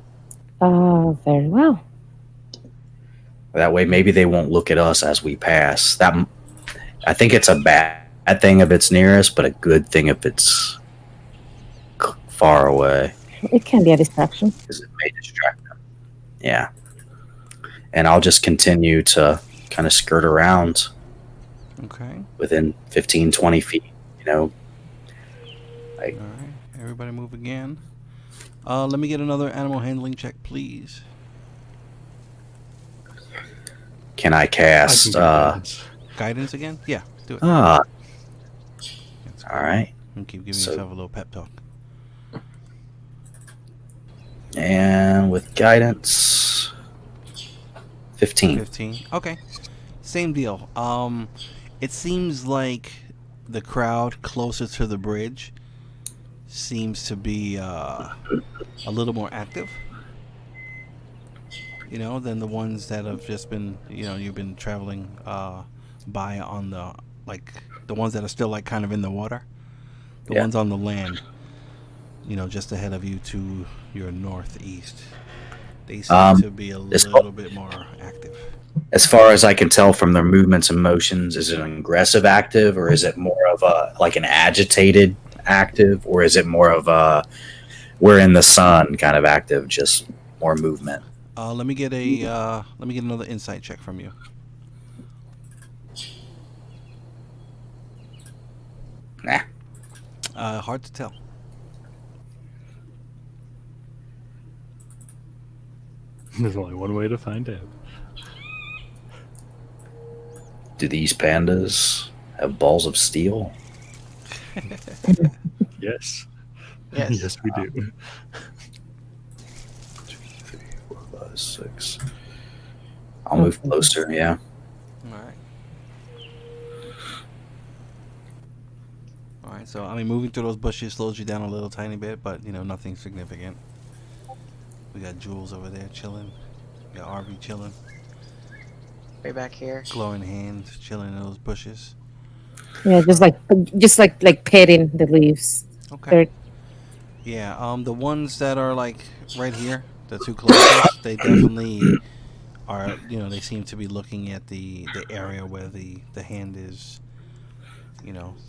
Oh, very well. That way, maybe they won't look at us as we pass. I think it's a bad thing if it's near us, but a good thing if it's far away. It can be a distraction. Because it may distract them. Yeah. And I'll just continue to kind of skirt around. Okay. Within 15, 20 feet, All right. Everybody move again. Let me get another animal handling check, please. Can I cast... Guidance again? Yeah, do it. All right. And keep giving yourself a little pep talk. And with guidance, 15. 15. Okay. Same deal. It seems like the crowd closer to the bridge seems to be a little more active, than the ones that have just been, you've been traveling by on the ones that are still kind of in the water. The ones on the land, just ahead of you to your northeast. They seem to be a little bit more active. As far as I can tell from their movements and motions, is it an aggressive active, or is it more of an agitated active, or is it more of we're in the sun kind of active, just more movement? Let me get another insight check from you. Nah. Hard to tell. There's only one way to find out. Do these pandas have balls of steel? Yes. Yes. Yes, we do. 2, 3, 4, 5, 6. I'll move closer, yeah. All right, so moving through those bushes slows you down a little tiny bit, but nothing significant. We got Jules over there chilling. We got RV chilling. Way back here. Glowing hands chilling in those bushes. Yeah, just like petting the leaves. Okay. Yeah, the ones that are right here, the two closest, they definitely are. They seem to be looking at the area where the hand is.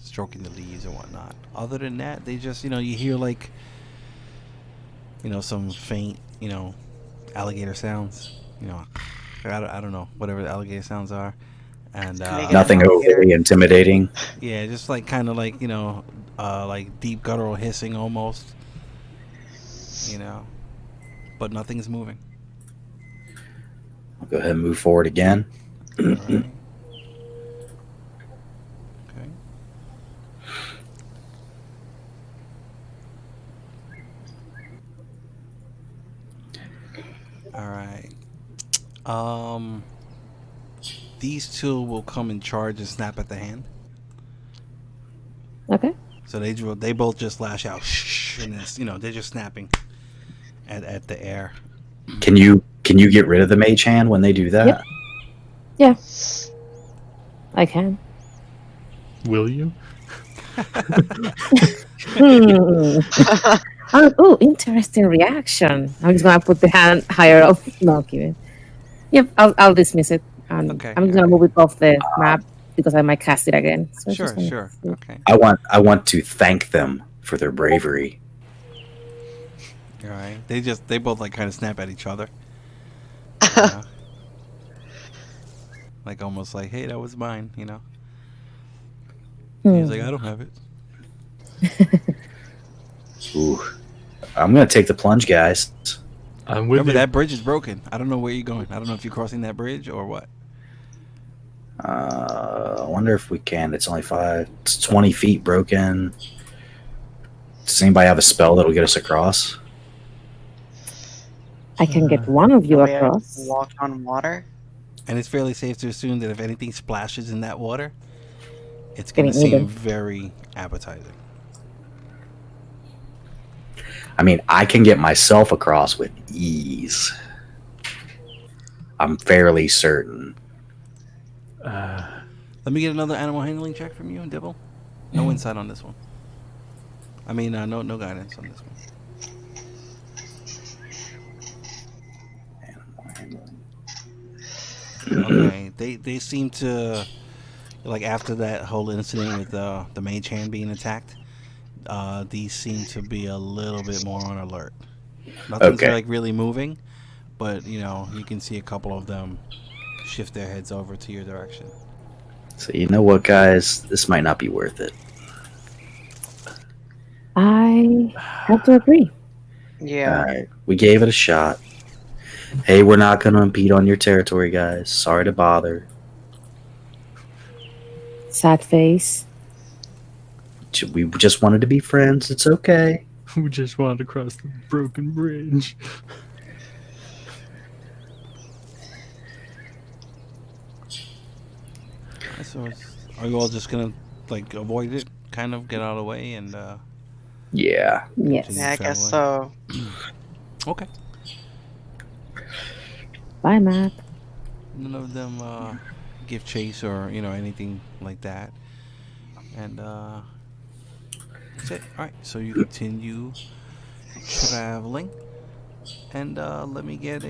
Stroking the leaves and whatnot. Other than that, they just, you hear some faint, alligator sounds. I don't know, whatever the alligator sounds are. And Nothing overly intimidating. yeah, just kind of deep guttural hissing almost. But nothing's moving. I'll go ahead and move forward again. All right. All right. These two will come and charge and snap at the hand. Okay. So they both just lash out, and it's, they're just snapping at the air. Can you get rid of the mage hand when they do that? Yep. Yeah. I can. Will you? Hmm. Oh, interesting reaction. I'm just gonna put the hand higher up. No, kidding. Yep, I'll dismiss it. Okay, I'm just gonna move it off the map because I might cast it again. So Sure, just sure. Okay. I want to thank them for their bravery. All right. They both like kind of snap at each other. You know? Like almost like, hey, that was mine. You know. He's like, I don't have it. Ooh. I'm gonna take the plunge, guys. I'm with Remember you. that bridge is broken. I don't know where you're going. I don't know if you're crossing that bridge or what. I wonder if we can. It's only 5. It's 20 feet broken. Does anybody have a spell that'll get us across? I can get one of you We have across. walk on water. And it's fairly safe to assume that if anything splashes in that water, it's going to Getting seem eaten. very appetizing. I mean, I can get myself across with ease. I'm fairly certain. Let me get another animal handling check from you, Dibbel. No insight on this one. I mean, no guidance on this one. Okay, they seem to, like, after that whole incident with the mage hand being attacked, these seem to be a little bit more on alert. Nothing's Okay. like really moving, but you can see a couple of them shift their heads over to your direction. So you know what, guys? This might not be worth it. I have to agree. Yeah. All right, we gave it a shot. Hey, we're not going to impede on your territory, guys. Sorry to bother. Sad face. We just wanted to be friends. It's okay. We just wanted to cross the broken bridge. So are you all just gonna like avoid it, kind of get out of the way, and Yeah. Yes. Yeah, I guess so. okay. Bye, Matt. None of them give chase or anything like that, and that's it. All right, so you continue traveling, and let me get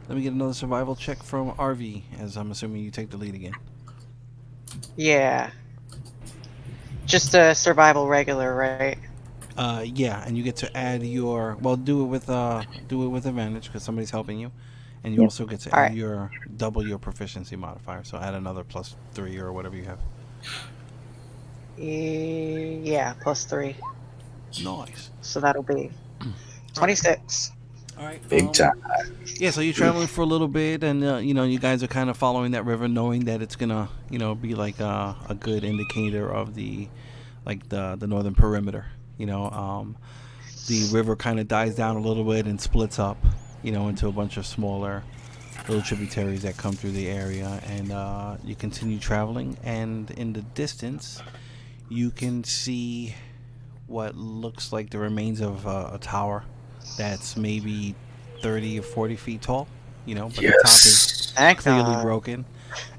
another survival check from RV, as I'm assuming you take the lead again. Yeah. Just a survival regular, right? Yeah, and you get to add your do it with advantage because somebody's helping you, and you Yep. also get to All add right. your double your proficiency modifier. So add another +3 or whatever you have. Yeah, +3. Nice. So that'll be 26. All right. Big time. Yeah, so you're traveling for a little bit, and you guys are kind of following that river, knowing that it's gonna be like a good indicator of the northern perimeter. The river kind of dies down a little bit and splits up, into a bunch of smaller little tributaries that come through the area, and you continue traveling, and in the distance, you can see what looks like the remains of a tower that's maybe 30 or 40 feet tall, but the top is Yes. Thank clearly God. broken,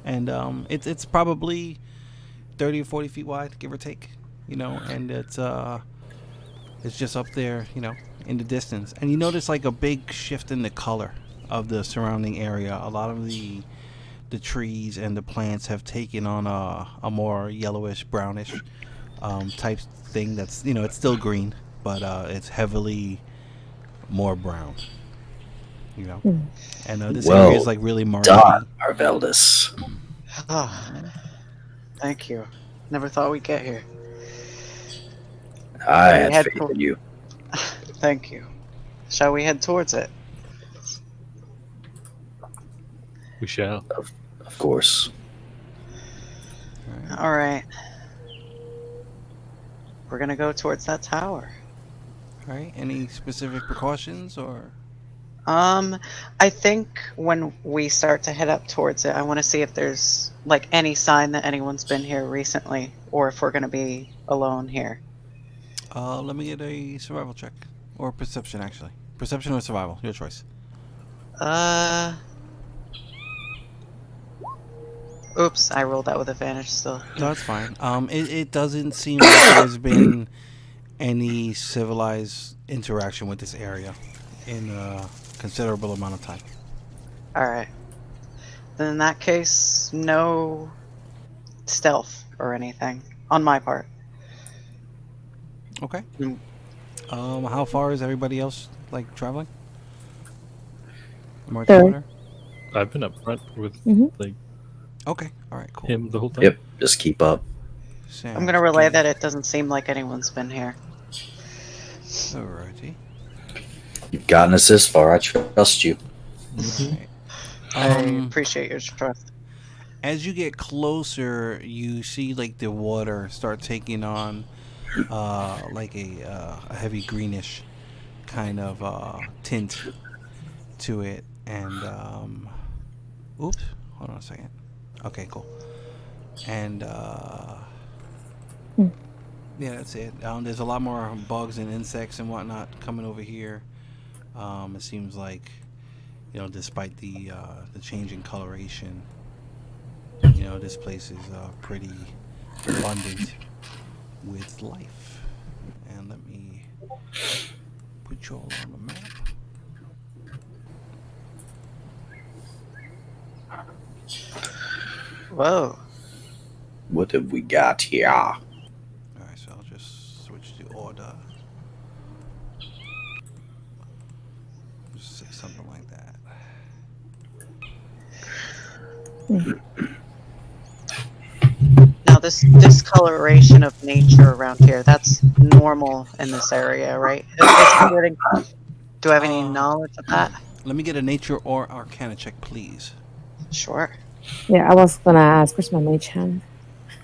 and it's probably 30 or 40 feet wide, give or take, and it's just up there, in the distance, and you notice like a big shift in the color of the surrounding area. A lot of the trees and the plants have taken on a more yellowish, brownish type thing. That's it's still green, but it's heavily more brown. And this Well area is like really marshy. Done, Arveldis. Oh, thank you. Never thought we'd get here. I we had had faith in you. Thank you. Shall we head towards it? We shall. Of course. All right. We're gonna go towards that tower. All right. Any specific precautions or? I think when we start to head up towards it, I want to see if there's like any sign that anyone's been here recently, or if we're gonna be alone here. Let me get a survival check or perception, actually. Perception or survival, your choice. Oops, I rolled that with advantage still. No, that's fine. It doesn't seem like there's been any civilized interaction with this area in a considerable amount of time. Alright. Then in that case, no stealth or anything on my part. Okay. Mm. How far is everybody else like traveling? March Third. order? I've been up front with Mhm. like Okay. All right. Cool. him the whole time. Yep, just keep up. I'm gonna relay that it doesn't seem like anyone's been here. Alrighty. You've gotten us this far. I trust you. Alright. I Um, appreciate your trust. as you get closer, you see like the water start taking on like a heavy greenish kind of tint to it, and oops, hold on a second. Okay, cool. And yeah, that's it. There's a lot more bugs and insects and whatnot coming over here. It seems like, despite the change in coloration, this place is pretty abundant with life. And let me put you all on the map. Whoa. What have we got here? Alright, so I'll just switch to order. Just say something like that. Now this discoloration of nature around here, that's normal in this area, right? Do I have any knowledge of that? Let me get a nature or arcana check, please. Sure. Yeah, I was gonna ask, where's my mage hand?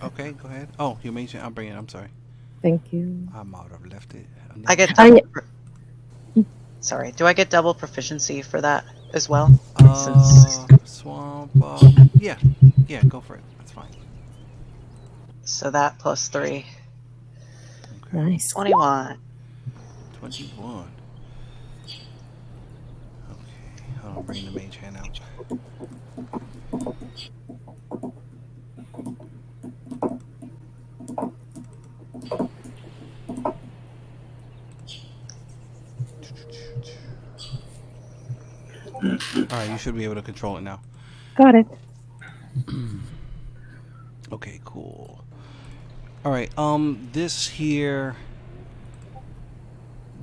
Okay, go ahead. Oh, you mentioned. I'll bring it. I'm sorry. Thank you. I might have left it. I get Oh, double Sorry, do I get double proficiency for that as well? Swamp. Yeah, go for it. That's fine. So that plus 3. Okay. Nice. 21. 21. Okay, I'll bring the mage hand out. Alright, you should be able to control it now. Got it. Okay, cool. Alright, this here...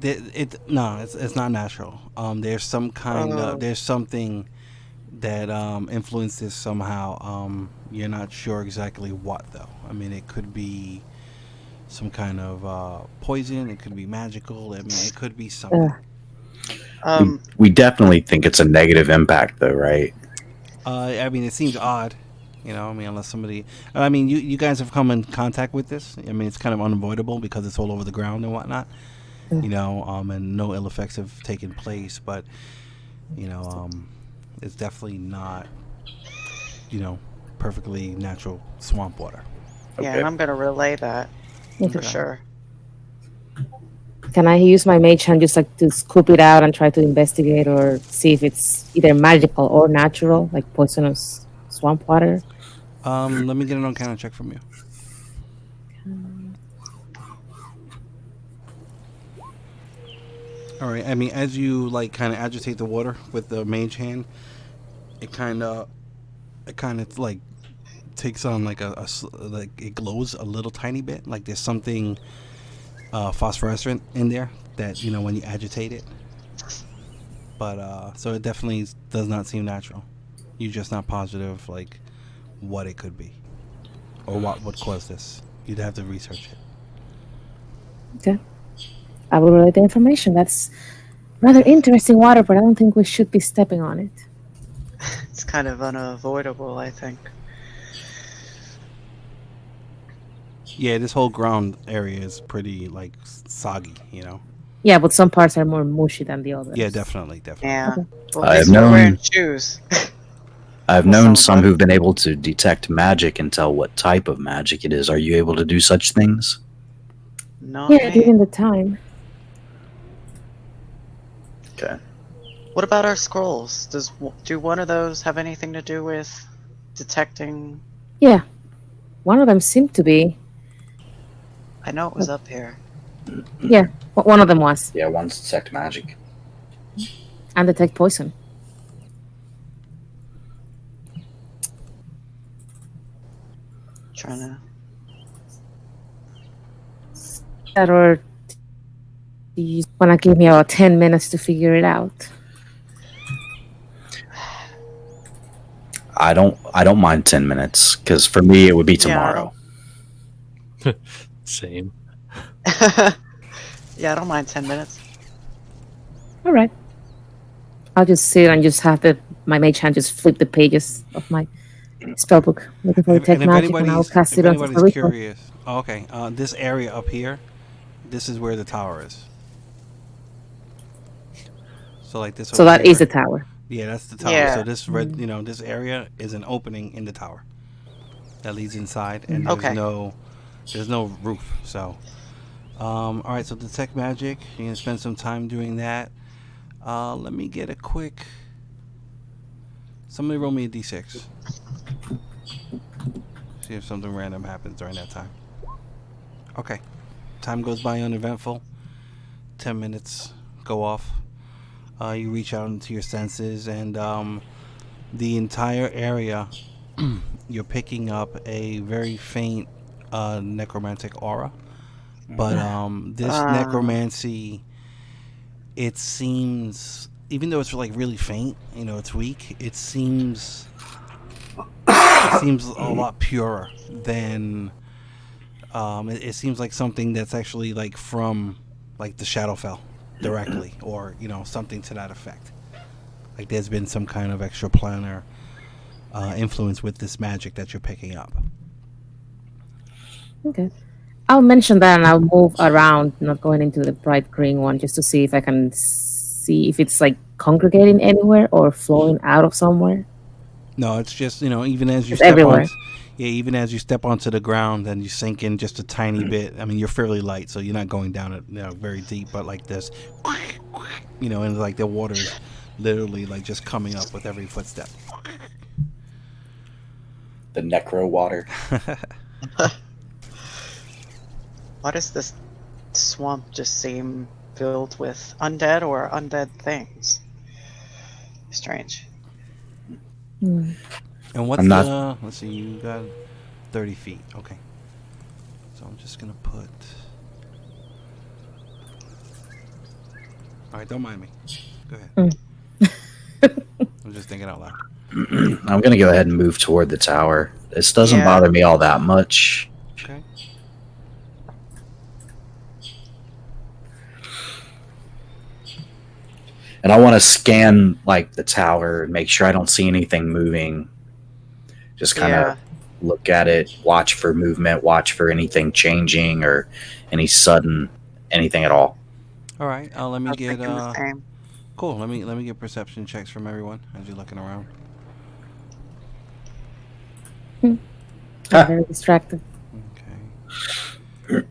it's not natural. There's some kind of... There's something that influenced this somehow. You're not sure exactly what, though. I mean, it could be some kind of poison. It could be magical. I mean, it could be something. We definitely think it's a negative impact, though, right? I mean, it seems odd. I mean, unless somebody... I mean, you guys have come in contact with this. I mean, it's kind of unavoidable because it's all over the ground and whatnot. And no ill effects have taken place. But, it's definitely not, perfectly natural swamp water. Yeah, Okay. and I'm going to relay that for sure. Can I use my mage hand just like to scoop it out and try to investigate or see if it's either magical or natural, like poisonous swamp water? Let me get an arcana check from you. All right. I mean, as you kind of agitate the water with the mage hand, it kind of like takes on like it glows a little tiny bit. Like there's something phosphorescent in there that when you agitate it. But so it definitely does not seem natural. You're just not positive like what it could be or what would cause this. You'd have to research it. Okay. I will relay the information. That's rather interesting water, but I don't think we should be stepping on it. It's kind of unavoidable, I think. Yeah, this whole ground area is pretty soggy, Yeah, but some parts are more mushy than the others. Yeah, definitely. Yeah. Okay. Well, at I've least we're known- wearing shoes. I've Well, known sounds some like- who've been able to detect magic and tell what type of magic it is. Are you able to do such things? Not Yeah, me. given the time. Okay. What about our scrolls? Do one of those have anything to do with detecting Yeah, one of them seemed to be. I know it was up here. Yeah, one of them was. Yeah, one's detect magic. And detect poison. Trying to. That or do you want to give me about 10 minutes to figure it out? I don't mind 10 minutes because for me it would be tomorrow. Same. Yeah, I don't mind 10 minutes. All right. I'll just sit and just have my mage hand just flip the pages of my spellbook, looking for detect magic, and I'll cast it on the ritual. Curious, okay, this area up here, this is where the tower is. So like this. So that is the tower. Yeah, that's the tower. Yeah. So this red, this area is an opening in the tower that leads inside, and there's no roof. So, all right. So detect magic. You're gonna spend some time doing that. Let me get a quick. Somebody roll me a d6. See if something random happens during that time. Okay. Time goes by uneventful. 10 minutes go off. You reach out into your senses, and the entire area, you're picking up a very faint necromantic aura. But this necromancy, it seems, even though it's like really faint, it's weak, it seems a lot purer than it seems like something that's actually like from like the Shadowfell directly, or something to that effect. Like there's been some kind of extraplanar influence with this magic that you're picking up. Okay. I'll mention that, and I'll move around, not going into the bright green one, just to see if I can see if it's like congregating anywhere or flowing out of somewhere. No, it's just even as you It's step everywhere. even as you step onto the ground and you sink in just a tiny bit. I mean, you're fairly light, so you're not going down it very deep, but like this, and like the water is literally like just coming up with every footstep. The necro water. Why does this swamp just seem filled with undead or undead things? Strange. Hmm. And what's let's see, you got 30 feet. Okay. So I'm just going to put... All right, don't mind me. Go ahead. I'm just thinking out loud. I'm going to go ahead and move toward the tower. This doesn't bother me all that much. Okay. And I want to scan like the tower and make sure I don't see anything moving. Just kind of look at it, watch for movement, watch for anything changing or any sudden anything at all. All right. Let me get the same. cool. Let me get perception checks from everyone as you're looking around. I'm very distracted. Okay.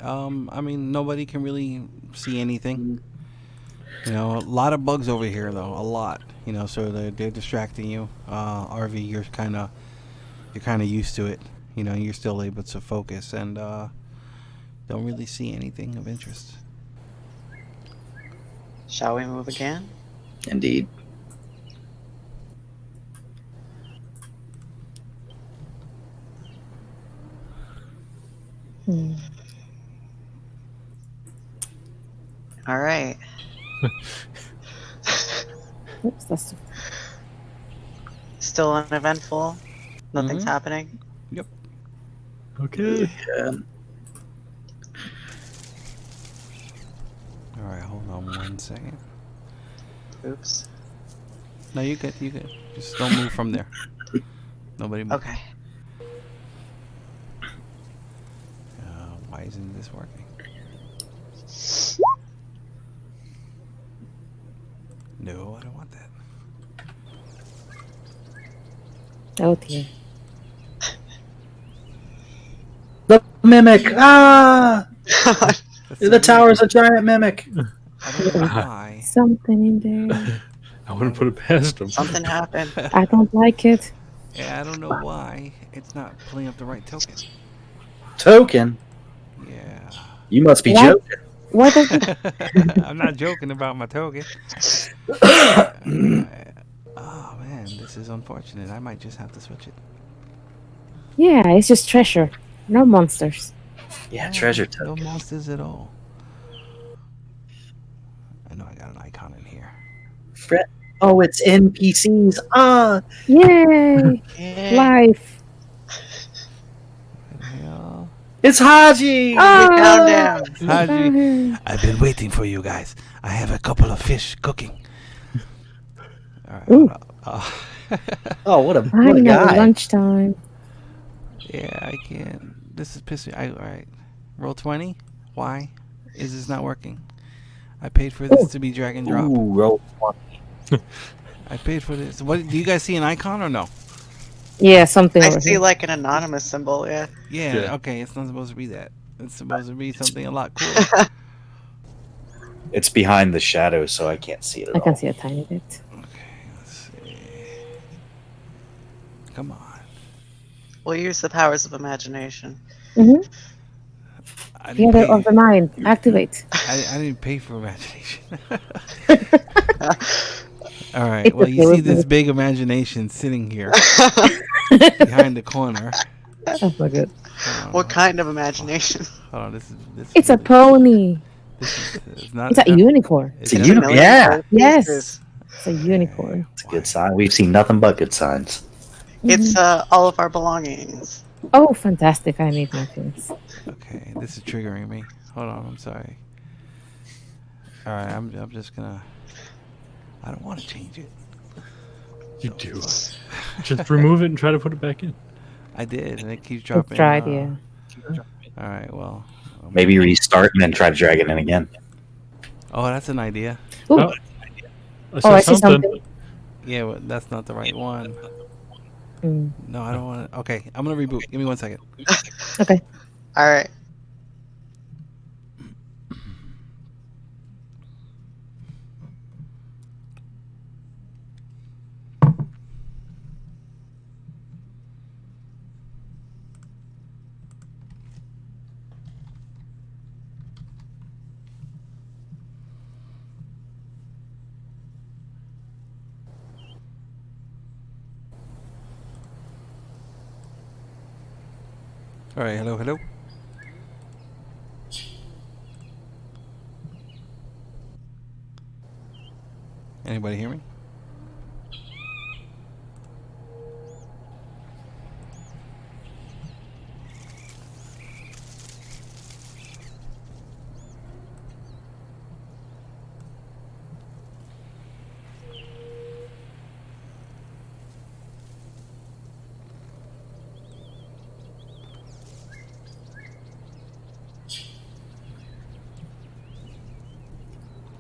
I mean, nobody can really see anything. A lot of bugs over here, though. A lot. So they're distracting you. RV, you're kind of used to it. You're still able to focus and don't really see anything of interest. Shall we move again? Indeed. All right. Oops, that's Still uneventful. Nothing's happening. Yep. Okay. Yeah. All right, hold on 1 second. Oops. No, you good. You good. Just don't move from there. Nobody move. Okay. Why isn't this working? No, I don't want that. oh dear. The mimic! Ah! The tower's a giant mimic. I don't know why. Something in there. I wouldn't put it past him. Something happened. I don't like it. Yeah, I don't know why it's not pulling up the right token. Token? Yeah. You must be What? joking. What does it? I'm not joking about my token. Oh man, this is unfortunate. I might just have to switch it. Yeah, it's just treasure. No monsters. Yeah, No, treasure No token. monsters at all. I know I got an icon in here. Fret. Oh, it's NPCs. Ah, Yay! Yeah. Life. What the hell? it's Haji. Oh, We found him. Haji, I've been waiting for you guys. I have a couple of fish cooking. All right. Ooh. Oh, what a Finally, guy. lunchtime. Yeah, I can't. This is pissing me. All right. Roll 20. Why is this not working? I paid for this to be drag and drop. Ooh, roll 20. I paid for this. What do you guys see an icon or no? Yeah, something I over see here. like an anonymous symbol. Yeah. Yeah, Yeah. okay. It's not supposed to be that. It's supposed to be something a lot cooler. It's behind the shadow, so I can't see it at I all. can see a tiny bit. Okay, let's see. Come on. We'll use the powers of imagination. Mm-hmm. I didn't, Theater pay, of the mind. Activate. I didn't pay for imagination. All right. It's Well, okay, you see we'll this do big imagination sitting here behind the corner. Oh my god. What kind of imagination? Hold on. This It's a is- pony. This is not. It's a unicorn. It's a It's unicorn. million Yeah. gold Yes. pieces. It's a unicorn. It's a good sign. We've seen nothing but good signs. It's all of our belongings. Oh, fantastic. I need my things. Okay, this is triggering me. Hold on, I'm sorry. All right, I'm just gonna. I don't want to change it. You do. Just remove it and try to put it back in. I did, and it keeps It's dropping. dried, yeah. All right, well. Maybe restart and then try to drag it in again. Oh, that's an idea. Ooh. Oh. I Oh, saw I see something. something. Yeah, but that's not the right one. Mm. No, I don't want to. Okay, I'm gonna reboot. Give me 1 second. Okay. All right. All right, hello, hello. Anybody hear me?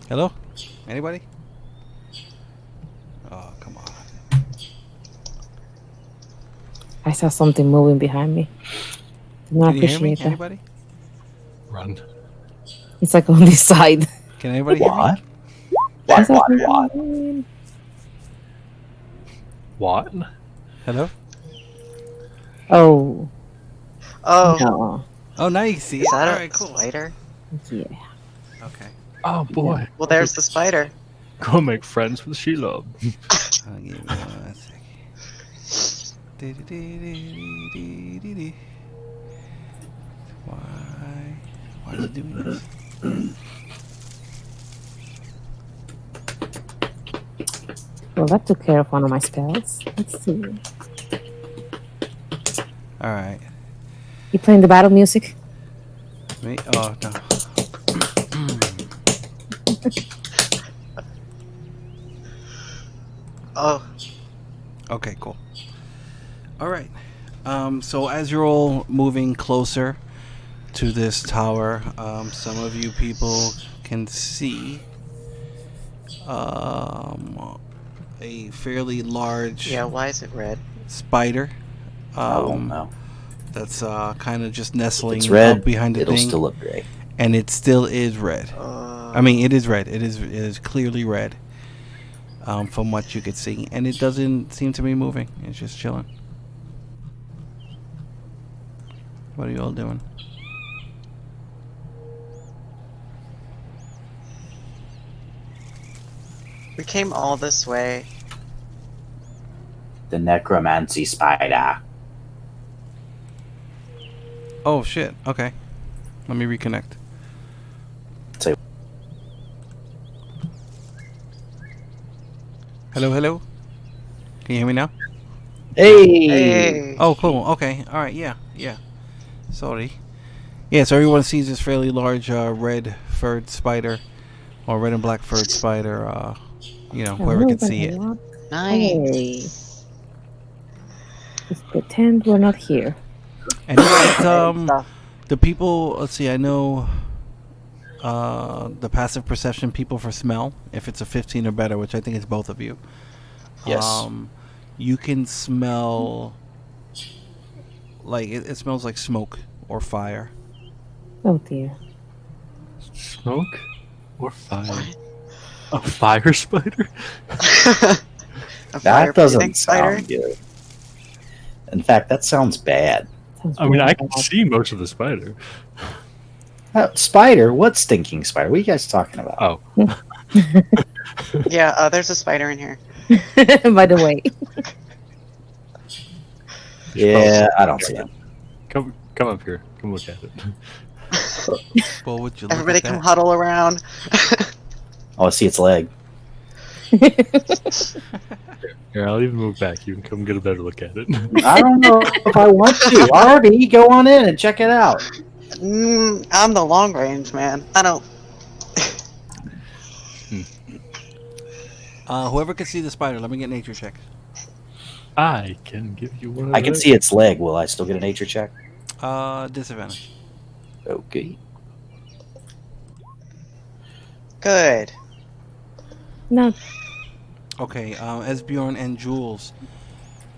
Hello? Anybody? Oh, come on. I saw something moving behind me. Did not Can you hear me? appreciate that. Anybody? Run. It's like on this side. Can anybody hear me? What? I saw What? something. What? Hello? Oh, Oh, no. Oh, now you can see it. is that All a right, cool. spider? Yeah. Okay. Oh boy. Well, there's the spider. Go make friends with Sheila. I'll give you 1 second. Dee-dee-dee-dee-dee-dee-dee. Why are you doing this? Well, that took care of one of my spells. Let's see. All right. You playing the battle music? Me? Oh, no. Oh, Okay, cool. All right. So as you're all moving closer to this tower, some of you people can see a fairly large yeah. Why is it red? spider. I won't know. That's kind of just If nestling it's red, up behind the it'll thing, still look gray. and it still is red. I mean, it is red. It is clearly red, from what you could see, and it doesn't seem to be moving. It's just chilling. What are you all doing? We came all this way. The necromancy spider. Oh shit. Okay. Let me reconnect. Say- Hello, hello. Can you hear me now? Hey! Hey. Oh, cool. Okay. All right. Yeah. Yeah. Sorry. Yeah. So everyone sees this fairly large red furred spider, or red and black furred spider. You know, whoever can see it. Nice. Let's pretend we're not here. And it's, Stuff. the people. Let's see. I know. The passive perception people for smell. If it's a 15 or better, which I think is both of you. Yes. You can smell. Like it smells like smoke or fire. Oh dear. Smoke or fire? A fire spider? A That fire-breathing doesn't spider? sound good. In fact, that sounds bad. Sounds I mean, really I can bad. see most of the spider. Spider? What stinking spider? What are you guys talking about? Oh, Yeah, there's a spider in here. By the way. Yeah, I don't see him. come up here. Come look at it. Well, would you look Everybody at come that? huddle around. Oh, I see its leg. Here, I'll even move back. You can come get a better look at it. I don't know if I want to. Arby, go on in and check it out. I'm the long range man. I don't. Whoever can see the spider, let me get nature check. I can give you one of I can those. see its leg. Will I still get a nature check? Disadvantage. Okay. Good. No. Okay, Esbjorn and Jules.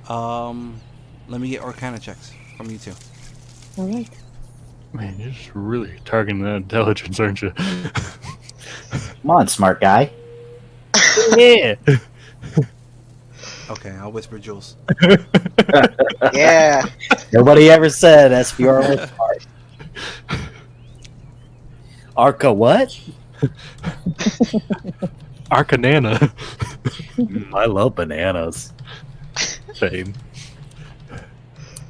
Let me get Arcana checks from you two. All right. Man, you're just really targeting that intelligence, aren't you? Come on, smart guy. Yeah. Okay, I'll whisper Jules. Yeah. Nobody ever said Esbjorn was smart. Arca what? Arcanana. I love bananas. Same.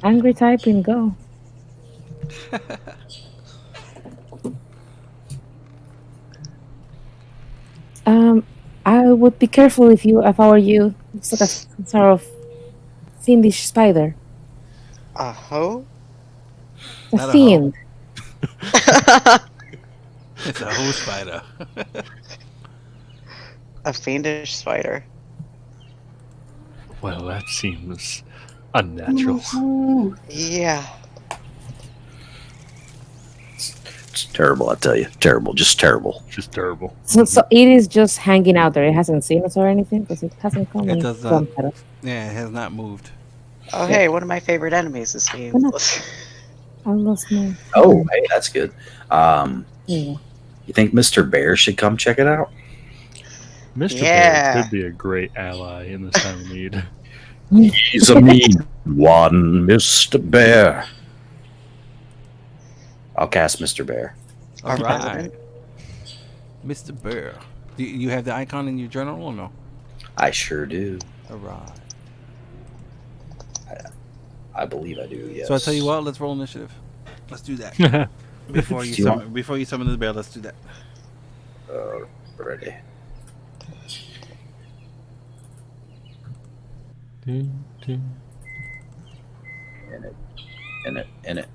Angry typing, go. I would be careful if I were you. It's like a sort of fiendish spider. A hoe? A Not a fiend. It's a hoe spider. A fiendish spider. Well, that seems unnatural. Yeah. It's terrible, I tell you. Terrible, just terrible. Just terrible. So it is just hanging out there. It hasn't seen us or anything because it hasn't come. It and does gone not. kind of. Yeah, it has not moved. Oh, hey, one of my favorite enemies is Why not? fiends. I lost my. Oh, hey, that's good. Yeah. You think Mr. Bear should come check it out? Mr. Yeah. Bear could be a great ally in this time of need. He's a mean one, Mr. Bear. I'll cast Mr. Bear. All Our right, president. Mr. Bear. Do you have the icon in your journal or no? I sure do. All right. I believe I do, yes. So I tell you what, let's roll initiative. Let's do that before you Do you want- summon the bear. Let's do that. Ready. In it.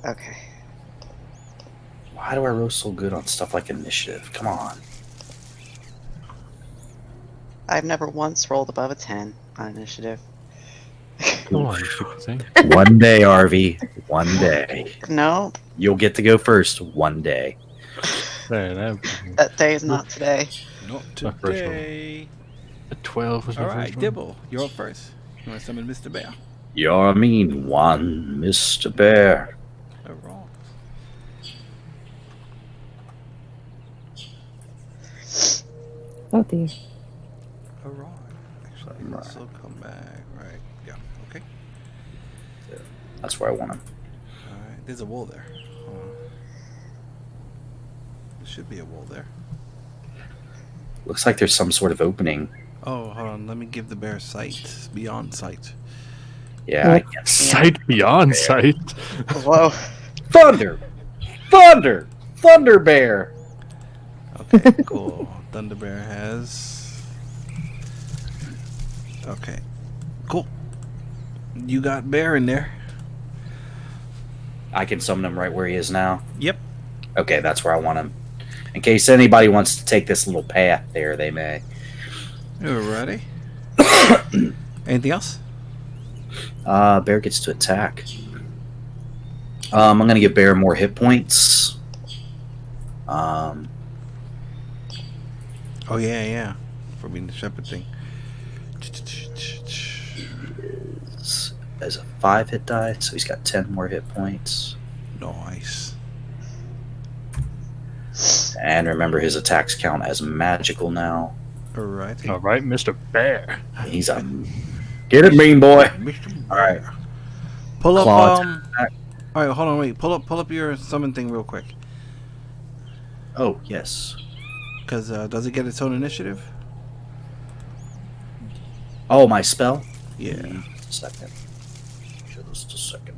Okay. Why do I roll so good on stuff like initiative? Come on. I've never once rolled above a 10 on initiative. Come on, stupid thing. One day, RV. One day. No, You'll get to go first one day. There, that day is not today. Not My first roll. today. a 12 was my All right, first one. Dibbel, you're up first. You want to summon Mr. Bear? You're a mean one, Mr. Bear. All right. Oh dear. All right. Actually, this will come back. Right. Yeah. Okay. That's where I want him. There's a wall there. There should be a wall there. Looks like there's some sort of opening. Oh, hold on. Let me give the bear sight. Beyond sight. Yeah, I can't see Sight beyond sight. Whoa. Thunder! Thunder! Thunder Bear! Okay, cool. Thunder Bear has... Okay. Cool. You got bear in there. I can summon him right where he is now. Yep. Okay, that's where I want him. In case anybody wants to take this little path there, they may. Alrighty. Anything else? Bear gets to attack. I'm going to give Bear more hit points. Oh, yeah. For being the shepherd thing. As a 5-hit die, so he's got 10 more hit points. Nice. And remember, his attacks count as magical now. Alrighty. All right, Mr. Bear. He's a... Get it, Bean Boy! Alright. Pull up, Claw attack. Alright, hold on, wait. Pull up your summon thing real quick. Oh, yes. Because, does it get its own initiative? Oh, my spell? Yeah. Second. Just a second.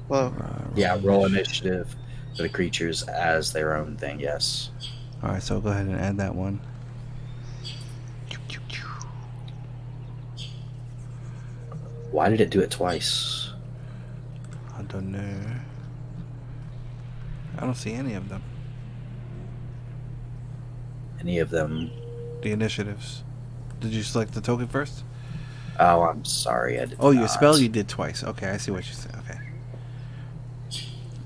Whoa. Yeah, roll initiative for the creatures as their own thing, yes. Alright, so go ahead and add that one. Why did it do it twice? I don't know. I don't see any of them. Any of them? The initiatives. Did you select the token first? Oh, I'm sorry, I did Oh, your not. spell you did twice. Okay, I see what you said. Okay.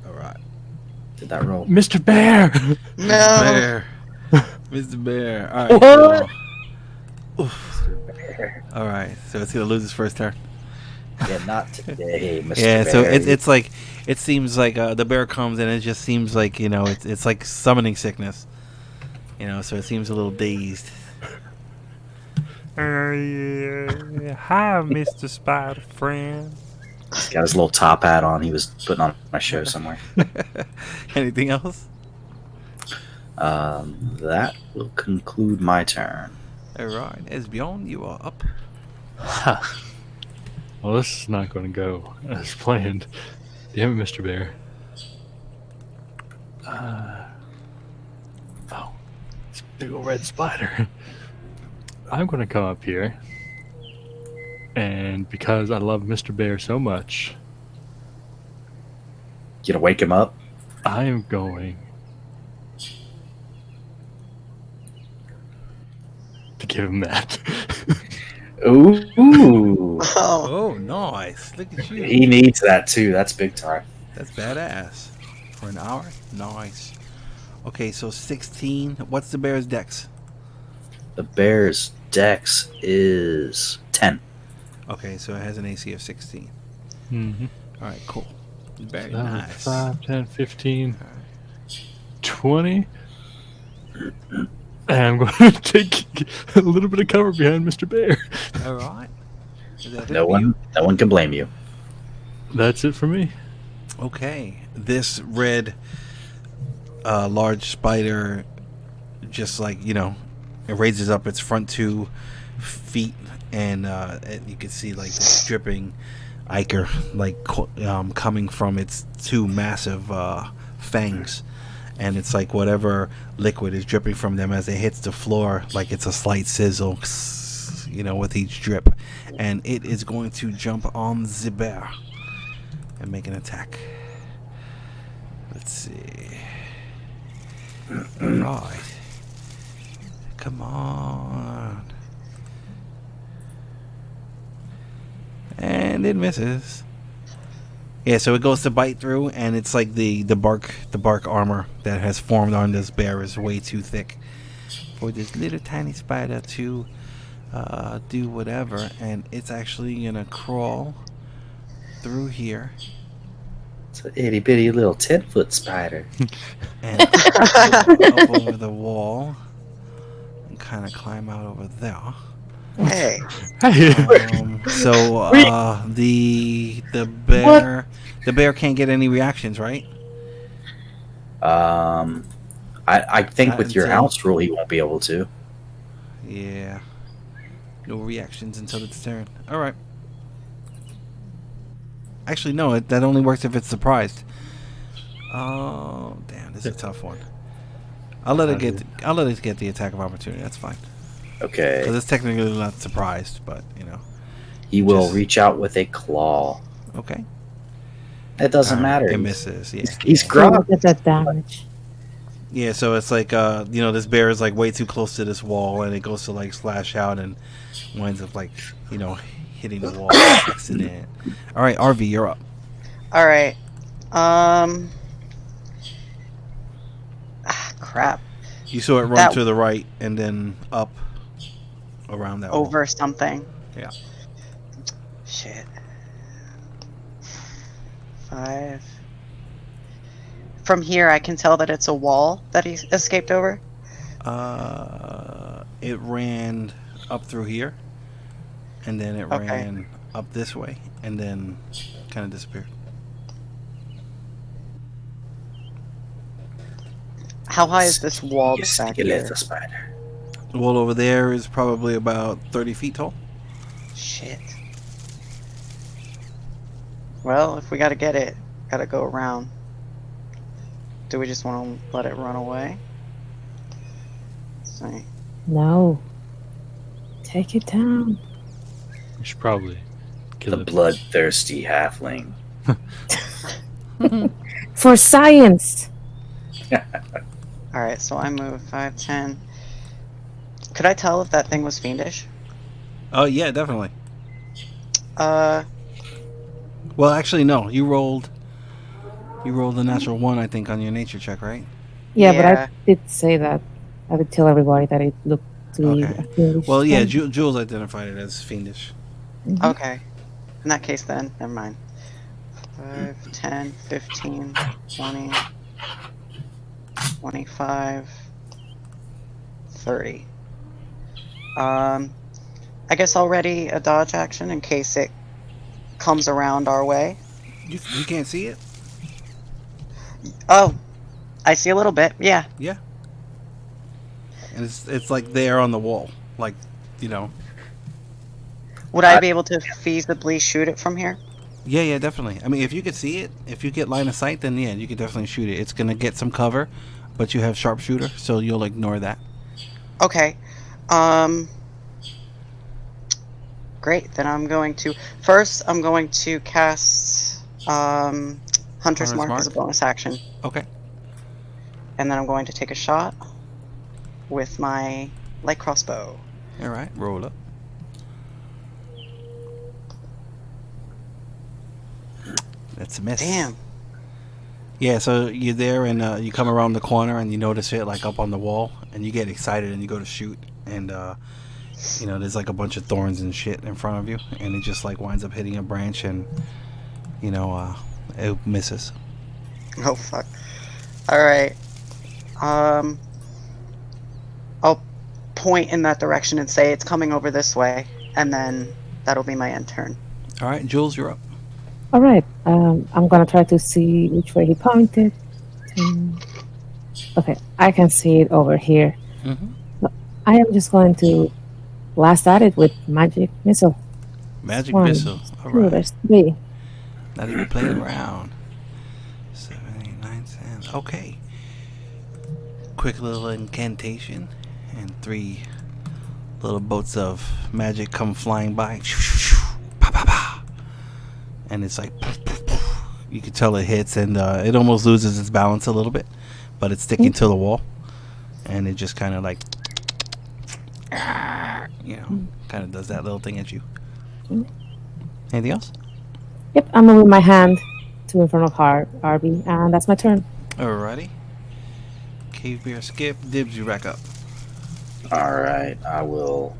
Alright. Did that roll? Mr. Bear! No. Bear. Mr. Bear. Alright. What? Cool. Oof. Alright, so it's gonna lose its first turn. Yeah, not today, Mr. Yeah, Bear. so it's like, it seems like the bear comes and it just seems like, you know, it's like summoning sickness. You know, so it seems a little dazed. Hi, Mr. Spider Friend. He's got his little top hat on. He was putting on a show somewhere. Anything else? That will conclude my turn. Alright, Esbjorn, you are up. Well, this is not going to go as planned. Damn it, Mr. Bear. Oh, it's a big old red spider. I'm going to come up here, and because I love Mr. Bear so much, You gonna wake him up? I am going to give him that. Ooh. Oh. Oh, nice. Look at you. He needs that too. That's big time. That's badass. For an hour? Nice. Okay, so 16. What's the bear's dex? The bear's dex is 10. Okay, so it has an AC of 16. Mm-hmm. Alright, cool. Very So nice. 5, 10, 15, 20. And I'm going to take a little bit of cover behind Mr. Bear. Alright. Is that it No for you? one can blame you. That's it for me. Okay. This red large spider just like, you know, it raises up its front 2 feet and you can see like this dripping ichor like coming from its 2 massive fangs, and it's like whatever liquid is dripping from them as it hits the floor, like it's a slight sizzle, you know, with each drip, and it is going to jump on the bear and make an attack. Let's see. Alright. Come on. And it misses. Yeah, so it goes to bite through, and it's like the bark armor that has formed on this bear is way too thick for this little tiny spider to do whatever, and it's actually gonna crawl through here It's an itty bitty little 10-foot spider. And up over the wall and kind of climb out over there. Hey. So the bear can't get any reactions, right? I think Not with your until- house rule, he won't be able to. Yeah. No reactions until its turn. All right. Actually, no. That only works if it's surprised. Oh, damn! This is a tough one. I'll let it get the attack of opportunity. That's fine. Okay. Because it's technically not surprised, but you know. He will just- reach out with a claw. Okay. It doesn't matter. It He's- misses. Yeah. He's So gruff. look at that damage. Yeah. So it's like this bear is like way too close to this wall, and it goes to like slash out and winds up like hitting the wall by accident. All right, RV, you're up. All right. Crap. You saw it run That- to the right and then up around that wall. Over something. Yeah. Shit. 5. From here, I can tell that it's a wall that he escaped over. It ran up through here, and then it Okay. ran up this way, and then kind of disappeared. How high is this wall Yes, back he here? lets a spider. The wall over there is probably about 30 feet tall. Shit. Well, if we gotta get it, gotta go around. Do we just want to let it run away? Let's see. No. Take it down. You should probably kill The it. bloodthirsty halfling. For science. Alright, so I move 5, 10. Could I tell if that thing was fiendish? Oh yeah, definitely. Uh, Well, actually, no. You rolled a natural 1, I think, on your nature check, right? Yeah, but Yeah. I did say that. I did tell everybody that it looked to be Okay. a fiendish Well, yeah. thing. Jules identified it as fiendish. Mhm. okay. In that case then, never mind. 5, 10, 15, 20, 25, 30. I guess I'll ready a dodge action in case it comes around our way. You can't see it? Oh, I see a little bit. Yeah. Yeah. And it's like there on the wall, like Would I be able to feasibly shoot it from here? Yeah, definitely. I mean, if you could see it, if you get line of sight, then yeah, you could definitely shoot it. It's gonna get some cover, but you have sharpshooter, so you'll ignore that. Okay. Great. Then I'm going to cast Hunter's Mark as a Mark? bonus action, Okay. and then I'm going to take a shot with my light crossbow. All right. Roll up. That's a miss. Damn. Yeah. So you're there, and you come around the corner, and you notice it like up on the wall, and you get excited, and you go to shoot, and there's like a bunch of thorns and shit in front of you, and it just like winds up hitting a branch, and it misses. Oh fuck. All right. I'll point in that direction and say it's coming over this way, and then that'll be my end turn. All right, Jules, you're up. All right. I'm gonna try to see which way he pointed. Okay, I can see it over here. Mm-hmm. I am just going to blast at it with magic missile. Magic 1, missile. All 2, right. there's 3. Not even playing around. 7, 8, 9, 10. Okay. Quick little incantation, and 3 little boats of magic come flying by. Pa, pa, pa. And it's like, poof, poof, poof. You can tell it hits, and it almost loses its balance a little bit, but it's sticking to the wall, and it just kind of like, kind of does that little thing at you. Anything else? Yep, I'm moving my hand to in front of Arby, and that's my turn. Alrighty. Cave Bear skip. Dibbs, you back up. All right, I will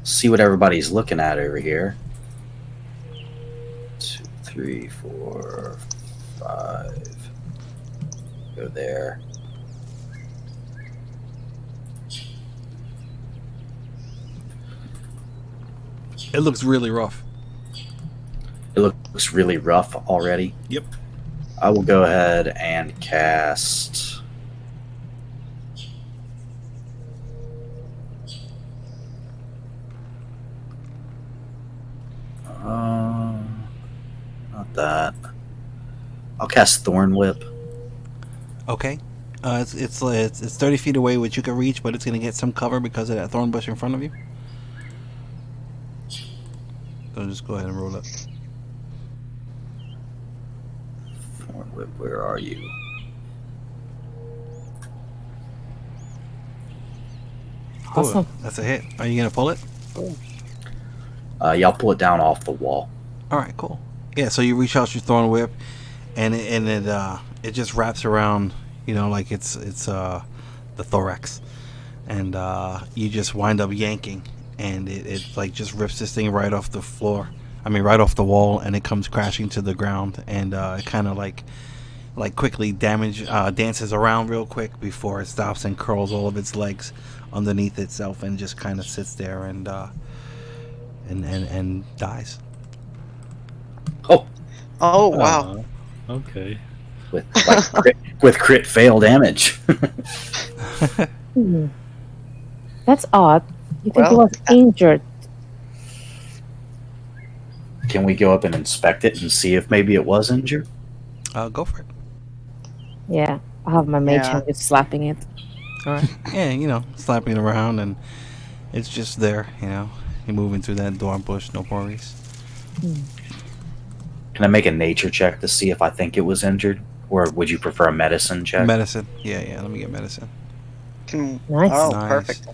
see what everybody's looking at over here. 2, 3, 4, 5. Go there. It looks really rough. It looks really rough already. Yep. I will go ahead and cast. Not that. I'll cast Thorn Whip. Okay. It's 30 feet away, which you can reach, but it's going to get some cover because of that thorn bush in front of you. So just go ahead and roll it. Thorn Whip, where are you? Awesome. That's a hit. Are you going to pull it? Yeah, I'll pull it down off the wall. All right, cool. Yeah, so you reach out your thorn whip, and it just wraps around, like it's the thorax, and you just wind up yanking, and it like just rips this thing right off the floor. I mean, right off the wall, and it comes crashing to the ground, and it kind of like quickly dances around real quick before it stops and curls all of its legs underneath itself, and just kind of sits there and dies. Oh, wow. Okay. With crit fail damage. That's odd. You think he Well, was injured? Can we go up and inspect it and see if maybe it was injured? Go for it. Yeah. I have my mage Yeah. hand just slapping it. All right. Yeah, slapping it around, and it's just there. You're moving through that thorn bush, no worries. Can I make a nature check to see if I think it was injured? Or would you prefer a medicine check? Medicine. Yeah. Let me get medicine. Nice. Oh, Nice. perfect.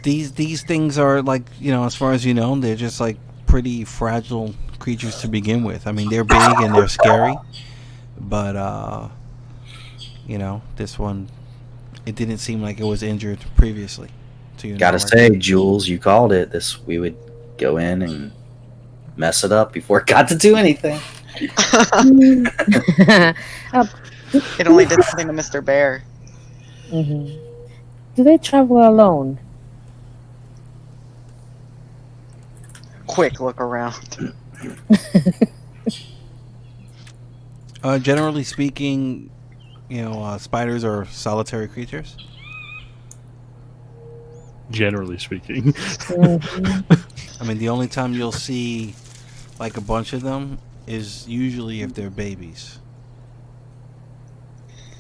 It's these things are like, as far as they're just like pretty fragile creatures to begin with. I mean, they're big and they're scary, but this one, it didn't seem like it was injured previously. To you. Gotta say, Jules, you called it. We would go in and mess it up before it got to do anything. It only did something to Mr. Bear. Do they travel alone? Quick look around. Generally speaking, spiders are solitary creatures. Generally speaking. I mean, the only time you'll see like a bunch of them is usually if they're babies.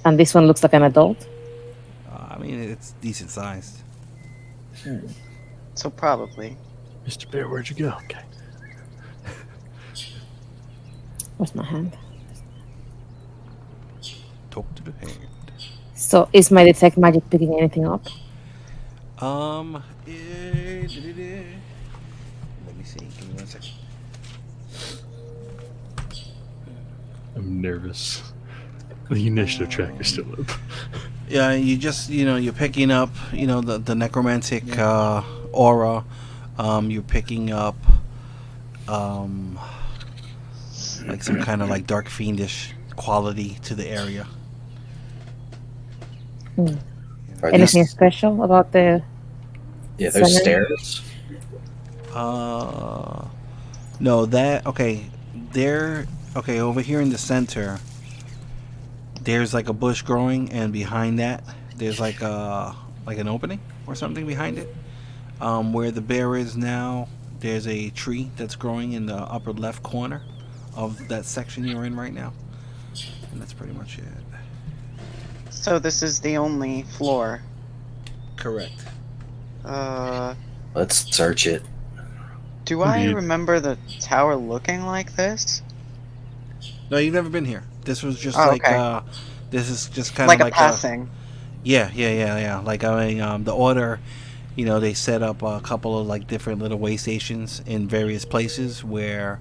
And this one looks like an adult? I mean, it's decent sized. So probably. Mr. Bear, where'd you go? Okay. Where's my hand? Talk to the hand. So is my detect magic picking anything up? Let me see. Give me 1 second. I'm nervous. The initiative check is still up. Yeah, you just you're picking up the necromantic aura. You're picking up like some kind of like dark fiendish quality to the area. Anything special about the... Yeah, those center? stairs. No, that okay. Over here in the center, there's like a bush growing, and behind that, there's like an opening or something behind it. Where the bear is now, there's a tree that's growing in the upper left corner of that section you're in right now, and that's pretty much it. So this is the only floor. Correct. Let's search it. Do I Indeed. remember the tower looking like this? No, you've never been here. This was just Oh, like okay. this is just kind Like of a passing. Yeah. Like the order, they set up a couple of like different little way stations in various places where,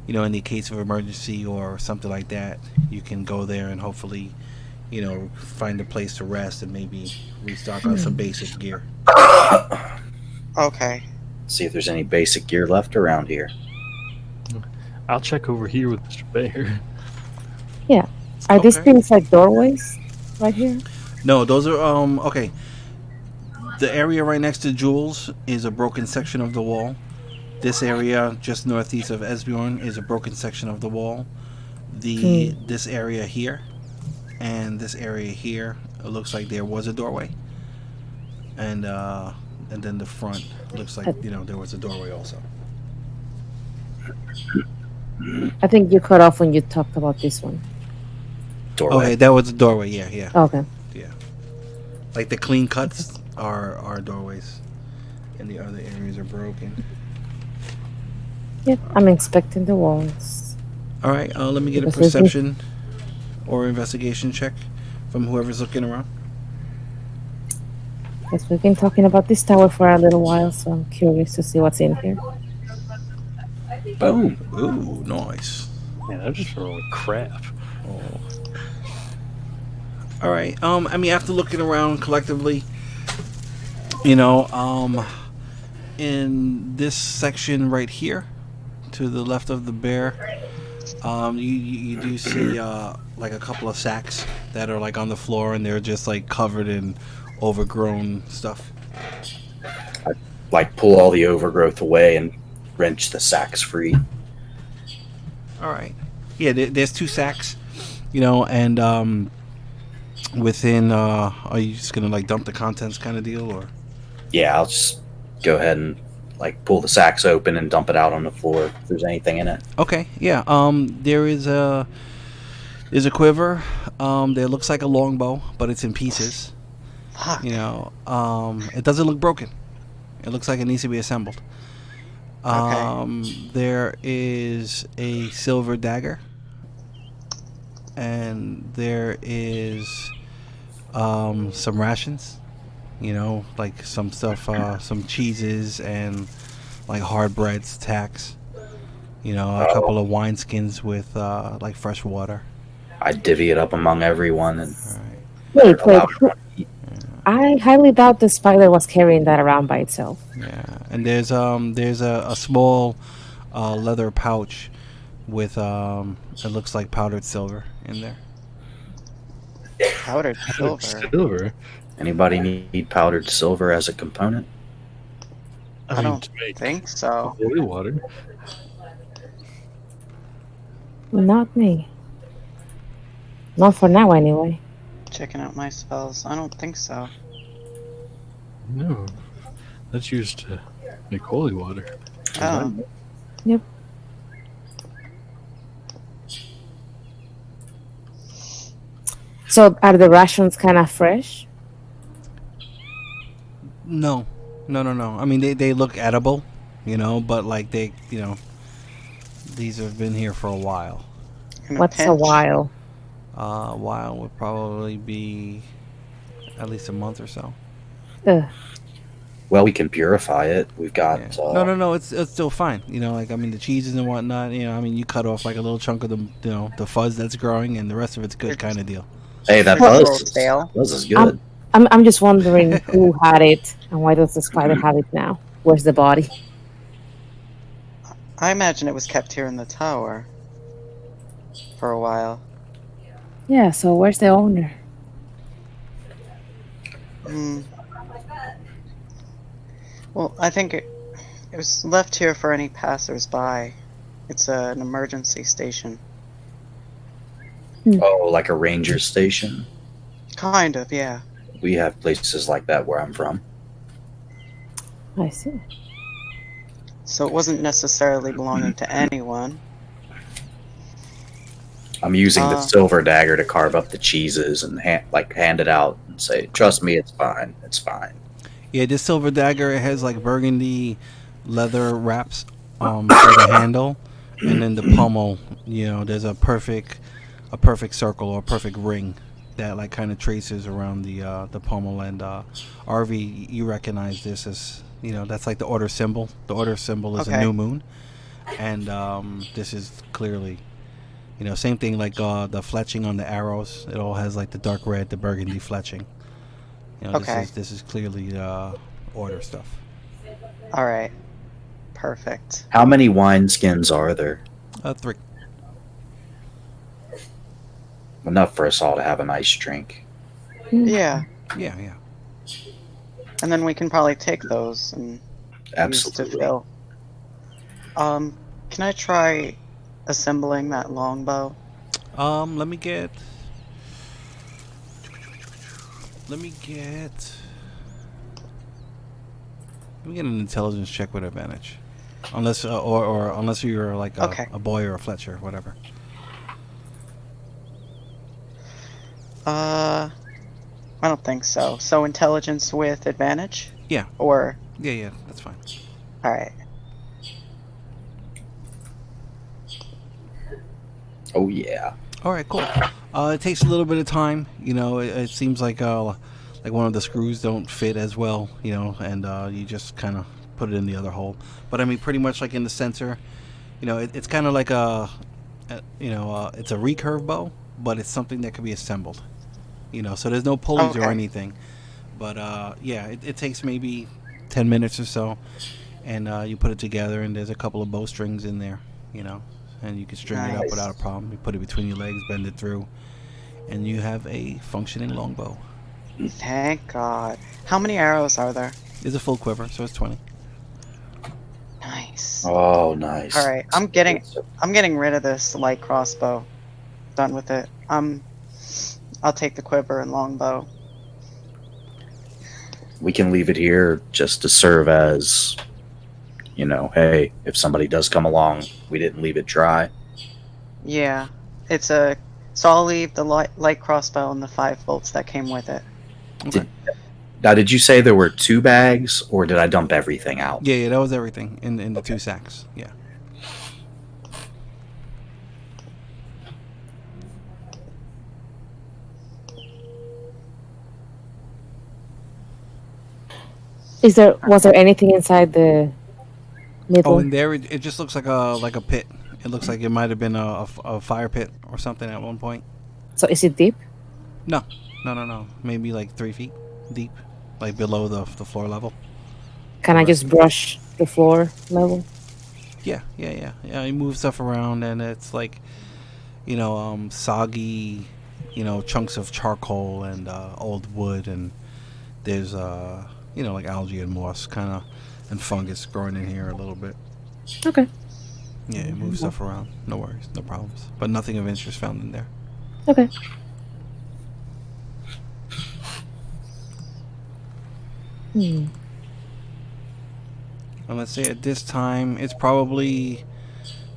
in the case of emergency or something like that, you can go there and hopefully, find a place to rest and maybe restock on some basic gear. Okay. See if there's any basic gear left around here. I'll check over here with Mr. Bear. Yeah. Are these Okay. things like doorways right here? No, those are okay. The area right next to Jules is a broken section of the wall. This area just northeast of Esbjorn is a broken section of the wall. This area here and this area here, it looks like there was a doorway. And then the front looks like, there was a doorway also. I think you cut off when you talked about this one. Doorway. Okay, that was a doorway. Yeah. Okay. Yeah. Like the clean cuts are doorways, and the other areas are broken. Yep. I'm inspecting the walls. All right. Let me get a perception or investigation check from whoever's looking around. Yes, we've been talking about this tower for a little while, so I'm curious to see what's in here. Boom. Ooh, nice. Man, I'm just rolling crap. All right. I mean, after looking around collectively, in this section right here, to the left of the bear, you do see like a couple of sacks that are like on the floor, and they're just like covered in overgrown stuff. I like pull all the overgrowth away and wrench the sacks free. All right. Yeah, there's 2 sacks, and within, are you just gonna like dump the contents kind of deal, or? Yeah, I'll just go ahead and like pull the sacks open and dump it out on the floor if there's anything in it. Okay. Yeah. There's a quiver. That looks like a longbow, but it's in pieces. Fuck. It doesn't look broken. It looks like it needs to be assembled. There is a silver dagger, and there is some rations, like some stuff, some cheeses and like hard breads, tacks, a couple of wineskins with like fresh water. I divvy it up among everyone and All right. Wait. allow- I highly doubt the spider was carrying that around by itself. Yeah, and there's a small leather pouch with it looks like powdered silver in there. Powdered silver. Silver. Anybody need powdered silver as a component? I mean, don't to make think so. holy water. Not me. Not for now, anyway. Checking out my spells. I don't think so. No. That's used to make holy water. Oh. Yep. So are the rations kind of fresh? No. I mean, they look edible, but like these have been here for a while. In What's a pinch. while? A while would probably be at least a month or so. Ugh. Well, we can purify it. We've got Yeah. No. It's still fine. The cheeses and whatnot. You cut off like a little chunk of the fuzz that's growing, and the rest of it's good kind of deal. Hey, that Well, buzz stale. is good. I'm just wondering who had it and why does the spider have it now? Where's the body? I imagine it was kept here in the tower for a while. Yeah, so where's the owner? Well, I think it was left here for any passers-by. It's an emergency station. Oh, like a ranger station? Kind of, yeah. We have places like that where I'm from. I see. So it wasn't necessarily belonging to anyone. I'm using the silver dagger to carve up the cheeses and hand it out and say, "Trust me, it's fine. It's fine." Yeah, this silver dagger, it has like burgundy leather wraps for the handle, and then the pommel. There's a perfect circle or a perfect ring that like kind of traces around the pommel. And RV, you recognize this as that's like the order symbol. The order symbol is a new moon, and this is clearly. Same thing like the fletching on the arrows. It all has like the dark red, the burgundy fletching. This is clearly order stuff. Alright. Perfect. How many wineskins are there? 3. Enough for us all to have a nice drink. Yeah, Yeah, yeah. and then we can probably take those and use to Absolutely. fill. Can I try assembling that longbow? Let me get. Let me get an intelligence check with advantage, unless or unless you're like Okay. a boy or a Fletcher, whatever. I don't think so. So intelligence with advantage? Yeah. Or Yeah, that's fine. all right. Oh yeah. All right, cool. It takes a little bit of time. You know, it seems like one of the screws don't fit as well. You know, and you just kind of put it in the other hole. But I mean, pretty much like in the center. You know, it's kind of like it's a recurve bow, but it's something that can be assembled. You know, so there's no pulleys or Okay. anything. But yeah, it takes maybe 10 minutes or so, and you put it together, and there's a couple of bowstrings in there. You know. And you can string it up Nice. without a problem. You put it between your legs, bend it through, and you have a functioning longbow. Thank God. How many arrows are there? It's a full quiver, so it's 20. Nice. Oh, nice. All right, I'm getting rid of this light crossbow. Done with it. I'll take the quiver and longbow. We can leave it here just to serve as, you know, hey, if somebody does come along, we didn't leave it dry. Yeah, so I'll leave the light crossbow and the 5 bolts that came with it. Okay. Now, did you say there were 2 bags, or did I dump everything out? Yeah, that was everything in the 2 sacks. Yeah. Was there anything inside the middle? Oh, and there it just looks like a pit. It looks like it might have been a fire pit or something at one point. So is it deep? No. Maybe like 3 feet deep, like below the floor level. Can I just brush the floor level? Yeah. You move stuff around, and it's like, you know, soggy, you know, chunks of charcoal and old wood, and there's you know, like algae and moss kind of, and fungus growing in here a little bit. Okay. Yeah, you move stuff around. No worries, no problems. But nothing of interest found in there. Okay. Hmm. And let's say at this time, it's probably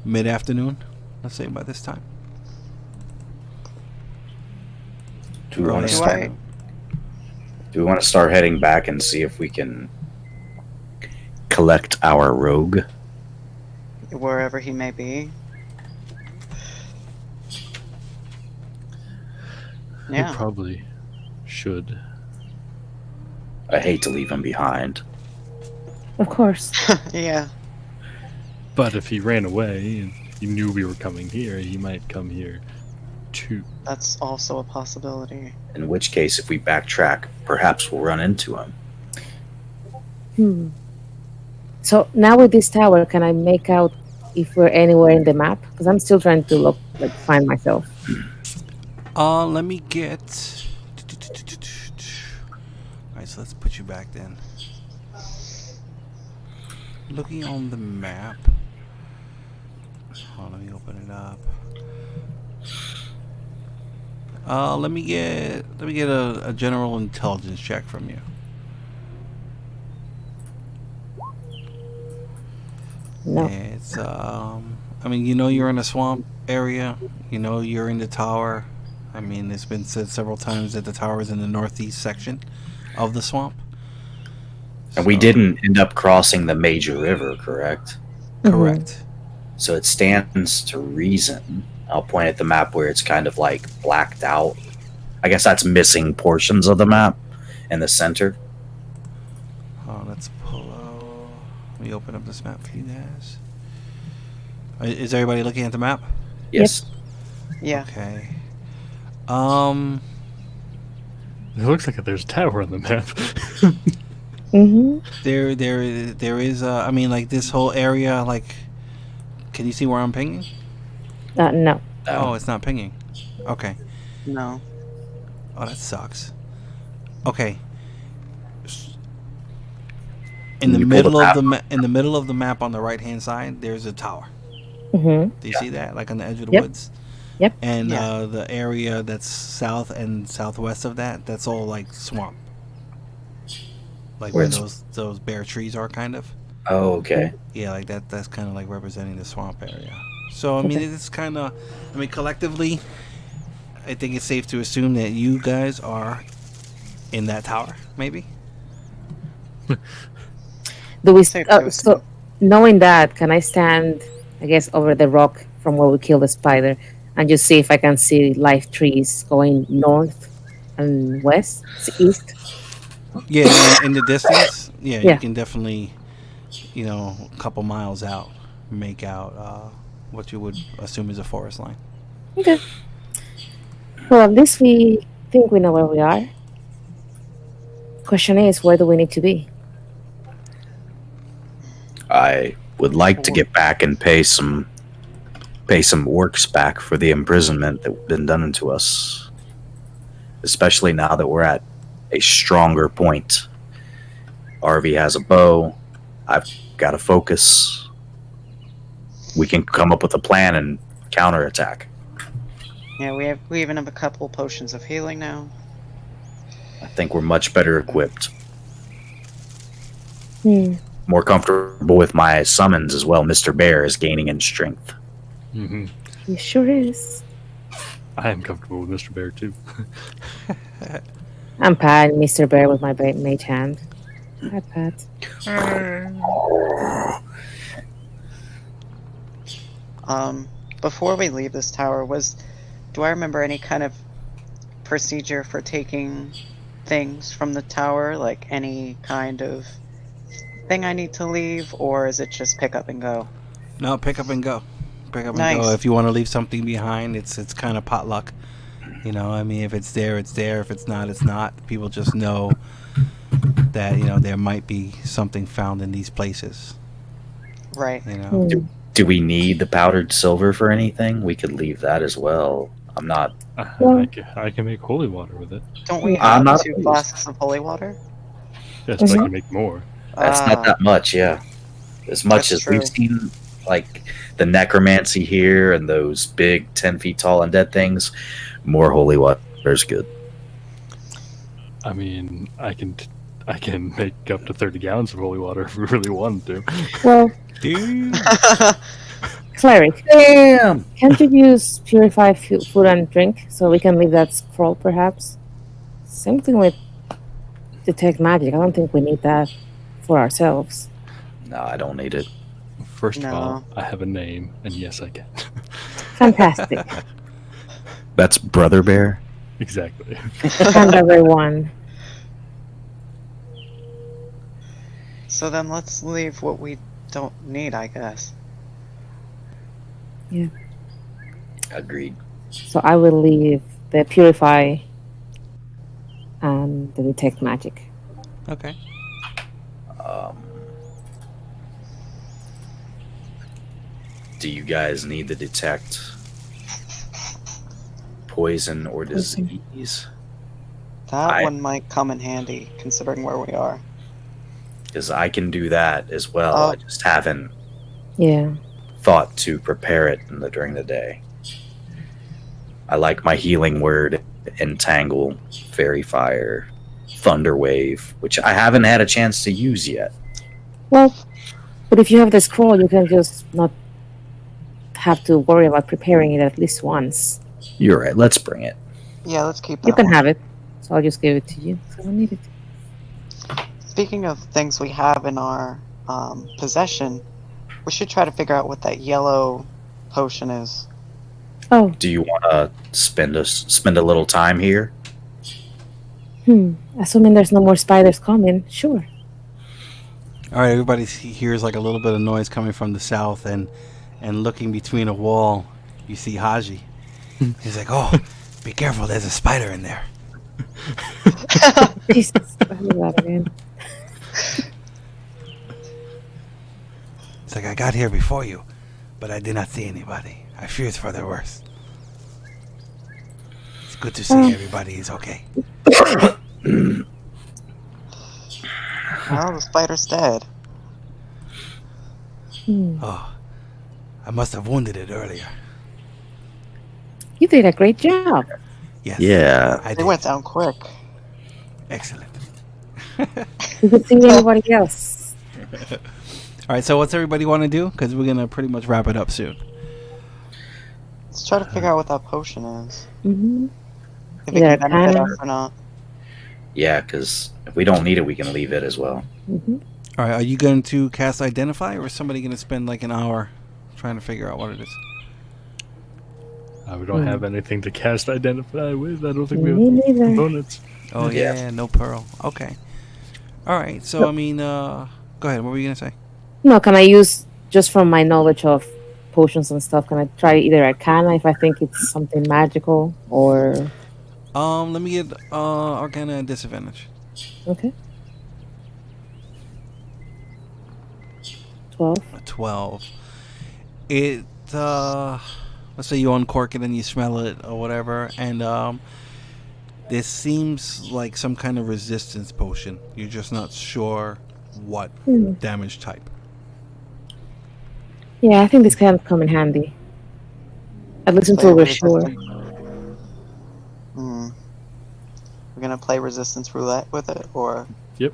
mid-afternoon. Let's say by this time. Do we want Early to Do start? I- Do we want to start heading back and see if we can collect our rogue? Wherever he may be. We Yeah. probably should. I hate to leave him behind. Of course. Yeah. But if he ran away and he knew we were coming here, he might come here too. That's also a possibility. In which case, if we backtrack, perhaps we'll run into him. Hmm. So now with this tower, can I make out if we're anywhere in the map? Because I'm still trying to find myself. Let me get. Alright, so let's put you back then. Looking on the map. Hold on, let me open it up. Let me get a general intelligence check from you. No. It's I mean, you know, you're in a swamp area. You know, you're in the tower. I mean, it's been said several times that the tower is in the northeast section of the swamp. And we So- didn't end up crossing the major river, correct? Correct. So it stands to reason. I'll point at the map where it's kind of like blacked out. I guess that's missing portions of the map in the center. Let's pull out. Let me open up this map for you guys. Is everybody looking at the map? Yes. Yeah. Okay. It looks like there's a tower on the map. Mm-hmm. There is. I mean, like this whole area. Like, can you see where I'm pinging? No. Oh, it's not pinging. Okay. No. Oh, that sucks. Okay. In the You pull the middle of map. in the middle of the map on the right hand side, there's a tower. Mm-hmm. Do you see that? Like on the edge of the Yep. woods? Yep. And Yeah. the area that's south and southwest of that, that's all like swamp. Like where Where's- those bare trees are, kind of. Oh, okay. Yeah, like that. That's kind of like representing the swamp area. So I mean, Okay. it's kind of. I mean, collectively, I think it's safe to assume that you guys are in that tower, maybe. Do we? Safe to So assume. knowing that, can I stand, I guess, over the rock from where we killed the spider, and just see if I can see live trees going north and west, east? Yeah, in the distance. Yeah, Yeah. you can definitely, a couple miles out, make out what you would assume is a forest line. Okay. Well, at least we think we know where we are. Question is, where do we need to be? I would like to get back and pay some orcs back for the imprisonment that's been done to us. Especially now that we're at a stronger point. Arvy has a bow. I've got a focus. We can come up with a plan and counterattack. Yeah, we even have a couple potions of healing now. I think we're much better equipped. Hmm. More comfortable with my summons as well. Mr. Bear is gaining in strength. Hmm. He sure is. I am comfortable with Mr. Bear too. I'm Pat, Mr. Bear with my mage hand. Hi, Pat. Before we leave this tower, do I remember any kind of procedure for taking things from the tower? Like any kind of thing I need to leave, or is it just pick up and go? No, pick up and go. Pick up and Nice. go. If you want to leave something behind, it's kind of potluck. I mean, if it's there, it's there. If it's not, it's not. People just know that there might be something found in these places. Right. Hmm. Do we need the powdered silver for anything? We could leave that as well. I'm not. Well- I can make holy water with it. Don't we I'm have not 2 opposed. flasks of holy water? Yes, but I Mhm. can make more. That's not that much, yeah. As much That's as we've true. seen, like the necromancy here and those big 10 feet tall undead things, more holy water is good. I mean, I can make up to 30 gallons of holy water if we really wanted to. Well, Dude. Cleric, Damn! can't you use purify food and drink so we can leave that scroll, perhaps? Same thing with detect magic. I don't think we need that for ourselves. No, I don't need it. First of all, No. I have a name, and yes, I can. Fantastic. That's Brother Bear? Exactly. And everyone. So then let's leave what we don't need, I guess. Agreed. So I will leave the purify and the detect magic. Okay. Do you guys need to detect poison or disease? That I- one might come in handy, considering where we are. Because I can do that as well. Oh. I just haven't Yeah. thought to prepare it during the day. I like my healing word, entangle, fairy fire, thunder wave, which I haven't had a chance to use yet. Well, but if you have the scroll, you can just not have to worry about preparing it at least once. You're right. Let's bring it. Yeah, let's keep that You can one. have it. So I'll just give it to you. So I don't need it. Speaking of things we have in our possession, we should try to figure out what that yellow potion is. Oh, Do you want to spend a little time here? assuming there's no more spiders coming, sure. All right, everybody hears like a little bit of noise coming from the south, and looking between a wall, you see Haji. He's like, "Oh, be careful! There's a spider in there." Jesus, I do that again. It's like, "I got here before you. but I did not see anybody. I feared for the worst. It's good to see everybody is okay. Well, the spider's dead. Oh, I must have wounded it earlier. You did a great job. Yes. Yeah. I They did. went down quick. Excellent. You could see anybody else. All right, so what's everybody want to do? Because we're going to pretty much wrap it up soon. Let's try to figure out what that potion is. Mm-hmm. If it Yeah, can benefit kinda. us or not. Yeah, because if we don't need it, we can leave it as well. Mm-hmm. All right, are you going to cast Identify, or is somebody going to spend like an hour trying to figure out what it is? We don't have anything to cast Identify with. I don't think we Me have neither. components. Oh, yeah, no pearl. Okay. All right, so, I mean, go ahead. What were you going to say? No, can I use, just from my knowledge of potions and stuff, can I try either Arcana if I think it's something magical, or... Let me get Arcana and disadvantage. Okay. 12. A 12. It, let's say you uncork it and you smell it or whatever, and this seems like some kind of resistance potion. You're just not sure what damage type. Yeah, I think this can come in handy. At least until we're sure. We're gonna play resistance roulette with it, or Yep.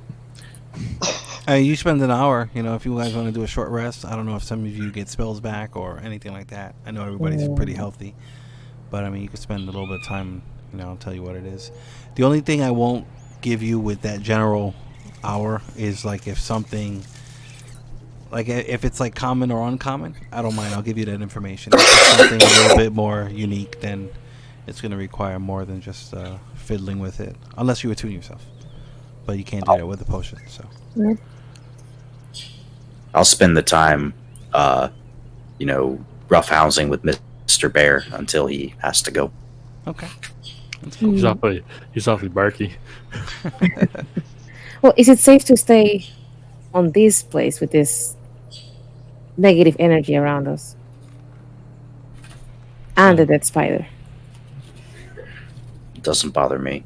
You spend an hour, you know, if you guys want to do a short rest. I don't know if some of you get spells back or anything like that. I know everybody's pretty healthy, but I mean, you could spend a little bit of time, you know, I'll tell you what it is. The only thing I won't give you with that general hour is like if something, like if it's like common or uncommon, I don't mind. I'll give you that information. If it's something a little bit more unique, then it's going to require more than just fiddling with it, unless you attune yourself. But you can't do that with the potion, so. Yeah. I'll spend the time, you know, roughhousing with Mr. Bear until he has to go. Okay. He's awfully barky. Well, is it safe to stay on this place with this negative energy around us? And the dead spider. It doesn't bother me.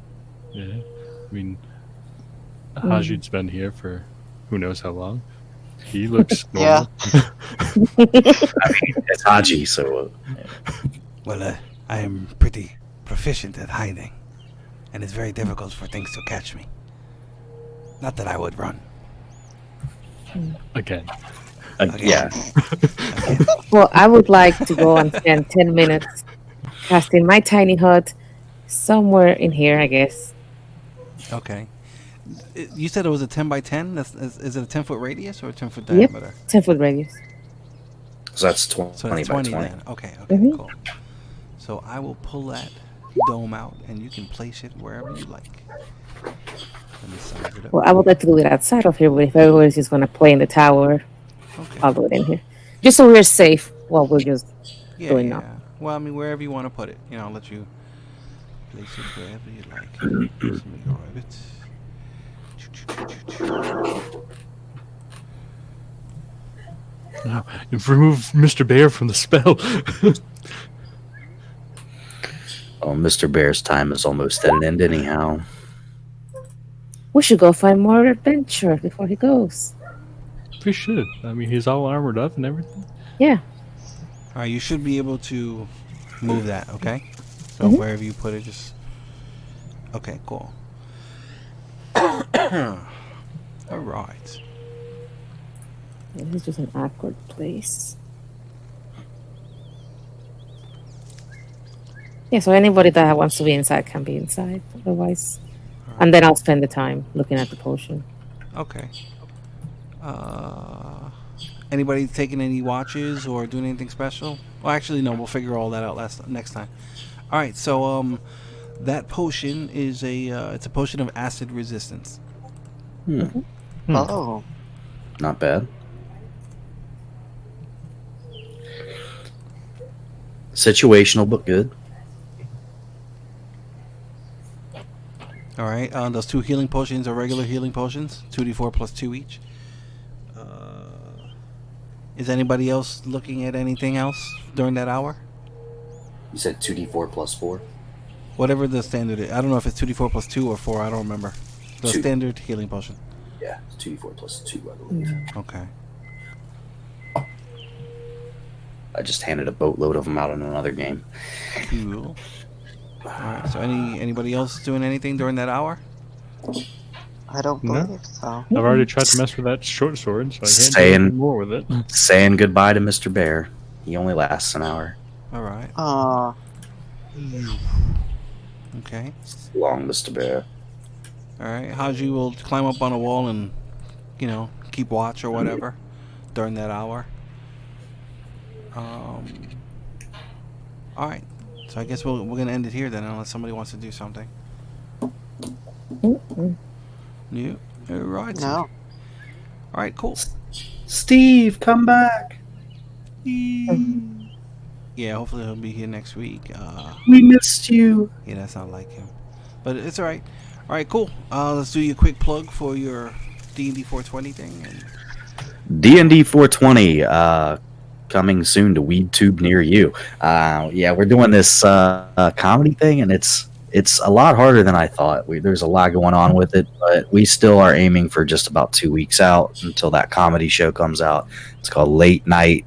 Yeah. I mean, Hasjhad's been here for who knows how long. He looks normal. Yeah. I mean, it's Haji, so... Well, I am pretty proficient at hiding, and it's very difficult for things to catch me. Not that I would run. Again. Yeah. Again. Well, I would like to go and spend 10 minutes casting my tiny hut somewhere in here, I guess. Okay. You said it was a 10 by 10? Is it a 10-foot radius or a 10-foot Yep. diameter? 10-foot radius. So that's 20, So that's 20 20 by 20. then. Okay, Mhm. cool. So I will pull that dome out, and you can place it wherever you like. Let me size it up. Well, I would like to do it outside of here, but if everybody's just going to play in the tower, Okay. I'll do it in here. Just so we're safe while we're just doing yeah. that. Well, I mean, wherever you want to put it. You know, I'll let you place it wherever you like. Let me grab it. Now, remove Mr. Bear from the spell. Oh, Mr. Bear's time is almost at an end anyhow. We should go find more adventure before he goes. We should. I mean, he's all armored up and everything. Yeah. All right, you should be able to move that, okay? So Mhm. wherever you put it, just... Okay, cool. All right. This is just an awkward place. Yeah, so anybody that wants to be inside can be inside. Otherwise, and then I'll spend the time looking at the potion. Okay. Anybody taking any watches or doing anything special? Well, actually, no. We'll figure all that out next time. All right. So, that potion is it's a potion of acid resistance. Oh. Not bad. Situational, but good. All right. Those 2 healing potions are regular healing potions, 2d4 plus 2 each. Is anybody else looking at anything else during that hour? You said 2d4 plus 4? Whatever the standard is. I don't know if it's 2d4 plus 2 or 4. I don't remember. The 2. standard healing potion. Yeah, it's 2d4 plus 2, I believe. Okay. I just handed a boatload of them out in another game. Cool. Alright, so anybody else doing anything during that hour? I don't No. believe so. I've already tried to mess with that short sword, so I can't do Saying- anything more with it. Saying goodbye to Mr. Bear. He only lasts an hour. Alright. Okay. So long, Mr. Bear. Alright. Haji will climb up on a wall and, keep watch or whatever during that hour. Alright. So I guess we're going to end it here then, unless somebody wants to do something. No. Alright. No. Alright, cool. Steve, come back. Yeah, hopefully he'll be here next week. We missed you. Yeah, that's not like him. But it's alright. Alright, cool. Let's do your quick plug for your D&D 420 thing. D&D 420, coming soon to WeedTube near you. Yeah, we're doing this comedy thing, and it's a lot harder than I thought. There's a lot going on with it, but we still are aiming for just about 2 weeks out until that comedy show comes out. It's called Late Night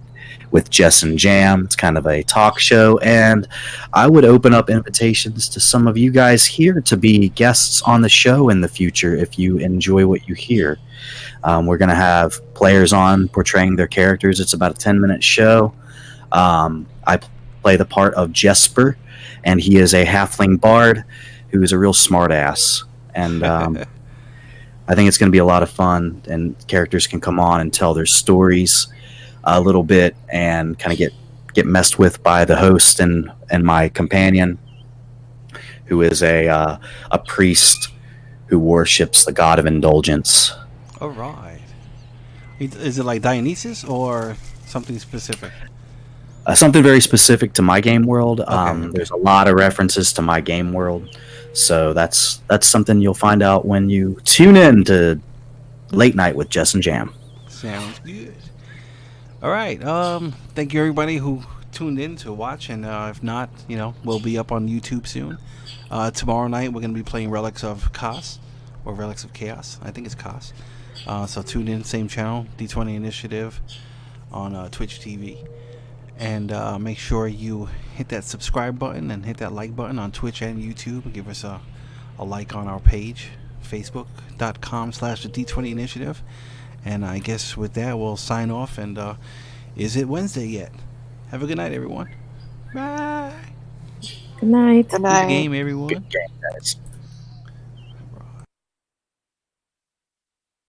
with Jess and Jam. It's kind of a talk show, and I would open up invitations to some of you guys here to be guests on the show in the future if you enjoy what you hear. We're going to have players on portraying their characters. It's about a 10-minute show. I play the part of Jesper, and he is a halfling bard who is a real smartass. And I think it's going to be a lot of fun, and characters can come on and tell their stories a little bit and kind of get messed with by the host and my companion, who is a priest who worships the god of indulgence. Alright. Is it like Dionysus or something specific? Something very specific to my game world. Okay. There's a lot of references to my game world, so that's something you'll find out when you tune in to Late Night with Jess and Jam. Sounds good. Alright, thank you everybody who tuned in to watch, and if not, we'll be up on YouTube soon. Tomorrow night we're going to be playing Relics of Chaos, or Relics of Chaos. I think it's Chaos. So tune in, same channel, D20 Initiative on Twitch TV. And make sure you hit that subscribe button and hit that like button on Twitch and YouTube. And give us a like on our page, facebook.com/the D20 Initiative. And I guess with that, we'll sign off. And is it Wednesday yet? Have a good night, everyone. Bye. Good night. Good Good night. game, everyone. Good game, guys.